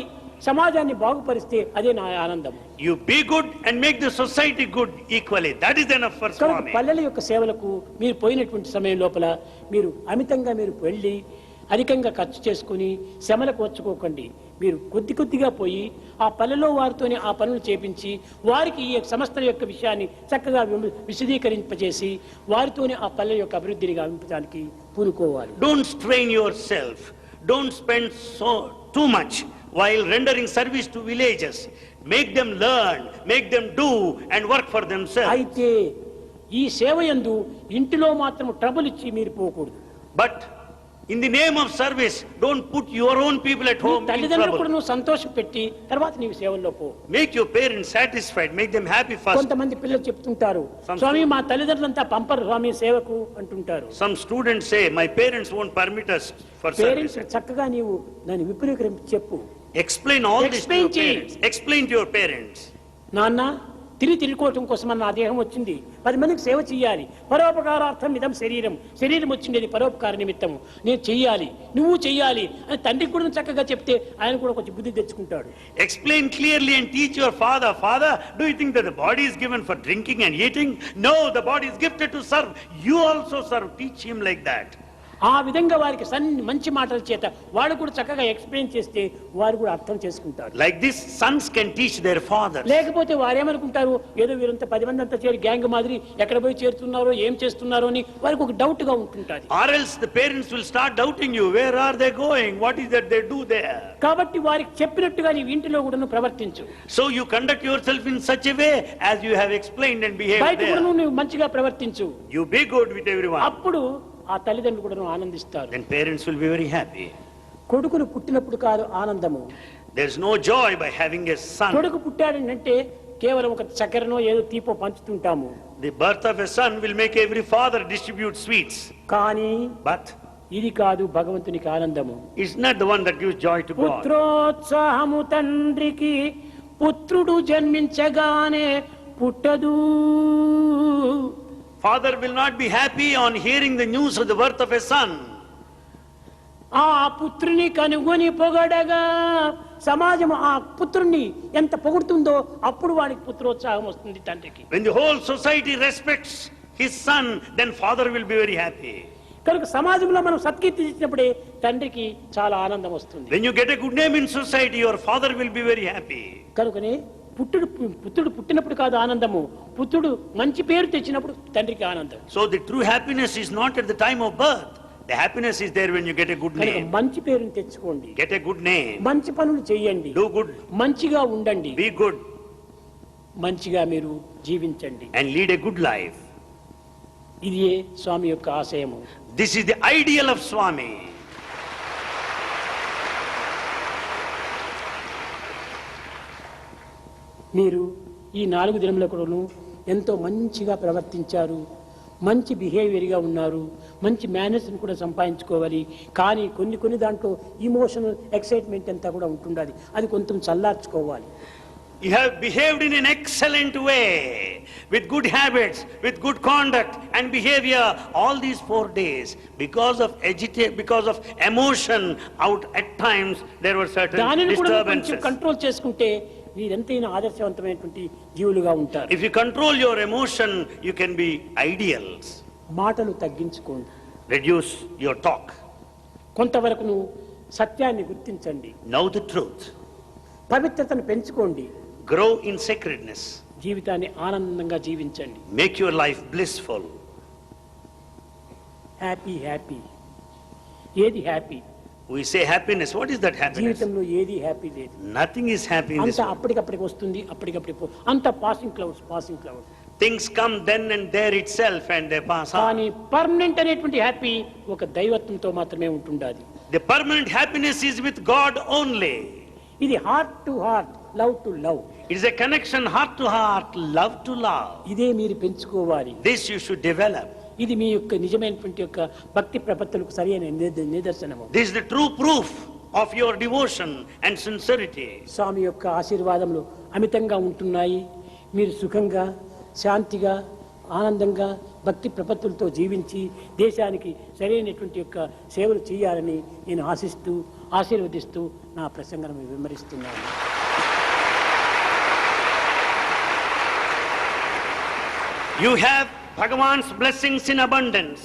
సమాజాన్ని బాగుపరిస్తే అదే నా ఆనందం. You be good and make the society good equally. That is enough for కనుక Swami. పల్లెల యొక్క సేవలకు మీరు పోయినటువంటి సమయం లోపల మీరు అమితంగా మీరు వెళ్ళి అధికంగా ఖర్చు చేసుకుని శ్రమలకు వచ్చుకోకండి. మీరు కొద్దిగా పోయి ఆ పల్లెలో వారితోనే ఆ పనులు చేపించి వారికి ఈ సమస్త యొక్క విషయాన్ని చక్కగా విశదీకరింపజేసి వారితోనే ఆ పల్లె యొక్క అభివృద్ధిని గావించడానికి పూనుకోవాలి. Don't strain yourself. Don't spend too much while rendering service to villages. Make them learn, make them do and work for themselves. అయితే ఈ సేవ యందు ఇంటిలో మాత్రం ట్రబుల్ ఇచ్చి మీరు పోకూడదు. But in the name of service, don't put your own people at home in తల్లిదండ్రులు కూడా trouble. నువ్వు సంతోషం పెట్టి తర్వాత నీవు సేవల్లో పో. Make your parents satisfied, make them happy first. కొంతమంది పిల్లలు చెప్తుంటారు, Some స్వామి మా తల్లిదండ్రులంతా పంపరు స్వామి సేవకు అంటుంటారు. Some students say, my parents won't permit us for parents service. చక్కగా నీవు దాన్ని విపులీకరించి చెప్పు. Explain all this to Explain your చేయి. parents. Explain to your parents. నాన్న తిరుగుకోవటం కోసం నా దేహం వచ్చింది, 10 మందికి సేవ చెయ్యాలి, పరోపకారార్థం ఇదం శరీరం వచ్చిండేది పరోపకార నిమిత్తము, నేను చెయ్యాలి, నువ్వు చెయ్యాలి అని తండ్రికి కూడా చక్కగా చెప్తే ఆయన కూడా కొంచెం బుద్ధి తెచ్చుకుంటాడు. Explain clearly and teach your father. Father, do you think that the body is given for drinking and eating? No, the body is gifted to serve. You also serve. Teach him like that. ఆ విధంగా వారికి మంచి మాటల చేత వాడు కూడా చక్కగా explain చేస్తే వారు కూడా అర్థం చేసుకుంటారు. Like this, sons can teach their fathers. లేకపోతే వారేమనుకుంటారు, ఏదో వీరంతా 10 మంది అంతా చేరి గ్యాంగ్ మాదిరి ఎక్కడ పోయి చేరుతున్నారో ఏం చేస్తున్నారో అని వారికి ఒక డౌట్ గా ఉంటుంటది. Or else the parents will start doubting you. Where are they going? What is that they do there? కాబట్టి వారికి చెప్పినట్టుగా నీ ఇంటిలో కూడా ప్రవర్తించు. So you conduct yourself in such a way as you have explained and behaved బయట కూడా there. నువ్వు మంచిగా ప్రవర్తించు. You be good with everyone. అప్పుడు ఆ తల్లిదండ్రులు కూడా ఆనందిస్తారు. Then parents will be very happy. కొడుకును పుట్టినప్పుడు కాదు ఆనందము. There's no joy by having a son. కొడుకు పుట్టాడంటే కేవలం ఒక చక్కెరనో ఏదో తీపో పంచుతుంటాము. The birth of a son will make every father distribute sweets. కానీ But ఇది కాదు భగవంతునికి ఆనందము. it's not the one that gives joy to God. పుత్రోత్సాహము తండ్రికి పుత్రుడు జన్మించగానే పుట్టదు. Father will not be happy on hearing the news of the birth of a son. ఆ పుత్రుని కనుగొని పొగడగా సమాజం ఆ పుత్రుణ్ణి ఎంత పొగుడుతుందో అప్పుడు వాడికి పుత్రోత్సాహం వస్తుంది తండ్రికి. When the whole society respects his son, then father will be very happy. కనుక సమాజంలో మనం సత్కీర్తి ఇచ్చినప్పుడే తండ్రికి చాలా ఆనందం వస్తుంది. When you get a good name in society, your father will be very happy. కనుకనే పుత్రుడు పుట్టినప్పుడు కాదు ఆనందము, పుత్రుడు మంచి పేరు తెచ్చినప్పుడు తండ్రికి ఆనందం. So the true happiness is not at the time of birth. The happiness is there when you get a good కనుక name. మంచి పేరుని తెచ్చుకోండి, Get a good name. మంచి పనులు చేయండి, Do good. మంచిగా ఉండండి, Be good. మంచిగా మీరు జీవించండి. And lead a good life. ఇదే స్వామి యొక్క ఆశయము. This is the ideal of Swami. మీరు ఈ 4 దినముల కూడాను ఎంతో మంచిగా ప్రవర్తించారు, మంచి బిహేవియర్గా ఉన్నారు, మంచి మేనర్స్ని కూడా సంపాదించుకోవాలి. కానీ కొన్ని దాంట్లో ఇమోషనల్ ఎక్సైట్మెంట్ అంతా కూడా ఉంటుండాలి, అది కొంచెం చల్లార్చుకోవాలి. You have behaved in an excellent way, with good habits, with good conduct and behavior all these 4 days. Because of emotion out at times, there were certain దానిని కూడా కొంచెం disturbances. కంట్రోల్ చేసుకుంటే మీరెంతైనా ఆదర్శవంతమైనటువంటి జీవులుగా ఉంటారు. If you control your emotion, you can be ideals. మాటలు తగ్గించుకోండి, Reduce your talk. కొంతవరకు నువ్వు సత్యాన్ని గుర్తించండి, Know the truth. పవిత్రతను పెంచుకోండి, Grow in sacredness. జీవితాన్ని ఆనందంగా జీవించండి. Make your life blissful. Happy ఏది happy? We say happiness. What is that happiness? జీవితంలో ఏది హ్యాపీ లేదు. Nothing is happy in this అంత world. అప్పటికప్పటికి వస్తుంది, అప్పటికప్పుడు అంత passing clouds. Things come then and there itself and they pass on. కానీ permanent అనేటువంటి హ్యాపీ ఒక దైవత్వంతో మాత్రమే ఉంటుండాలి. The permanent happiness is with God only. ఇది heart to heart, love to love. It is a connection heart to heart, love to love. ఇదే మీరు పెంచుకోవాలి. This you should develop. ఇది మీ యొక్క నిజమైనటువంటి యొక్క భక్తి ప్రపత్తులకు సరైన నిదర్శనము. This is the true proof of your devotion and sincerity. స్వామి యొక్క ఆశీర్వాదములు అమితంగా ఉంటున్నాయి. మీరు సుఖంగా, శాంతిగా, ఆనందంగా భక్తి ప్రపత్తులతో జీవించి దేశానికి సరైనటువంటి యొక్క సేవలు చేయాలని నేను ఆశీర్వదిస్తూ నా ప్రసంగాన్ని వివరిస్తున్నాను. You have Bhagavan's blessings in abundance.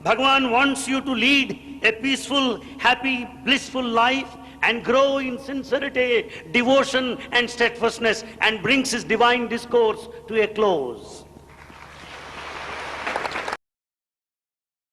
Bhagavan wants you to lead a peaceful, happy, blissful life and grow in sincerity, devotion and steadfastness, and brings his divine discourse to a close.